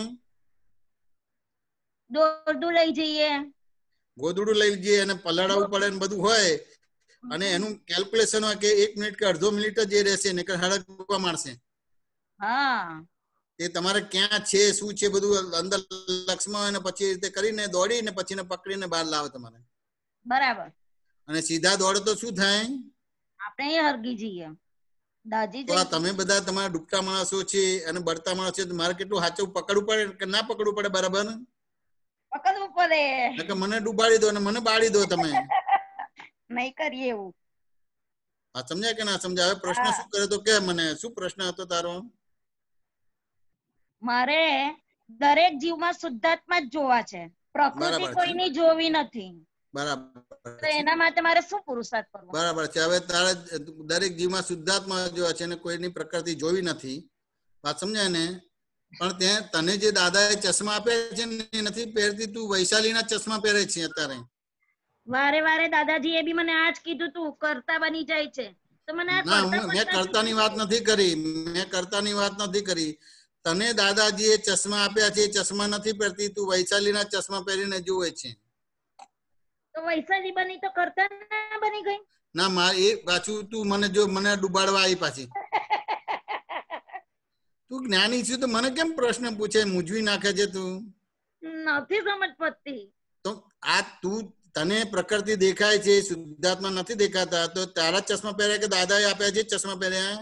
દોરડું લઈ જઈએ,
ગોદડું લઈ જઈએ અને પલાળવું પડે ને બધું હોય અને એનું કેલ્ક્યુલેશન હોય કે 1 મિનિટ કે અડધો મિનિટ જ એ રહેશે, નકર હળક ડૂબવા માંડશે.
હા,
એ તમારે ક્યાં છે શું છે બધું અંદર લક્ષમાં અને પછી રીતે કરીને દોડીને પછી પકડીને બહાર લાવો તમારે.
બરાબર.
અને સીધા દોડો તો શું થાય?
આપણે હરગી જઈએ, દાજી
તો આ તમે બધા તમારા ડૂબતા માણસો છે અને બળતા માણસો છે, મારે કેટલું સાચું પકડવું પડે કે ના પકડવું પડે? બરાબર,
પકડવું પડે.
મને ડૂબાડી દો અને મને બાળી દો તમે.
નહીં કરીએ એવું.
હા, સમજાય કે ના સમજાય? હવે પ્રશ્ન શું કરે તો કે મને શું પ્રશ્ન હતો તારો?
મારે દરેક જીવમાં શુદ્ધાત્મા જ જોવા છે, પ્રકૃતિ કોઈની જોવી નથી.
બરાબર.
તો એના માટે મારે શું પુરુષાર્થ કરવો?
બરાબર છે. હવે તારા દરેક જીવમાં શુદ્ધાત્મા જોવા છે અને કોઈની પ્રકૃતિ જોવી નથી, વાત સમજાય ને? પણ ત્યાં તને જે દાદાએ ચશ્મા આપ્યા છે ને એ નથી પહેરતી, તું વૈશાલીના ચશ્મા પહેરે છે અત્યારે.
વારે વારે દાદાજી એ બી મને આજ કીધું, તું કરતા બની જાય છે. તો મને
મેં કરતાની વાત નથી કરી, મેં કરતાની વાત નથી કરી. તને દાદાજીએ ચશ્મા આપ્યા છે, ચશ્મા નથી પહેરતી, તું વૈશાલીના ચશ્મા પહેરીને જુએ છે.
તો વૈશાલી બની તો કરતા ના બની ગઈ?
ના, મારે એ પાછું તું મને ડુબાડવા આવી પાછી. તું જ્ઞાની છું તો મને કેમ પ્રશ્ન પૂછે, મૂંઝવી નાખે છે તું?
નથી સમજ પડતી.
તો આ તું તને પ્રકૃતિ દેખાય છે, શુદ્ધાત્મા નથી દેખાતા, તો તારા ચશ્મા પહેર્યા કે દાદાએ આપ્યા છે ચશ્મા પહેર્યા?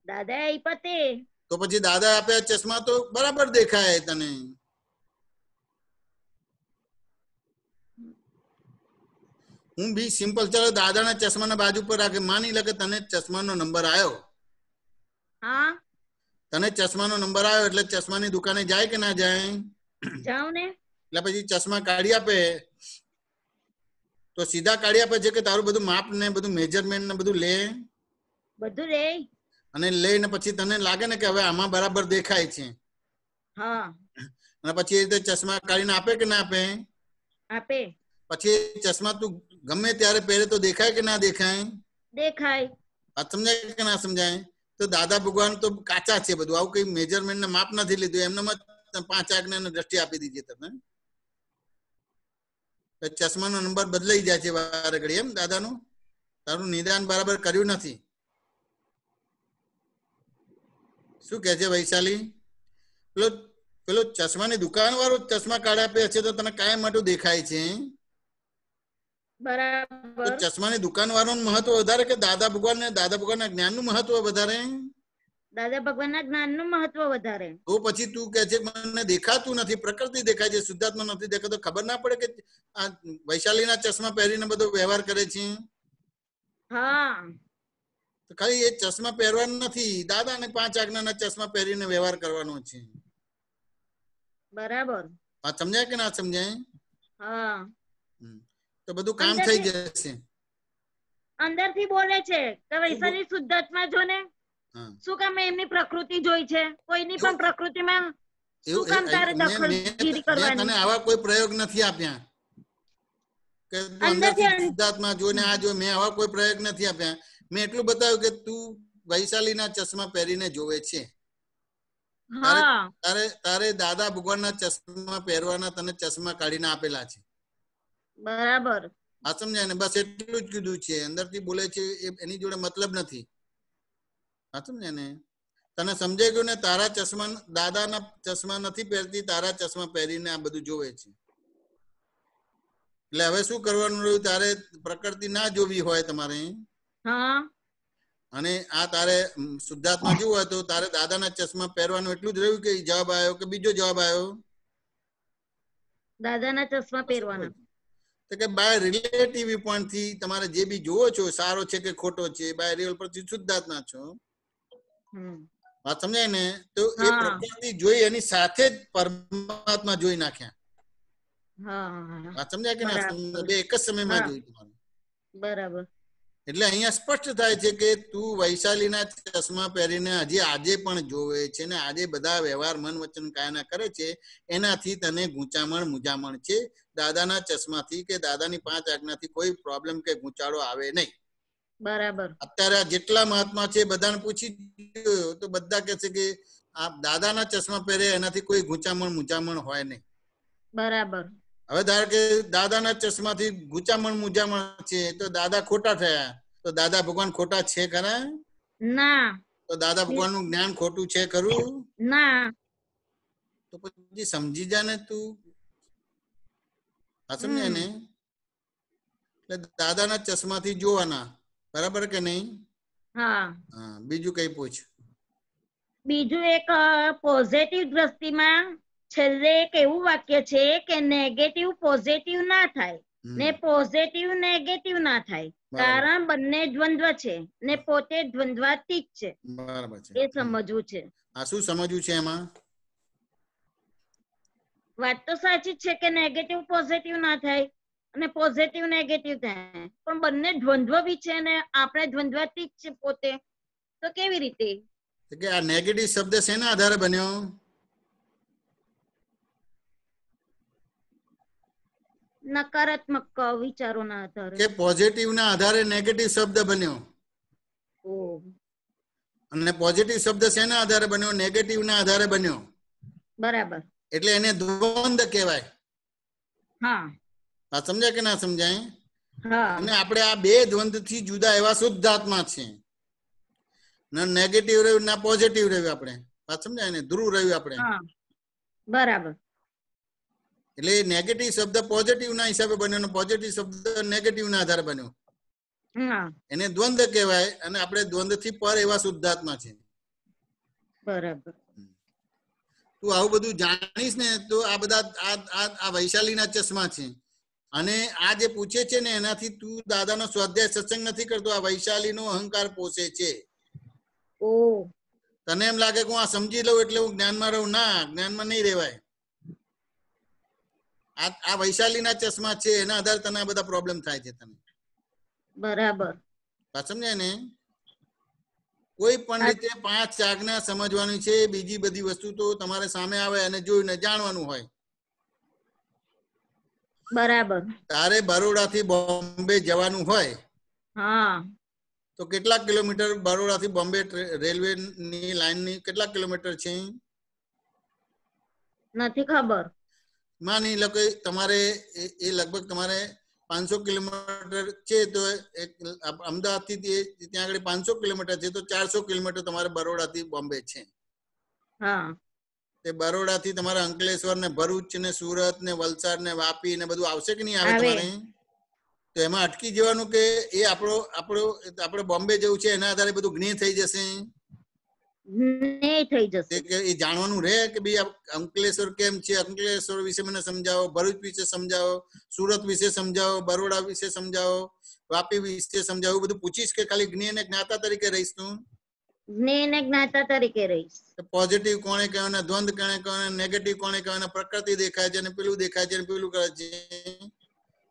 દાદાએ આપ્યા તે.
તો પછી દાદા આપ્યા ચશ્મા તો બરાબર દેખાય તને. હું બી સિમ્પલ, ચાલો દાદાના ચશ્માના બાજુ પર રાખે, માની લે કે તને ચશ્માનો નંબર આવ્યો.
હા,
તને ચશ્માનો નંબર આવ્યો એટલે ચશ્માની દુકાને જાય કે ના જાય?
જાવ ને.
એટલે પછી ચશ્મા કાઢી આપે તો સીધા કાઢી આપે છે કે તારું બધું માપ ને બધું મેજરમેન્ટ ને બધું લે?
બધું લે.
અને લઈને પછી તને લાગે ને કે હવે આમાં બરાબર દેખાય છે.
હા.
અને પછી એ રીતે ચશ્મા કાઢીને આપે કે ના આપે?
આપે.
પછી ચશ્મા તું ગમે ત્યારે પહેરે તો દેખાય કે ના દેખાય?
દેખાય.
વાત સમજાય કે ના સમજાય? તો દાદા ભગવાન તો કાચા છે, બધું આવું કઈ મેજરમેન્ટ ને માપ નથી લીધું, એમનામાં 5 આજ્ઞાની દ્રષ્ટિ આપી દીધી તમે. ચશ્માનો નંબર બદલાઈ જાય છે વારે ઘડી, એમ દાદાનું? તારું નિદાન બરાબર કર્યું નથી. શું કે છે વૈશાલી? પેલો ચશ્માની દુકાન વાળો ચશ્મા કાઢ્યા આપે છે તો તને કાયમ માટે દેખાય છે?
બરાબર.
ચશ્માની દુકાન વાળાનું મહત્વ વધારે કે દાદા ભગવાનના જ્ઞાનનું મહત્વ વધારે?
દાદા ભગવાનના જ્ઞાનનું મહત્વ વધારે.
તો પછી તું કહે છે મને દેખાતું નથી, પ્રકૃતિ દેખાય છે, શુદ્ધાત્મા નથી દેખાતો. ખબર ના પડે કે આ વૈશાલીના ચશ્મા પહેરીને બધો વ્યવહાર કરે છે?
હા.
તો ખાલી એ ચશ્મા પહેરવાનું નથી, દાદાને 5 આજ્ઞાના ચશ્મા પહેરીને વ્યવહાર કરવાનો છે.
બરાબર.
આ સમજાય કે ના સમજાય?
હા.
તો બધું કામ થઈ જશે.
અંદરથી બોલે છે કે વૈશાલી શુદ્ધાત્મા જો ને, શું કામ એમની પ્રકૃતિ જોઈ છે? કોઈની પણ પ્રકૃતિમાં શું કામ તારે દખલગીરી કરવાની?
તને આવા કોઈ પ્રયોગ નથી આપ્યા કે અંદરથી શુદ્ધાત્મા જોઈને આ જો, મેં આવા કોઈ પ્રયોગ નથી આપ્યા. મેં એટલું બતાવ્યું કે તું વૈશાલીના ચશ્મા પહેરીને જોવે છે. તારે દાદા ભગવાનના ચશ્મા પહેરવાના તને ચશ્મા કાઢીને આપેલા છે.
બરાબર.
આ સમજાય ને? બસ એટલું જ કીધું છે. અંદરથી બોલે છે એની જોડે મતલબ નથી. આ સમજાય ને? તને સમજાઈ ગયું ને? તારા ચશ્મા, દાદાના ચશ્મા નથી પહેરતી, તારા ચશ્મા પહેરીને આ બધું જોવે છે. એટલે હવે શું કરવાનું રહ્યું? તારે પ્રકૃતિ ના જોવી હોય તમારે, અને આ તારે શુદ્ધાત્મા જોવું હોય તો તારે દાદાના ચશ્મા પહેરવાનું એટલું જ રહ્યું. કે જવાબ આવ્યો કે બીજો જવાબ આવ્યો?
દાદાના ચશ્મા પહેરવાના.
તો કે બાય રિલેટિવ પોઈન્ટ થી તમારે જે બી જોવો છો, સારો છે કે ખોટો છે, બાય રિયલ પરથી શુદ્ધાત્મા છો. વાત સમજાય ને? તો એ પ્રકૃતિ જોઈ એની સાથે જ પરમાત્મા જોઈ નાખ્યા. વાત સમજાય કે ના? બે એક જ સમયમાં જોઈ તમારે.
બરાબર.
એટલે અહીંયા સ્પષ્ટ થાય છે કે તું વૈશાલીના ચશ્મા પહેરીને હજી આજે પણ જોવે છે ને આજે બધા વ્યવહાર મન વચન કાયના કરે છે. એનાથી તને ગૂંચામણ મૂંઝામણ છે. દાદાના ચશ્માથી કે દાદાની 5 આજ્ઞાથી કોઈ પ્રોબ્લેમ કે ગૂંચાળો આવે નહીં.
બરાબર.
અત્યારે જેટલા મહાત્મા છે બધાને પૂછી તો બધા કહે છે કે આ દાદાના ચશ્મા પહેરે એનાથી કોઈ ગૂંચામણ મૂંઝામણ હોય નહીં.
બરાબર.
હવે ધારો કે દાદાના ચશ્માથી ગુચામણ મુજામણ છે તો દાદા ખોટા થયા, તો દાદા ભગવાન ખોટા છે ખરા?
ના.
તો દાદા ભગવાન નું જ્ઞાન ખોટું છે ખરું?
ના.
તો પછી સમજી જા ને તું, આ સમજાય ને? એટલે દાદાના ચશ્માથી જોવાના, બરાબર કે નહીં?
હા.
બીજું કઈ પૂછ.
બીજું એક પોઝિટિવ દ્રષ્ટિમાં છેલ્લે એક એવું વાક્ય છે કે નેગેટિવ પોઝિટિવ ના થાય ને પોઝિટિવ નેગેટિવ ના થાય, કારણ બંને દ્વંદ્વ છે ને પોતે દ્વંદ્વાતીત છે.
બરાબર છે,
એ સમજવું છે.
આ શું સમજવું છે એમાં?
વાત તો સાચી જ છે કે નેગેટિવ પોઝિટિવ ના થાય અને પોઝિટિવ નેગેટિવ થાય, પણ બંને દ્વંદ્વ બી છે ને આપણે દ્વંદ્વાતીત છે પોતે, તો કેવી રીતે?
કે આ નેગેટિવ શબ્દ શેના આધારે બન્યો?
નકારાત્મક વિચારોના આધારે.
કે પોઝિટિવ ના આધારે નેગેટિવ શબ્દ બન્યો? અને પોઝિટિવ શબ્દ શેના આધારે બન્યો? નેગેટિવ ના આધારે બન્યો.
બરાબર.
એટલે એને દ્વંદ કહેવાય.
હા.
આ સમજાય કે ના સમજાય?
હા.
અને આપણે આ બે દ્વંદ થી જુદા એવા શુદ્ધાત્મા છે, ના નેગેટિવ રહ્યું ના પોઝિટિવ રહ્યું. આપણે વાત સમજાય ને? ધ્રુવ રહ્યું આપણે.
બરાબર.
એટલે નેગેટિવ શબ્દ પોઝિટિવ ના હિસાબે બન્યો અને પોઝિટિવ શબ્દ નેગેટિવ ના આધારે બન્યો. એને દ્વંદ કહેવાય અને આપણે દ્વંદ થી પર એવા શુદ્ધાત્મા છે.
બરાબર.
તું આવું બધું જાણીશ ને તો આ બધા આ વૈશાલીના ચશ્મા છે, અને આ જે પૂછે છે ને એનાથી તું દાદાનો સ્વાધ્યાય સત્સંગ નથી કરતો, આ વૈશાલીનો અહંકાર પોષે છે. તને એમ લાગે કે હું આ સમજી લઉં એટલે હું જ્ઞાનમાં રહું. ના, જ્ઞાનમાં નહીં રહેવાય. આ વૈશાલીના ચશ્મા છે, એના આધારે તને આ બધા પ્રોબ્લેમ થાય છે તને.
બરાબર.
સમજાય ને? કોઈ પણ રીતે 5 આજ્ઞા સમજવાની છે, બીજી બધી વસ્તુ તો તમારે સામે આવે અને જોઈને જાણવાનું હોય.
બરાબર.
તારે બરોડા થી બોમ્બે જવાનું હોય, તો કેટલા કિલોમીટર બરોડા થી બોમ્બે રેલવે ની લાઈન ની કેટલા કિલોમીટર છે?
નથી ખબર.
માની લો કે તમારે એ લગભગ તમારે 500 કિલોમીટર છે, તો અમદાવાદ થી ત્યાં આગળ 500 કિલોમીટર છે, તો 400 કિલોમીટર તમારે બરોડા થી બોમ્બે છે. તે બરોડા થી તમારે અંકલેશ્વર ને ભરૂચ ને સુરત ને વલસાડ ને વાપી ને બધું આવશે કે નહીં આવે તમારે? તો એમાં અટકી જવાનું કે એ આપણે બોમ્બે જવું છે એના આધારે બધું જ્ઞેય થઈ જશે?
થઈ જશે.
એ જાણવાનું રહે કે ભાઈ અંકલેશ્વર કેમ છે, અંકલેશ્વર વિશે મને સમજાવો, ભરૂચ વિશે સમજાવો, સુરત વિશે સમજાવો, બરોડા વિશે સમજાવો, વાપી વિશે સમજાવો. બધું પૂછીશ કે ખાલી જ્ઞેય ને જ્ઞાતા તરીકે રહીશ? તું
જ્ઞેય ને જ્ઞાતા તરીકે રહીશ.
પોઝિટિવ કોણે કહેવાય, દ્વંદ કોણે કહેવાય, નેગેટિવ કોણે કહેવાય, પ્રકૃતિ દેખાય છે ને પેલું દેખાય છે ને પેલું કરે છે.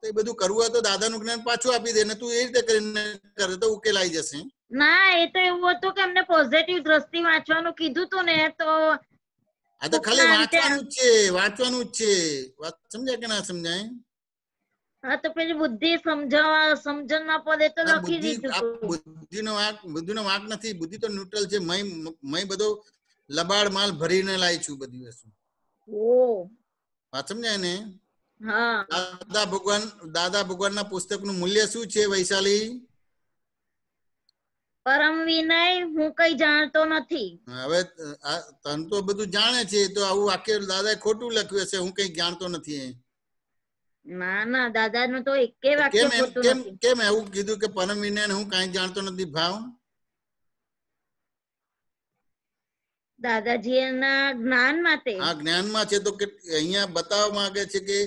એ બધું કરવું હોય તો દાદાનું જ્ઞાન પાછું આપી દે ને તું એ રીતે કરીને કરે તો ઉકેલાઈ જશે.
ના, એ તો એવું હતું કે અમને પોઝિટિવ દ્રષ્ટિ વાંચવાનું કીધું તું ને, તો
આ તો ખાલી વાંચવાનું જ છે, વાંચવાનું જ છે. વાત સમજાય કે ના સમજાય?
હા, તો પેલી બુદ્ધિ સમજણ ના પડે તો લખી દીધું.
બુદ્ધિનો વાંક નથી, બુદ્ધિ તો ન્યુટ્રલ છે. મય બધો લબાડ માલ ભરીને લાવી છું બધી વસ્તુ. વાત સમજાય ને? દાદા ભગવાન ના પુસ્તક નું મૂલ્ય શું છે વૈશાલી?
પરમ વિનય. હું કઈ જાણતો નથી.
હવે તન તો બધું જાણે છે, તો આવું વાક્ય દાદાએ ખોટું લખ્યું હશે, હું કઈ જાણતો નથી.
ના ના, દાદા નું તો એકે વાક્ય ખોટું નથી.
કેમ એવું કીધું કે પરમ વિનય હું કઈ જાણતો નથી? ભાવ
દાદાજી ના જ્ઞાન માટે.
હા, જ્ઞાનમાં છે. તો અહીંયા બતાવવા માંગે છે કે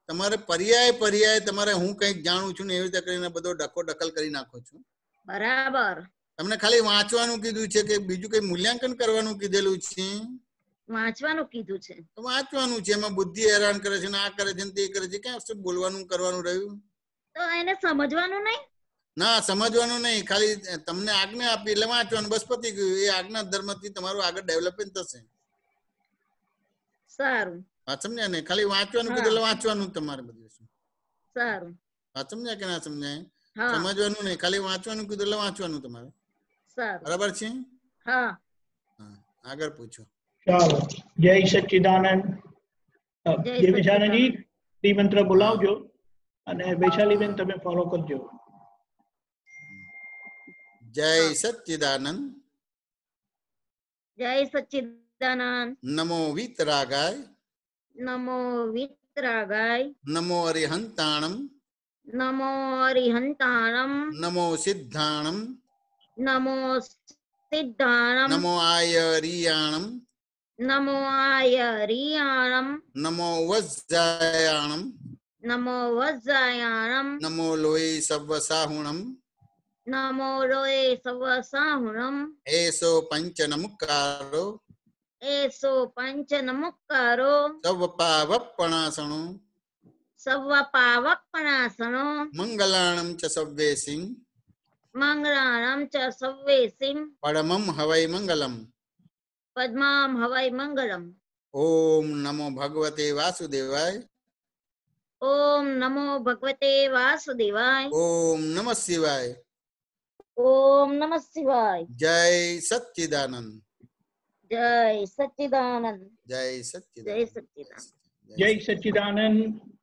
તમારે પર્યાય તમારે હું કઈક જાણું છું ને એવી રીતે કરીને બધો દખલ કરી નાખો છું.
બરાબર.
તમને ખાલી વાંચવાનું કીધું છે કે બીજું કઈ મૂલ્યાંકન કરવાનું કીધેલું છે?
વાંચવાનું કીધું છે.
તો વાંચવાનું છે. એમાં બુદ્ધિ હેરાન કરે છે ને આ કરે છે ને તે કરે છે. ક્યાં શું બોલવાનું કરવાનું રહ્યું?
તો એને સમજવાનું નહીં?
ના, સમજવાનું નહીં. ખાલી તમને આજ્ઞા આપી એટલે વાંચવાનું, બસ પતી ગયું. એ આજ્ઞા ધર્મ થી તમારું આગળ ડેવલપમેન્ટ થશે.
સારું.
વાત સમજાય ને? ખાલી વાંચવાનું કીધું એટલે વાંચવાનું તમારે બધું.
સારું.
વાત સમજાય કે ના સમજાય? સમજવાનું નહીં, ખાલી વાંચવાનું કીધું એટલે વાંચવાનું તમારે. બરાબર છે?
હા.
આગળ પૂછો.
ચાલો. જય સચ્ચિદાનંદ. જય વિશાનંદજી. મંત્ર બોલાવજો અને વૈશાલીબેન તમે ફોલો કરજો.
જય સચ્ચિદાનંદ.
જય સચ્ચિદાનંદ.
નમો વિતરાગાય.
નમો વિતરાગાય.
નમો અરિહંતાણમ.
નમો અરિહંતાણમ.
નમો સિદ્ધાણમ.
નમો સિદ્ધાણમ.
નમો આયરિયાણમ.
નમો આયરિયાણમ.
નમો વજ્જાયાણમ.
નમો વજ્જાયાણમ.
નમો લોહી સવસાહુણમ.
નમો લોહી સવસાહુણમ.
એસો પંચ નમુકારો.
એસો પંચ નમુકારો.
સવ પાવપણાસણો.
સવ પાવપણાસણો.
મંગલાણમ ચ સવ્વેસિં.
મંગળાણમ ચ સવ્વેસિં.
પરમં હવૈ મંગલમ.
પદ્મામ હવૈ મંગલમ.
ઓમ નમો ભગવતે વાસુદેવાય.
ઓમ નમો ભગવતે વાસુદેવાય.
ઓમ નમઃ શિવાય.
ઓમ નમઃ શિવાય.
જય સચ્ચિદાનંદ.
જય સચ્ચિદાનંદ.
જય સચ્ચિદાનંદ.
જય સચ્ચિદાનંદ.
જય સચ્ચિદાનંદ.